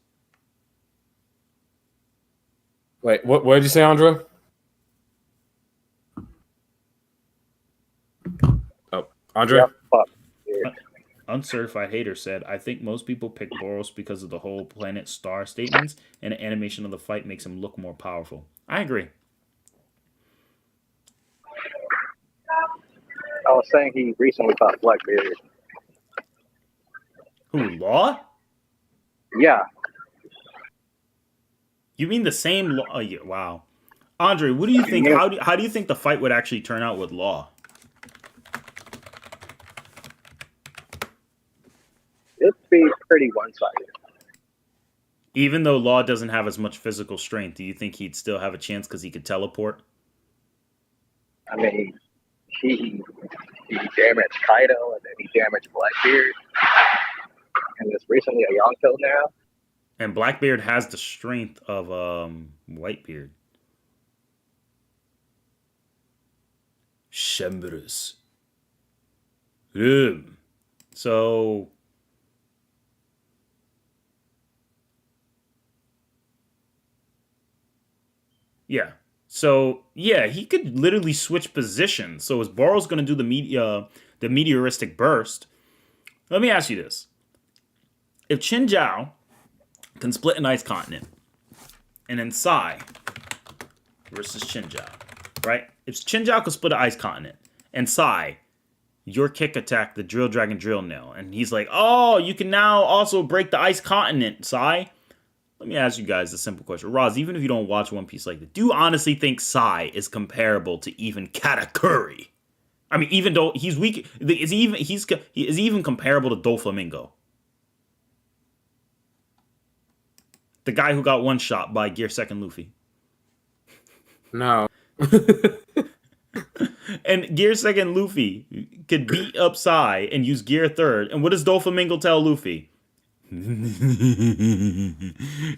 Wait, what did you say, Andra? Oh, Andra? Uncertified Hater said, I think most people pick Boros because of the whole planet star statements, and the animation of the fight makes him look more powerful. I agree. I was saying he recently fought Blackbeard. Who, Law? Yeah. You mean the same Law? Oh, yeah, wow. Andre, what do you think? How do you think the fight would actually turn out with Law? It'd be pretty one-sided. Even though Law doesn't have as much physical strength, do you think he'd still have a chance because he could teleport? I mean, he damaged Kaido, and then he damaged Blackbeard. And it's recently a Yonko now. And Blackbeard has the strength of Whitebeard. Shembrus. So... yeah. So, yeah, he could literally switch positions. So, is Boros going to do the meteoristic burst? Let me ask you this. If Qin Zhao can split an ice continent, and then Sai versus Qin Zhao, right? If Qin Zhao could split an ice continent, and Sai, your kick attack the Drill Dragon Drill Nail, and he's like, oh, you can now also break the ice continent, Sai. Let me ask you guys a simple question. Roz, even if you don't watch One Piece like that, do you honestly think Sai is comparable to even Katakuri? I mean, even though he's weak, is he even comparable to Doflamingo? The guy who got one shot by Gear 2nd Luffy. No. And Gear 2nd Luffy could beat up Sai and use Gear 3rd. And what does Doflamingo tell Luffy?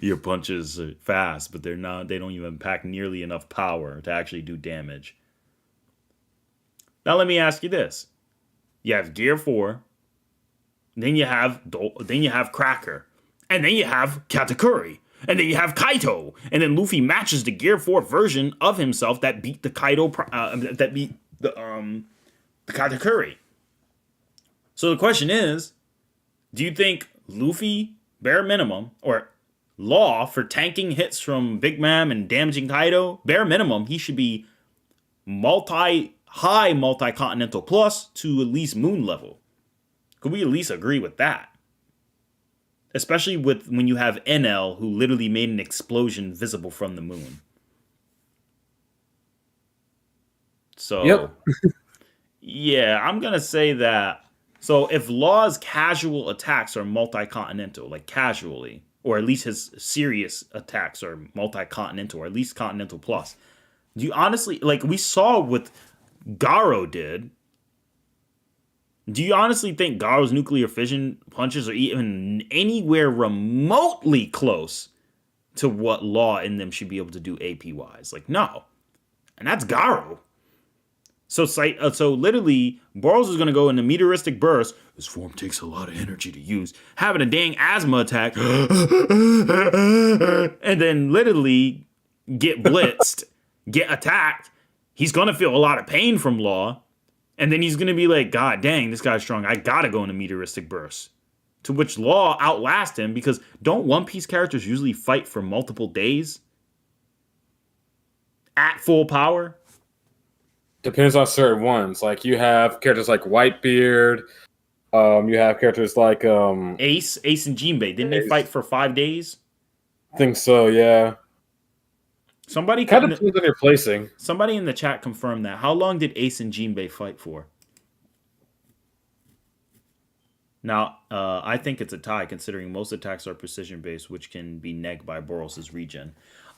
Your punches are fast, but they don't even pack nearly enough power to actually do damage. Now let me ask you this. You have Gear 4, then you have Cracker, and then you have Katakuri, and then you have Kaito, and then Luffy matches the Gear 4 version of himself that beat the Katakuri. So the question is, do you think Luffy, bare minimum, or Law for tanking hits from Big Mom and damaging Kaido, bare minimum, he should be high multi-continental plus to at least moon level? Could we at least agree with that? Especially when you have NL, who literally made an explosion visible from the moon. So, yep. Yeah, I'm going to say that. So if Law's casual attacks are multi-continental, like casually, or at least his serious attacks are multi-continental, or at least continental plus, do you honestly, like we saw what Gero did, do you honestly think Garo's nuclear fission punches are even anywhere remotely close to what Law in them should be able to do AP-wise? Like, no. And that's Garou. So literally, Boros is going to go in the meteoristic burst. His form takes a lot of energy to use. Having a dang asthma attack. And then literally get blitzed, get attacked. He's going to feel a lot of pain from Law. And then he's going to be like, God dang, this guy's strong. I got to go in a meteoristic burst To which Law outlasts him because don't One Piece characters usually fight for multiple days? At full power? Depends on certain ones. Like you have characters like Whitebeard. You have characters like Ace and Jinbei. Didn't they fight for 5 days? I think so, yeah. Somebody Kind of depends on your placing. Somebody in the chat confirmed that. How long did Ace and Jinbei fight for? Now, I think it's a tie, considering most attacks are precision-based, which can be negged by Boros' regen.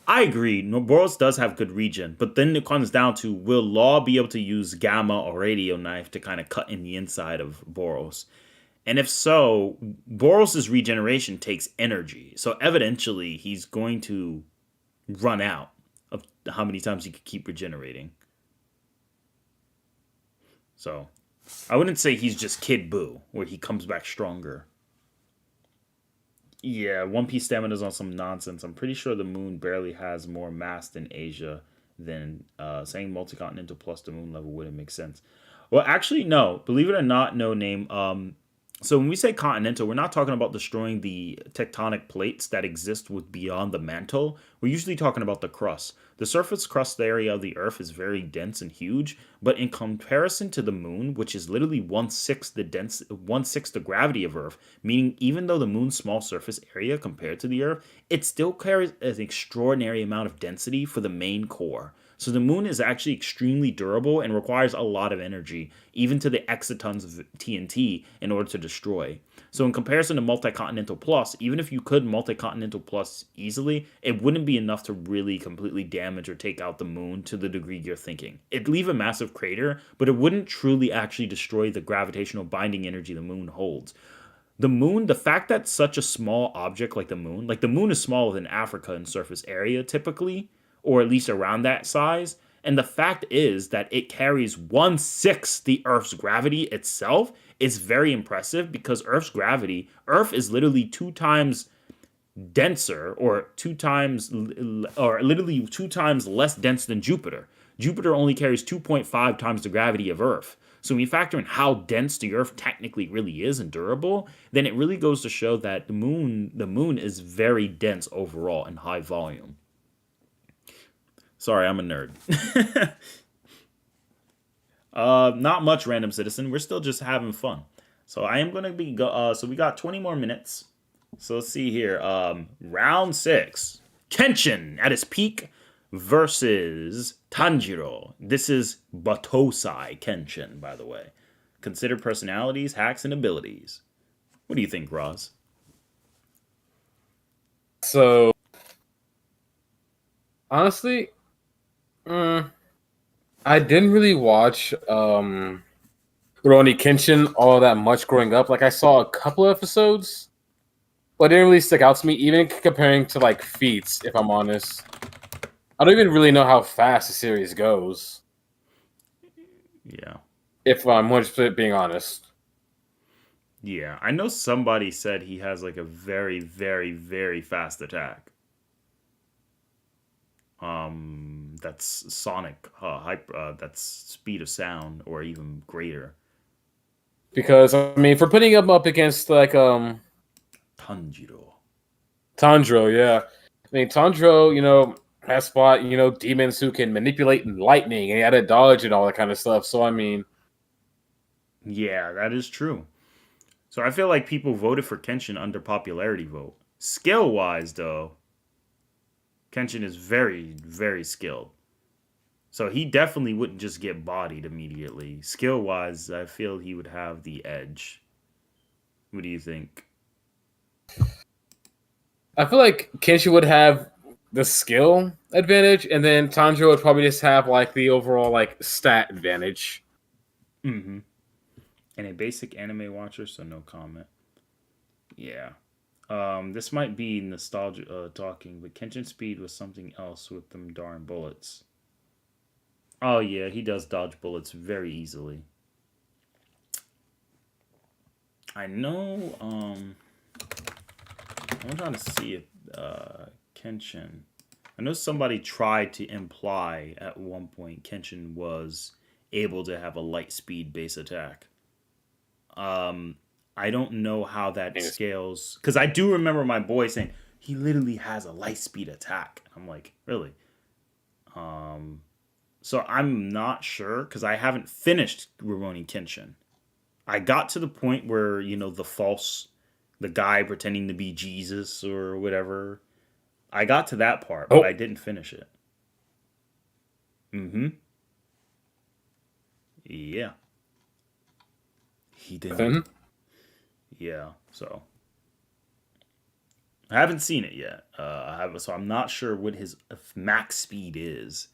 I agree. No, Boros does have good regen, but then it comes down to, will Law be able to use Gamma or Radio Knife to kind of cut in the inside of Boros? And if so, Boros' regeneration takes energy. So evidentially, he's going to run out of how many times he could keep regenerating. So I wouldn't say he's just Kid Buu, where he comes back stronger. Yeah, One Piece stamina's on some nonsense. I'm pretty sure the moon barely has more mass than Asia. Then saying multi-continental plus the moon level wouldn't make sense. Well, actually, no. Believe it or not, no name. So when we say continental, we're not talking about destroying the tectonic plates that exist with beyond the mantle. We're usually talking about the crust. The surface crust area of the Earth is very dense and huge, but in comparison to the moon, which is literally 1/6 the gravity of Earth, meaning even though the moon's small surface area compared to the Earth, it still carries an extraordinary amount of density for the main core. So the moon is actually extremely durable and requires a lot of energy, even to the exatons of TNT, in order to destroy. So in comparison to Multi-Continental Plus, even if you could Multi-Continental Plus easily, it wouldn't be enough to really completely damage or take out the moon to the degree you're thinking. It'd leave a massive crater, but it wouldn't truly actually destroy the gravitational binding energy the moon holds. The moon, the fact that such a small object like the moon is smaller than Africa in surface area typically, or at least around that size. And the fact is that it carries 1/6 the Earth's gravity itself is very impressive because Earth is literally 2 times denser or literally 2 times less dense than Jupiter. Jupiter only carries 2.5 times the gravity of Earth. So when you factor in how dense the Earth technically really is and durable, then it really goes to show that the moon is very dense overall and high volume. Sorry, I'm a nerd. Not much, random citizen. We're still just having fun. So I am gonna be so we got 20 more minutes. So let's see here. Round 6. Kenshin at his peak versus Tanjiro. This is Batosai Kenshin, by the way. Consider personalities, hacks, and abilities. What do you think, Roz? So honestly, I didn't really watch Rurouni Kenshin all that much growing up. Like I saw a couple episodes, but it didn't really stick out to me, even comparing to like feats, if I'm honest. I don't even really know how fast the series goes. Yeah. If I'm 100% being honest. Yeah, I know somebody said he has like a very, very, very fast attack. That's sonic, that's speed of sound, or even greater. Because I mean, if we're putting him up against like Tanjiro, yeah. I mean, Tanjiro, has fought demons who can manipulate lightning, and he had a dodge and all that kind of stuff. So I mean, yeah, that is true. So I feel like people voted for Kenshin under popularity vote. Skill wise, though, Kenshin is very, very skilled. So he definitely wouldn't just get bodied immediately. Skill-wise, I feel he would have the edge. What do you think? I feel like Kenshin would have the skill advantage, and then Tanjiro would probably just have like the overall like stat advantage. Mm-hmm. And a basic anime watcher, so no comment. Yeah. This might be nostalgia talking, but Kenshin speed was something else with them darn bullets. Oh yeah, he does dodge bullets very easily. I know, I'm trying to see if Kenshin. I know somebody tried to imply at one point Kenshin was able to have a light speed base attack. I don't know how that Yes. scales. Because I do remember my boy saying, he literally has a light speed attack. I'm like, really? So I'm not sure, because I haven't finished Rurouni Kenshin. I got to the point where, the guy pretending to be Jesus or whatever. I got to that part, but Oh. I didn't finish it. Mm-hmm. Yeah. He didn't. Then Yeah, so I haven't seen it yet. So I'm not sure what his max speed is,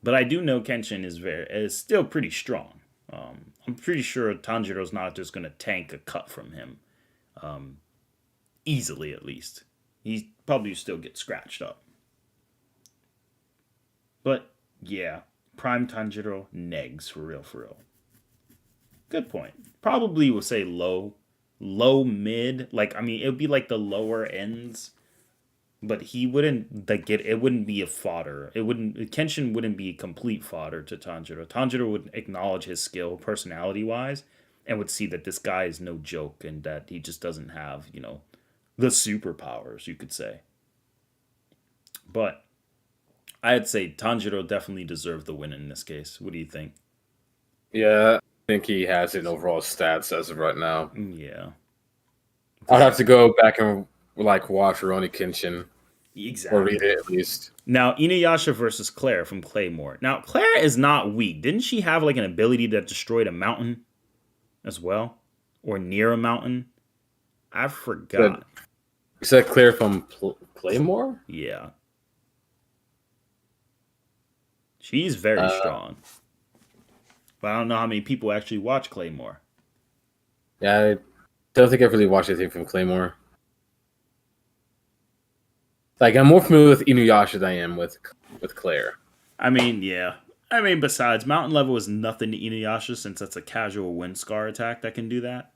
but I do know Kenshin is still pretty strong. I'm pretty sure Tanjiro's not just gonna tank a cut from him, easily at least. He probably still get scratched up. But yeah, Prime Tanjiro negs for real, for real. Good point. Probably will say low mid. Like, I mean, it would be like the lower ends, but he wouldn't it wouldn't be a fodder. Kenshin wouldn't be complete fodder to Tanjiro. Tanjiro would acknowledge his skill personality wise and would see that this guy is no joke and that he just doesn't have, the superpowers, you could say. But I'd say Tanjiro definitely deserved the win in this case. What do you think? yeah, I think he has it in overall stats as of right now. Yeah. I'd have to go back and watch Rurouni Kenshin Exactly. or read it at least. Now, Inuyasha versus Claire from Claymore. Now, Claire is not weak. Didn't she have an ability that destroyed a mountain as well? Or near a mountain? I forgot. You said Claire from Claymore? Yeah. She's very strong. But I don't know how many people actually watch Claymore. Yeah, I don't think I've really watched anything from Claymore. I'm more familiar with Inuyasha than I am with Claire. I mean, yeah. Besides, Mountain Level is nothing to Inuyasha since that's a casual wind scar attack that can do that.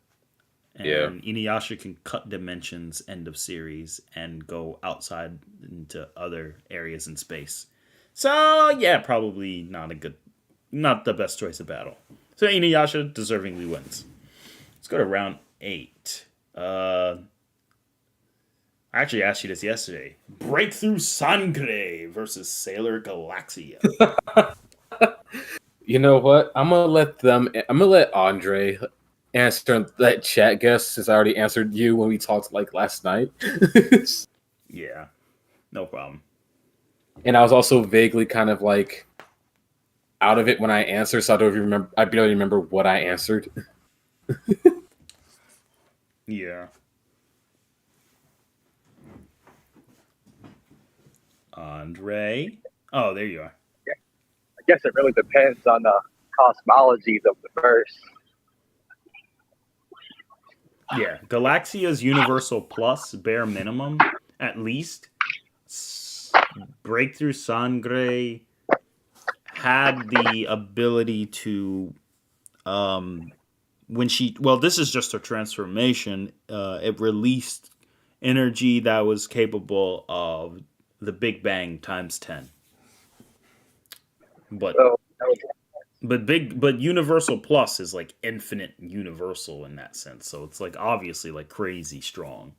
And Yeah. Inuyasha can cut dimensions end of series and go outside into other areas in space. So, yeah, probably not the best choice of battle. So, Inuyasha deservingly wins. Let's go to round 8. I actually asked you this yesterday. Breakthrough Sangre versus Sailor Galaxia. You know what? I'm gonna let Andre answer that chat guess since I already answered you when we talked last night. Yeah, no problem. And I was also vaguely kind of out of it when I answered, so I barely remember what I answered. Yeah. Andre. Oh, there you are. I guess it really depends on the cosmologies of the verse. Yeah, Galaxia's Universal Plus, bare minimum, at least. Breakthrough Sangre had the ability to, this is just a transformation. It released energy that was capable of the Big Bang times 10. But Universal Plus is infinite universal in that sense. So it's obviously crazy strong.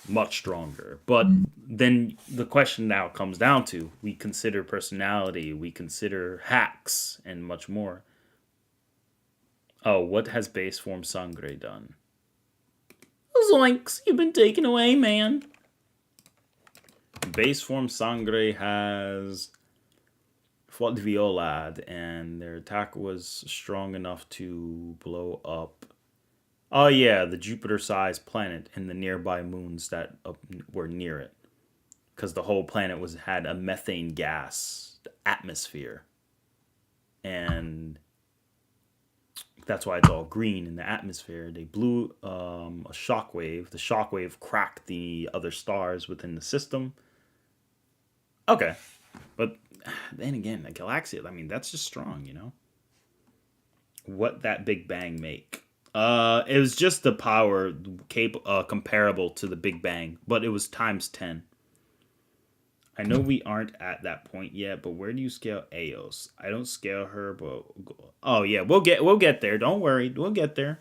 Much stronger. But then the question now comes down to, we consider personality, we consider hacks, and much more. Oh, what has base form Sangre done? Zoinks, you've been taken away, man. Base form Sangre has Fought Violad, and their attack was strong enough to blow up. Oh yeah, the Jupiter-sized planet and the nearby moons that were near it, because the whole planet had a methane gas atmosphere, and that's why it's all green in the atmosphere. They blew a shockwave. The shockwave cracked the other stars within the system. Okay, but then again, the Galaxia, that's just strong, What that Big Bang make? It was just the power comparable to the Big Bang, but it was times 10. I know we aren't at that point yet, but where do you scale Eos? I don't scale her, but oh yeah, we'll get there. Don't worry, we'll get there.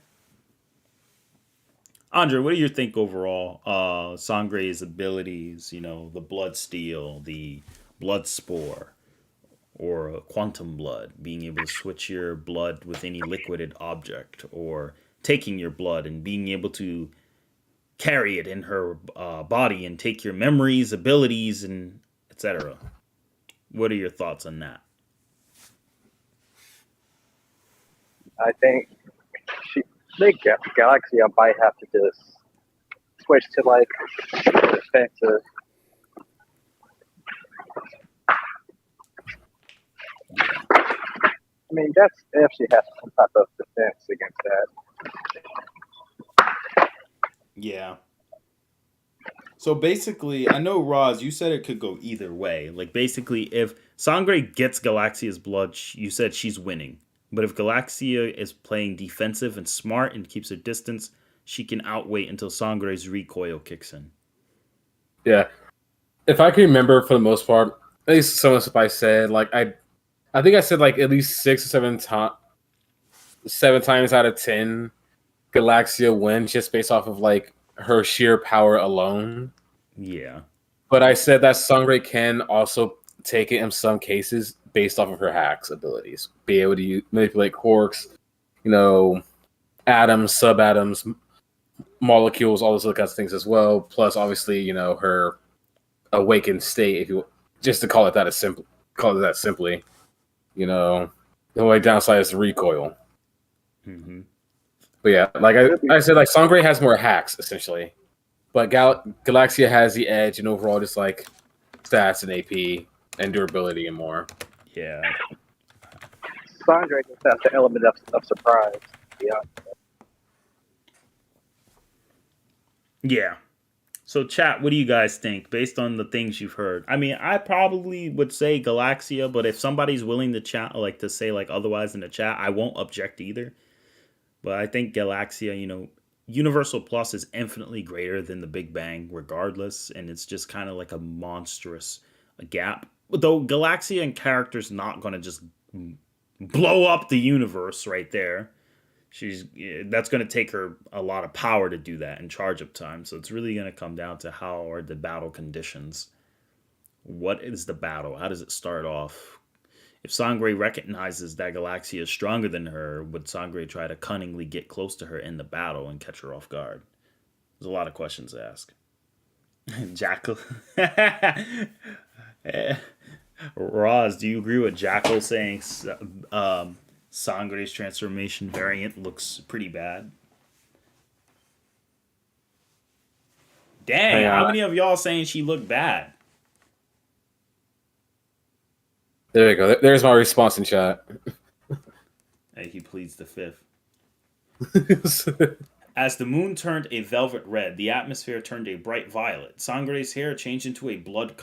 Andre, what do you think overall? Sangre's abilities, the blood steel, the blood spore, or quantum blood, being able to switch your blood with any liquided object, or taking your blood and being able to carry it in her body and take your memories, abilities, and etc. What are your thoughts on that? I think Galaxy might have to just switch to like defensive. I mean, that's if she has some type of defense against that. Yeah. So basically, I know Roz, you said it could go either way. Like basically, if Sangre gets Galaxia's blood, you said she's winning. But if Galaxia is playing defensive and smart and keeps her distance, she can outwait until Sangre's recoil kicks in. Yeah. If I can remember for the most part, at least some of the stuff I said, like I think I said like at least 7 times out of 10, Galaxia wins just based off of like her sheer power alone. Yeah. But I said that Sangre can also take it in some cases based off of her hacks abilities, be able to manipulate quarks, atoms, subatoms, molecules, all those other kinds of things as well. Plus, obviously, her awakened state, if you just to call it that simply. The only downside is the recoil. Mm-hmm. But yeah, like I said, like Sangre has more hacks essentially, but Galaxia has the edge and overall just like stats and AP and durability and more. Yeah. Sandra just has the element of surprise. Yeah. Yeah. So, chat, what do you guys think based on the things you've heard? I mean, I probably would say Galaxia, but if somebody's willing to chat, like to say like otherwise in the chat, I won't object either. But I think Galaxia, Universal Plus is infinitely greater than the Big Bang, regardless, and it's just kind of like a monstrous gap. Though Galaxia and character's not going to just blow up the universe right there. That's going to take her a lot of power to do that and charge up time. So it's really going to come down to how are the battle conditions. What is the battle? How does it start off? If Sangre recognizes that Galaxia is stronger than her, would Sangre try to cunningly get close to her in the battle and catch her off guard? There's a lot of questions to ask. Jackal. Roz, do you agree with Jackal saying Sangre's transformation variant looks pretty bad? Dang, how many of y'all saying she looked bad? There you go. There's my response in chat. Hey, he pleads the fifth. As the moon turned a velvet red, the atmosphere turned a bright violet. Sangre's hair changed into a blood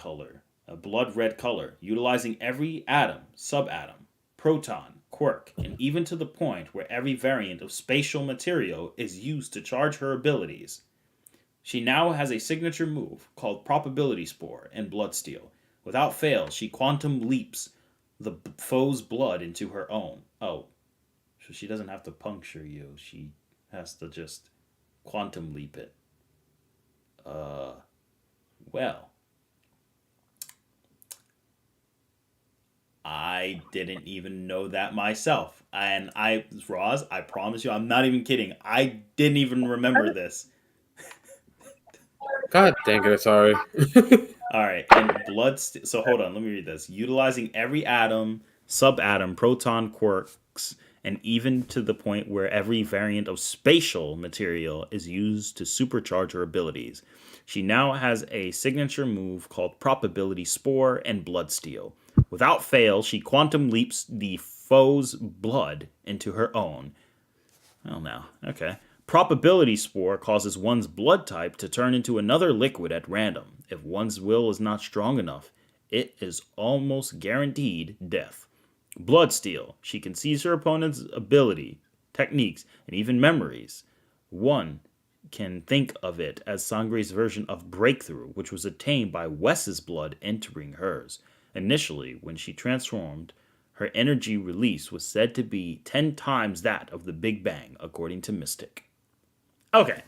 red color, utilizing every atom, subatom, proton, quirk, and even to the point where every variant of spatial material is used to charge her abilities. She now has a signature move called Probability Spore and Bloodsteel. Without fail, she quantum leaps the foe's blood into her own. Oh, so she doesn't have to puncture you. She has to just quantum leap it. Well, I didn't even know that myself. And Roz, I promise you, I'm not even kidding. I didn't even remember this. God dang it, sorry. All right, and so hold on, let me read this. Utilizing every atom, subatom, proton, quarks, and even to the point where every variant of spatial material is used to supercharge her abilities. She now has a signature move called Probability Spore and Bloodsteel. Without fail, she quantum leaps the foe's blood into her own. Oh, no. Okay. Probability Spore causes one's blood type to turn into another liquid at random. If one's will is not strong enough, it is almost guaranteed death. Bloodsteel. She can seize her opponent's ability, techniques, and even memories. One can think of it as Sangre's version of Breakthrough, which was attained by Wes's blood entering hers. Initially, when she transformed, her energy release was said to be 10 times that of the Big Bang, according to Mystic. Okay.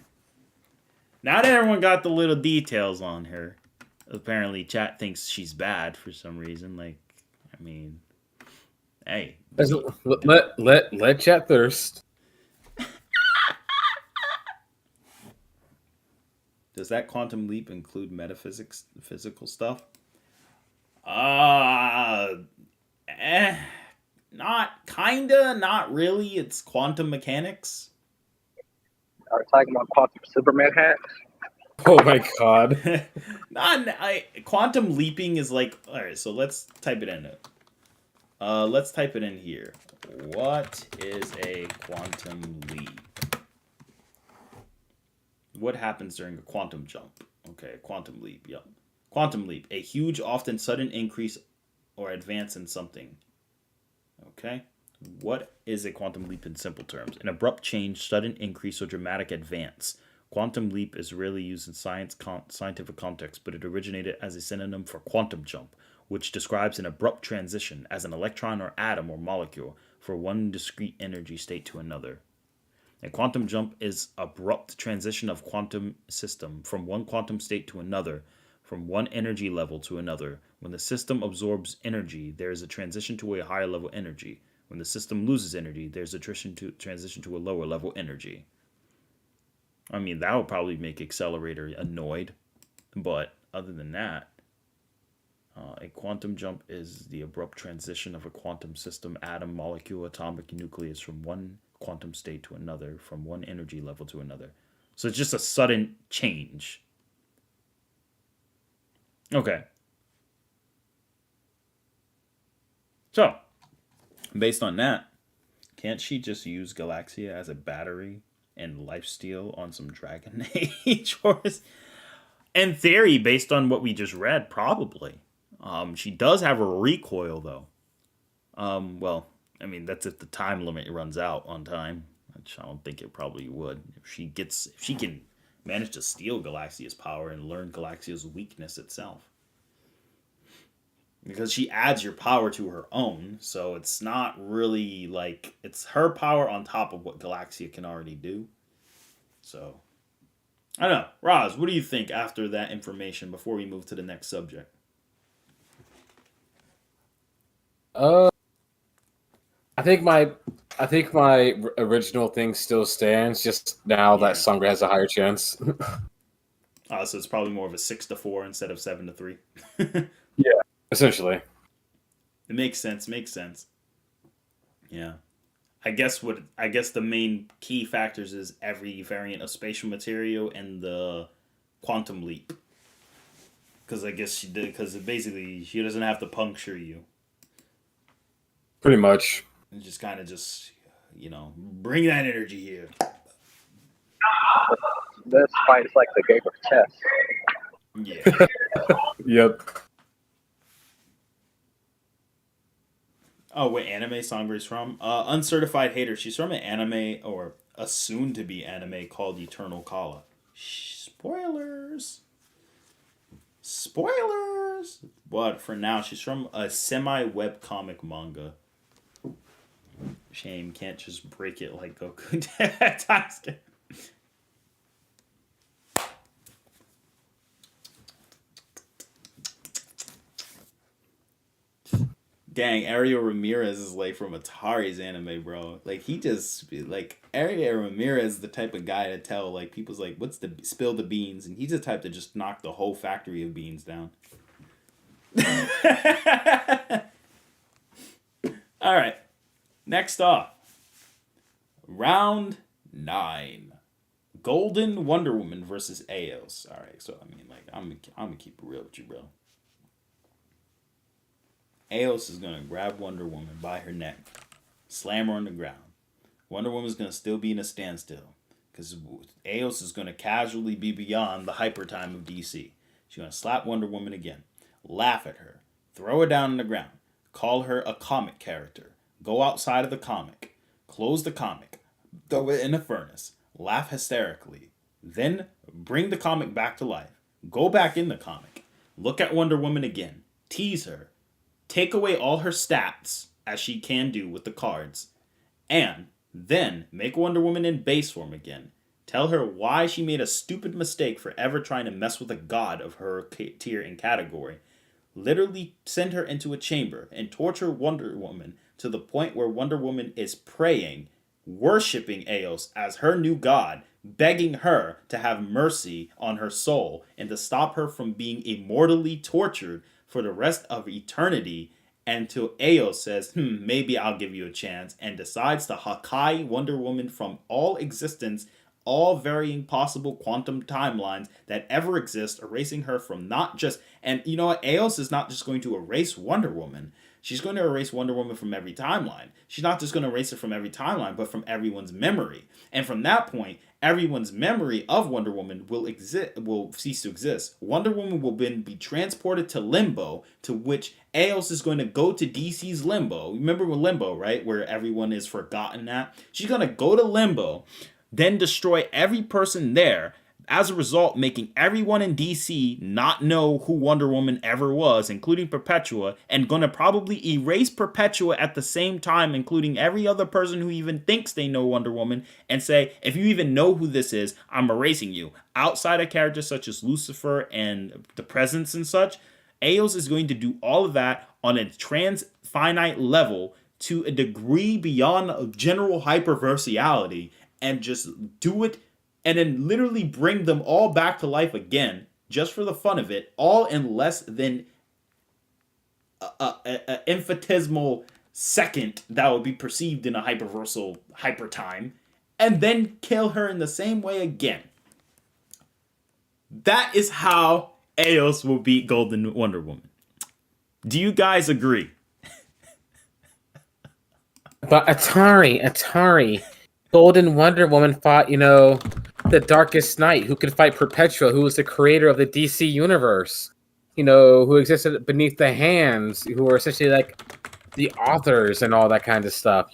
Now that everyone got the little details on her, apparently chat thinks she's bad for some reason. Like, I mean, hey. Let chat thirst. Does that quantum leap include metaphysics, physical stuff? Not kinda, not really. It's quantum mechanics. Are we talking about quantum Superman hats? Oh my god. Quantum leaping is like, all right. So let's type it in. Let's type it in here. What is a quantum leap? What happens during a quantum jump? Okay, quantum leap. Yep. Quantum leap, a huge, often sudden increase or advance in something. Okay. What is a quantum leap in simple terms? An abrupt change, sudden increase, or dramatic advance. Quantum leap is rarely used in scientific context, but it originated as a synonym for quantum jump, which describes an abrupt transition as an electron or atom or molecule from one discrete energy state to another. A quantum jump is abrupt transition of quantum system from one quantum state to another, from one energy level to another. When the system absorbs energy, there is a transition to a higher level energy. When the system loses energy, there's a transition to a lower level energy. I mean, that would probably make Accelerator annoyed, but other than that, a quantum jump is the abrupt transition of a quantum system, atom, molecule, atomic nucleus from one quantum state to another, from one energy level to another. So it's just a sudden change. Okay. So, based on that, can't she just use Galaxia as a battery and lifesteal on some Dragon Age Wars? In theory, based on what we just read, probably. She does have a recoil, though. Well, I mean, that's if the time limit runs out on time, which I don't think it probably would. If she can manage to steal Galaxia's power and learn Galaxia's weakness itself. Because she adds your power to her own, so it's not really like, it's her power on top of what Galaxia can already do. So, I don't know. Roz, what do you think after that information before we move to the next subject? I think my original thing still stands. Just now that Sangre has a higher chance. So it's probably more of a 6-4 instead of 7-3. Yeah, essentially. It makes sense. Makes sense. Yeah, I guess the main key factors is every variant of spatial material and the quantum leap. Because I guess she did. Because basically she doesn't have to puncture you. Pretty much. And just kind of bring that energy here. This fight is like the game of chess. Yeah. Yep. Oh, what anime Sangre's from? Uncertified Hater. She's from an anime, or a soon-to-be anime, called Eternal Kala. Spoilers! Spoilers! But for now, she's from a semi-webcomic manga. Shame, can't just break it like Goku did. Dang, Ariel Ramirez is like from Atari's anime, bro. Like Ariel Ramirez is the type of guy to tell like people's like, what's the spill the beans, and he's the type to just knock the whole factory of beans down. All right, next up, round 9, Golden Wonder Woman versus Eos. All right, so I mean, like, I'm gonna keep it real with you, bro. Eos is going to grab Wonder Woman by her neck, slam her on the ground. Wonder Woman's going to still be in a standstill because Eos is going to casually be beyond the hyper time of DC. She's going to slap Wonder Woman again, laugh at her, throw her down on the ground, call her a comic character, go outside of the comic, close the comic, throw it in a furnace, laugh hysterically, then bring the comic back to life, go back in the comic, look at Wonder Woman again, tease her, take away all her stats, as she can do with the cards, and then make Wonder Woman in base form again. Tell her why she made a stupid mistake for ever trying to mess with a god of her tier and category. Literally send her into a chamber and torture Wonder Woman to the point where Wonder Woman is praying, worshipping Eos as her new god, begging her to have mercy on her soul and to stop her from being immortally tortured for the rest of eternity, until Eos says, maybe I'll give you a chance, and decides to Hakai Wonder Woman from all existence, all varying possible quantum timelines that ever exist, erasing her from not just... And you know what? Eos is not just going to erase Wonder Woman. She's going to erase Wonder Woman from every timeline. She's not just going to erase it from every timeline, but from everyone's memory. And from that point, everyone's memory of Wonder Woman will cease to exist. Wonder Woman will then be transported to Limbo, to which Eos is going to go to DC's Limbo. Remember Limbo, right? Where everyone is forgotten at? She's going to go to Limbo, then destroy every person there, as a result making everyone in DC not know who Wonder Woman ever was, including Perpetua, and gonna probably erase Perpetua at the same time, including every other person who even thinks they know Wonder Woman, and say, if you even know who this is, I'm erasing you. Outside of characters such as Lucifer and the Presence and such, Eos is going to do all of that on a trans-finite level to a degree beyond general hyperversiality, and just do it, and then literally bring them all back to life again, just for the fun of it, all in less than an infinitesimal second that would be perceived in a hyperversal hyper time, and then kill her in the same way again. That is how Eos will beat Golden Wonder Woman. Do you guys agree? But Atari, Golden Wonder Woman fought, the Darkest Knight, who could fight Perpetua, who was the creator of the DC universe, who existed beneath the hands, who were essentially like the authors and all that kind of stuff,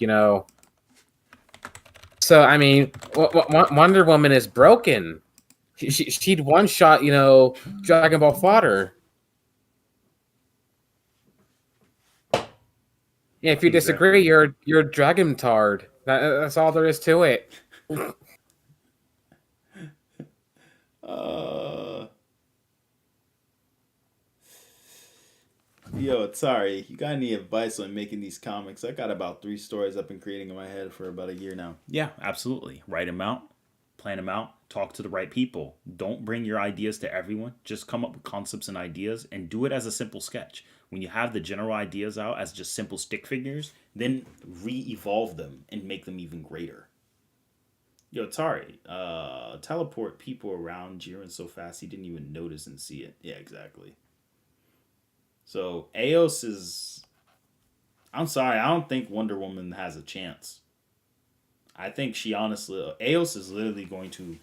So, I mean, Wonder Woman is broken. She'd one-shot, Dragon Ball fodder. Yeah, if you disagree, you're Dragon Tard. That's all there is to it. Yo, sorry. You got any advice on making these comics? I got about 3 stories I've been creating in my head for about a year now. Yeah, absolutely. Write them out, plan them out, talk to the right people. Don't bring your ideas to everyone. Just come up with concepts and ideas and do it as a simple sketch. When you have the general ideas out as just simple stick figures, then re-evolve them and make them even greater. Yo, Tari, teleport people around Jiren so fast he didn't even notice and see it. Yeah, exactly. So, Eos is... I'm sorry, I don't think Wonder Woman has a chance. I think she honestly... Eos is literally going to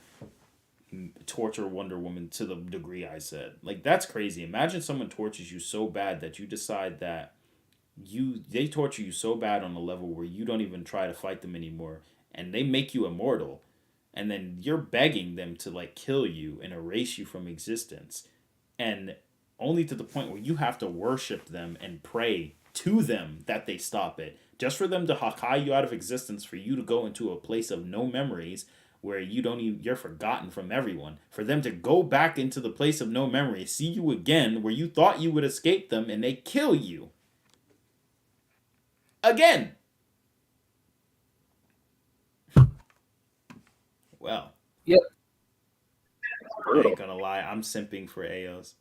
torture Wonder Woman to the degree I said. Like, that's crazy. Imagine someone tortures you so bad that you decide that they torture you so bad on a level where you don't even try to fight them anymore, and they make you immortal, and then you're begging them to like kill you and erase you from existence, and only to the point where you have to worship them and pray to them that they stop it, just for them to Hakai you out of existence, for you to go into a place of no memories where you're forgotten from everyone, for them to go back into the place of no memory, see you again where you thought you would escape them, and they kill you again. Well, yep. I ain't gonna lie, I'm simping for Eos.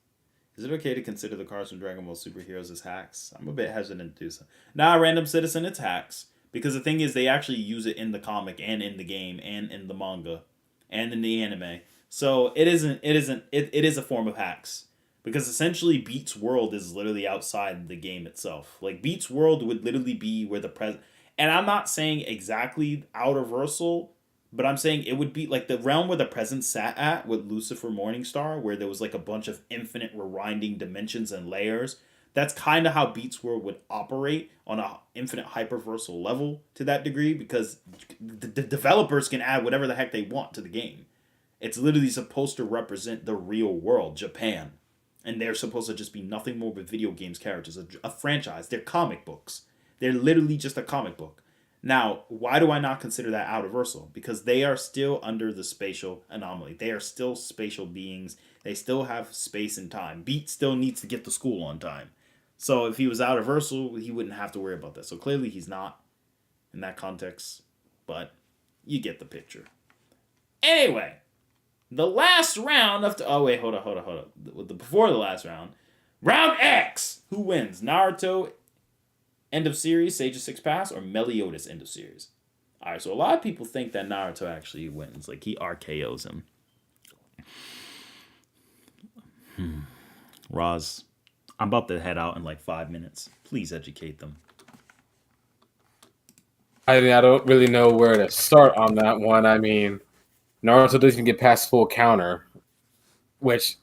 Is it okay to consider the cards from Dragon Ball Superheroes as hacks? I'm a bit hesitant to do so. Nah, Random Citizen, it's hacks. Because the thing is, they actually use it in the comic and in the game and in the manga and in the anime. So it is a form of hacks. Because essentially Beats World is literally outside the game itself. Like, Beats World would literally be where the present... And I'm not saying exactly outerversal, but I'm saying it would be like the realm where the present sat at with Lucifer Morningstar, where there was like a bunch of infinite rewinding dimensions and layers. That's kind of how Beats World would operate on a infinite hyperversal level to that degree, because the developers can add whatever the heck they want to the game. It's literally supposed to represent the real world, Japan. And they're supposed to just be nothing more but video games characters, a franchise. They're comic books. They're literally just a comic book. Now, why do I not consider that out-reversal? Because they are still under the spatial anomaly. They are still spatial beings. They still have space and time. Beat still needs to get to school on time. So if he was out-reversal, he wouldn't have to worry about that. So clearly he's not in that context. But you get the picture. Anyway, the last round of... Oh, wait, hold on. Before the last round. Round X! Who wins? Naruto... End of series, Sage of Six Paths, or Meliodas end of series? Alright, so a lot of people think that Naruto actually wins. Like, he RKOs him. Roz, I'm about to head out in like 5 minutes. Please educate them. I don't really know where to start on that one. I mean, Naruto doesn't even get past full counter, which,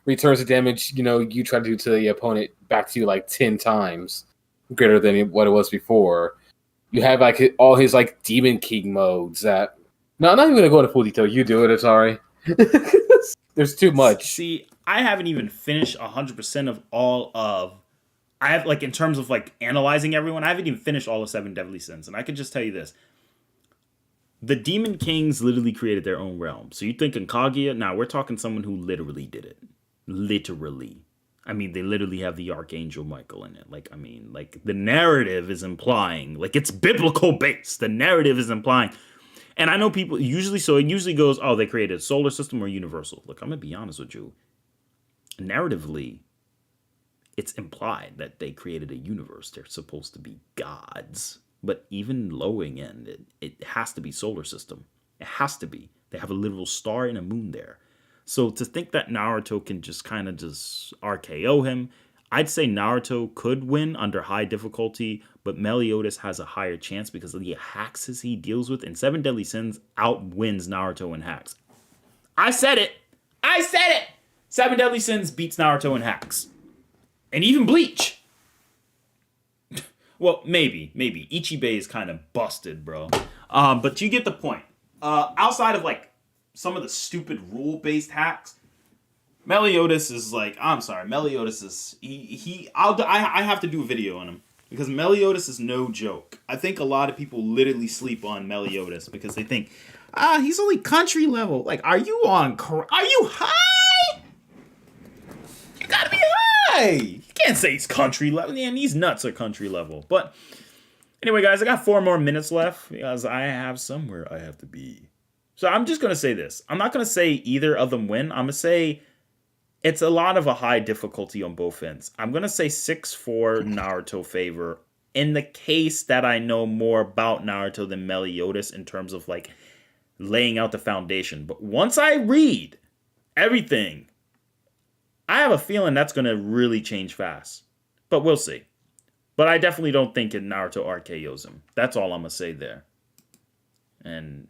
returns the damage, you try to do to the opponent back to you like 10 times greater than what it was before. You have like all his like Demon King modes that... No, I'm not even going to go into full detail. You do it, Atari. There's too much. See, I haven't even finished 100% of all of... I have, like, in terms of, like, analyzing everyone, I haven't even finished all of Seven Deadly Sins. And I can just tell you this. The Demon Kings literally created their own realm. So you think in Kaguya? Now, we're talking someone who literally did it. Literally. I mean, they literally have the Archangel Michael in it. Like, I mean, like, the narrative is implying, like, it's biblical based. The narrative is implying. And I know people usually, so it usually goes, oh, they created a solar system or universal. Look, I'm going to be honest with you. Narratively, it's implied that they created a universe. They're supposed to be gods. But even lowing end, it has to be solar system. It has to be. They have a literal star and a moon there. So to think that Naruto can just kind of just RKO him, I'd say Naruto could win under high difficulty, but Meliodas has a higher chance because of the hacks he deals with. And Seven Deadly Sins outwins Naruto in hacks. I said it! Seven Deadly Sins beats Naruto in hacks. And even Bleach. Well, maybe. Ichibei is kind of busted, bro. But you get the point. Outside of, like, some of the stupid rule-based hacks, Meliodas is like, I'm sorry, Meliodas is, I have to do a video on him. Because Meliodas is no joke. I think a lot of people literally sleep on Meliodas because they think, he's only country level. Like, are you high? You gotta be high. You can't say he's country level. Man, these nuts are country level. But anyway, guys, I got 4 more minutes left because I have somewhere I have to be. So I'm just going to say this. I'm not going to say either of them win. I'm going to say it's a lot of a high difficulty on both ends. I'm going to say 6-4 Naruto favor in the case that I know more about Naruto than Meliodas in terms of like laying out the foundation. But once I read everything, I have a feeling that's going to really change fast. But we'll see. But I definitely don't think Naruto RKOs him. That's all I'm going to say there. And,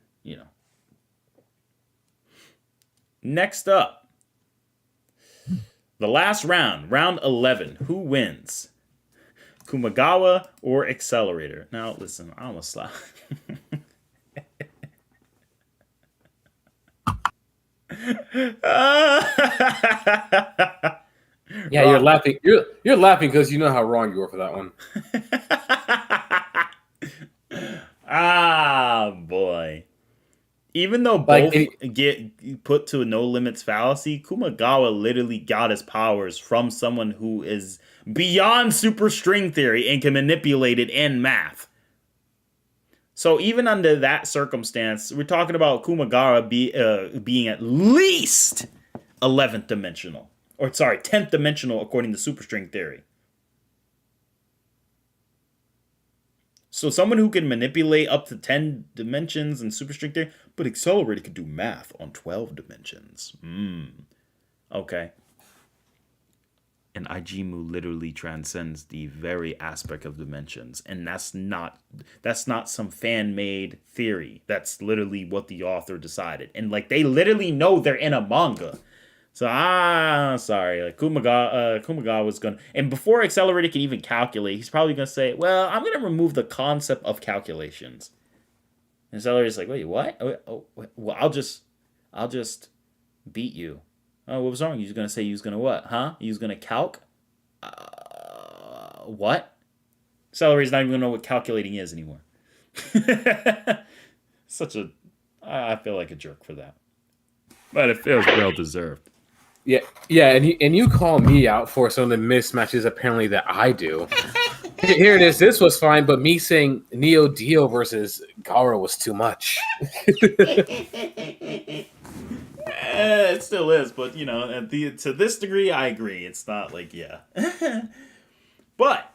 next up, the last round, round 11. Who wins? Kumagawa or Accelerator? Now, listen, I almost slap. Yeah, you're laughing. You're laughing because you know how wrong you were for that one. Boy. Even though both get put to a no limits fallacy, Kumagawa literally got his powers from someone who is beyond super string theory and can manipulate it in math. So even under that circumstance, we're talking about Kumagawa being at least 11th dimensional. Or, sorry, 10th dimensional according to superstring theory. So someone who can manipulate up to 10 dimensions in superstring theory, but Accelerator could do math on 12 dimensions. Okay. And Ijimu literally transcends the very aspect of dimensions. And that's not some fan-made theory. That's literally what the author decided. And like they literally know they're in a manga. So sorry, like Kumagawa was gonna, and before Accelerator can even calculate, he's probably gonna say, "Well, I'm gonna remove the concept of calculations." And Accelerator's like, "Wait, what? Well, I'll just beat you." Oh, what was wrong? You was gonna say you was gonna what? Huh? You was gonna calc? What? Celery's not even gonna know what calculating is anymore. I feel like a jerk for that. But it feels well deserved. Yeah, and you call me out for some of the mismatches apparently that I do. Here it is. This was fine, but me saying Neo Dio versus Gero was too much. It still is, but you know, to this degree, I agree. It's not like but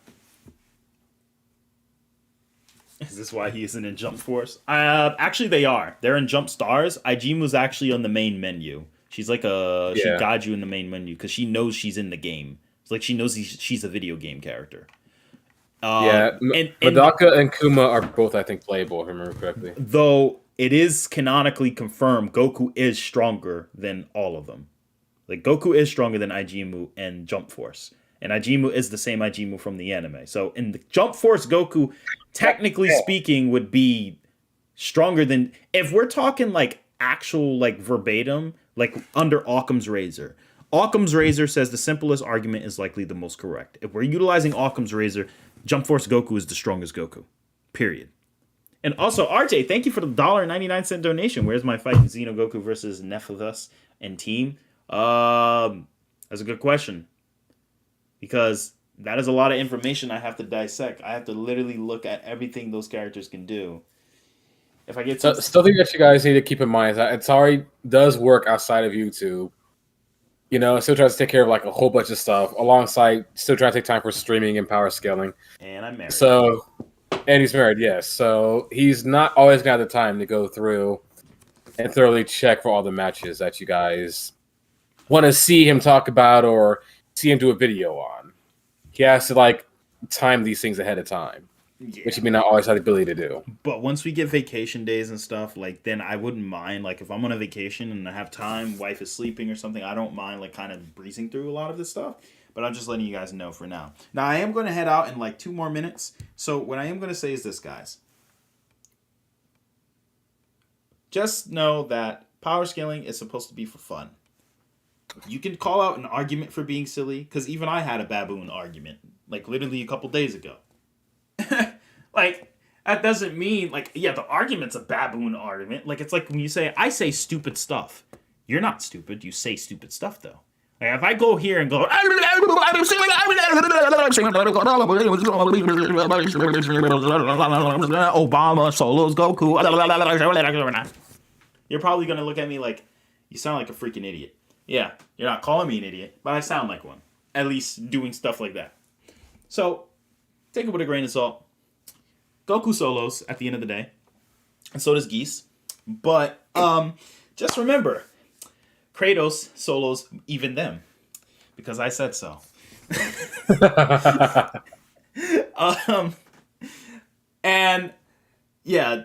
is this why he isn't in Jump Force? Actually, they are. They're in Jump Stars. Ijimu's actually on the main menu. She's like she guides you in the main menu because she knows she's in the game. It's like she knows she's a video game character. Madaka and Kuma are both, I think, playable, if I remember correctly. Though it is canonically confirmed, Goku is stronger than all of them. Like, Goku is stronger than Ijimu and Jump Force. And Ijimu is the same Ijimu from the anime. So in the Jump Force, Goku, technically speaking, would be stronger than... If we're talking, like, actual, like, verbatim, like, under Occam's Razor. Occam's Razor says the simplest argument is likely the most correct. If we're utilizing Occam's Razor, Jump Force Goku is the strongest Goku. Period. And also, RJ, thank you for the $1.99 donation. Where's my fight? Xeno Goku versus Nephthys and team? That's a good question. Because that is a lot of information I have to dissect. I have to literally look at everything those characters can do. If I get still think that you guys need to keep in mind that Atari does work outside of YouTube. You know, still tries to take care of like a whole bunch of stuff alongside still trying to take time for streaming and power scaling. And I'm married. And he's married, yes. So he's not always got the time to go through and thoroughly check for all the matches that you guys want to see him talk about or see him do a video on. He has to like time these things ahead of time, which he may not always have the ability to do. But once we get vacation days and stuff, like then I wouldn't mind. Like if I'm on a vacation and I have time, wife is sleeping or something, I don't mind like kind of breezing through a lot of this stuff. But I'm just letting you guys know for now. Now, I am going to head out in like 2 more minutes. So what I am going to say is this, guys. Just know that power scaling is supposed to be for fun. You can call out an argument for being silly, because even I had a baboon argument, like literally a couple days ago. Like, that doesn't mean, like, yeah, the argument's a baboon argument. Like, it's like when you say, I say stupid stuff. You're not stupid. You say stupid stuff, though. Like, if I go here and go, Obama solos Goku, you're probably going to look at me like, you sound like a freaking idiot. Yeah, you're not calling me an idiot, but I sound like one. At least doing stuff like that. So, take it with a grain of salt. Goku solos at the end of the day. And so does Geese. But, just remember, Kratos solos even them, because I said so. And yeah,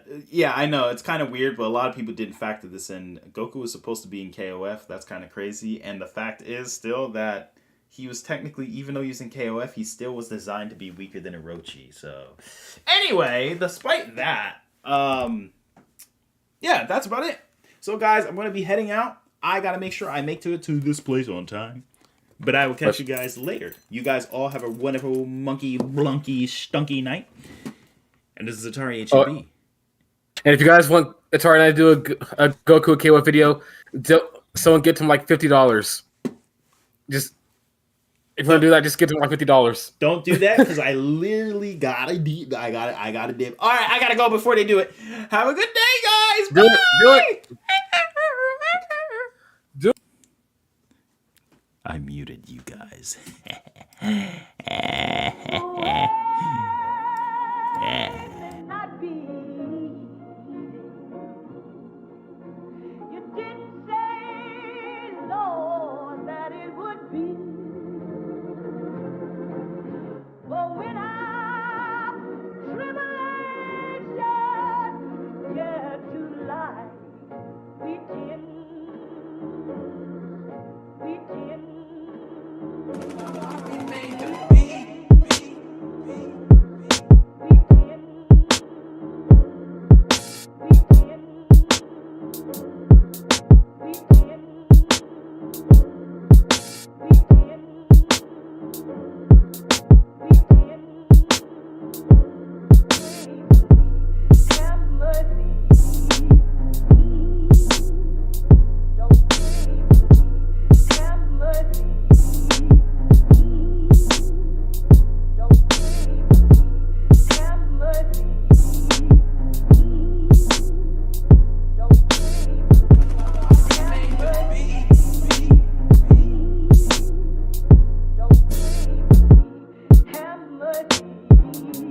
I know it's kind of weird, but a lot of people didn't factor this in. Goku was supposed to be in KOF. That's kind of crazy. And the fact is still that he was technically, even though he was in KOF, he still was designed to be weaker than Orochi. So anyway, despite that, yeah, that's about it. So guys, I'm going to be heading out. I got to make sure I make it to this place on time. But I will catch you guys later. You guys all have a wonderful monkey, blunky, stunky night. And this is Atari HB. And if you guys want Atari and I to do a Goku KOF video, someone get him like $50. Just, if you want to do that, just get him like $50. Don't do that, because I literally got a dip. I got a dip. All right, I got to go before they do it. Have a good day, guys. Do it. I muted you guys. Not be. You didn't say, Lord, that it would be. But when our tribulation get to light, we can. We can me.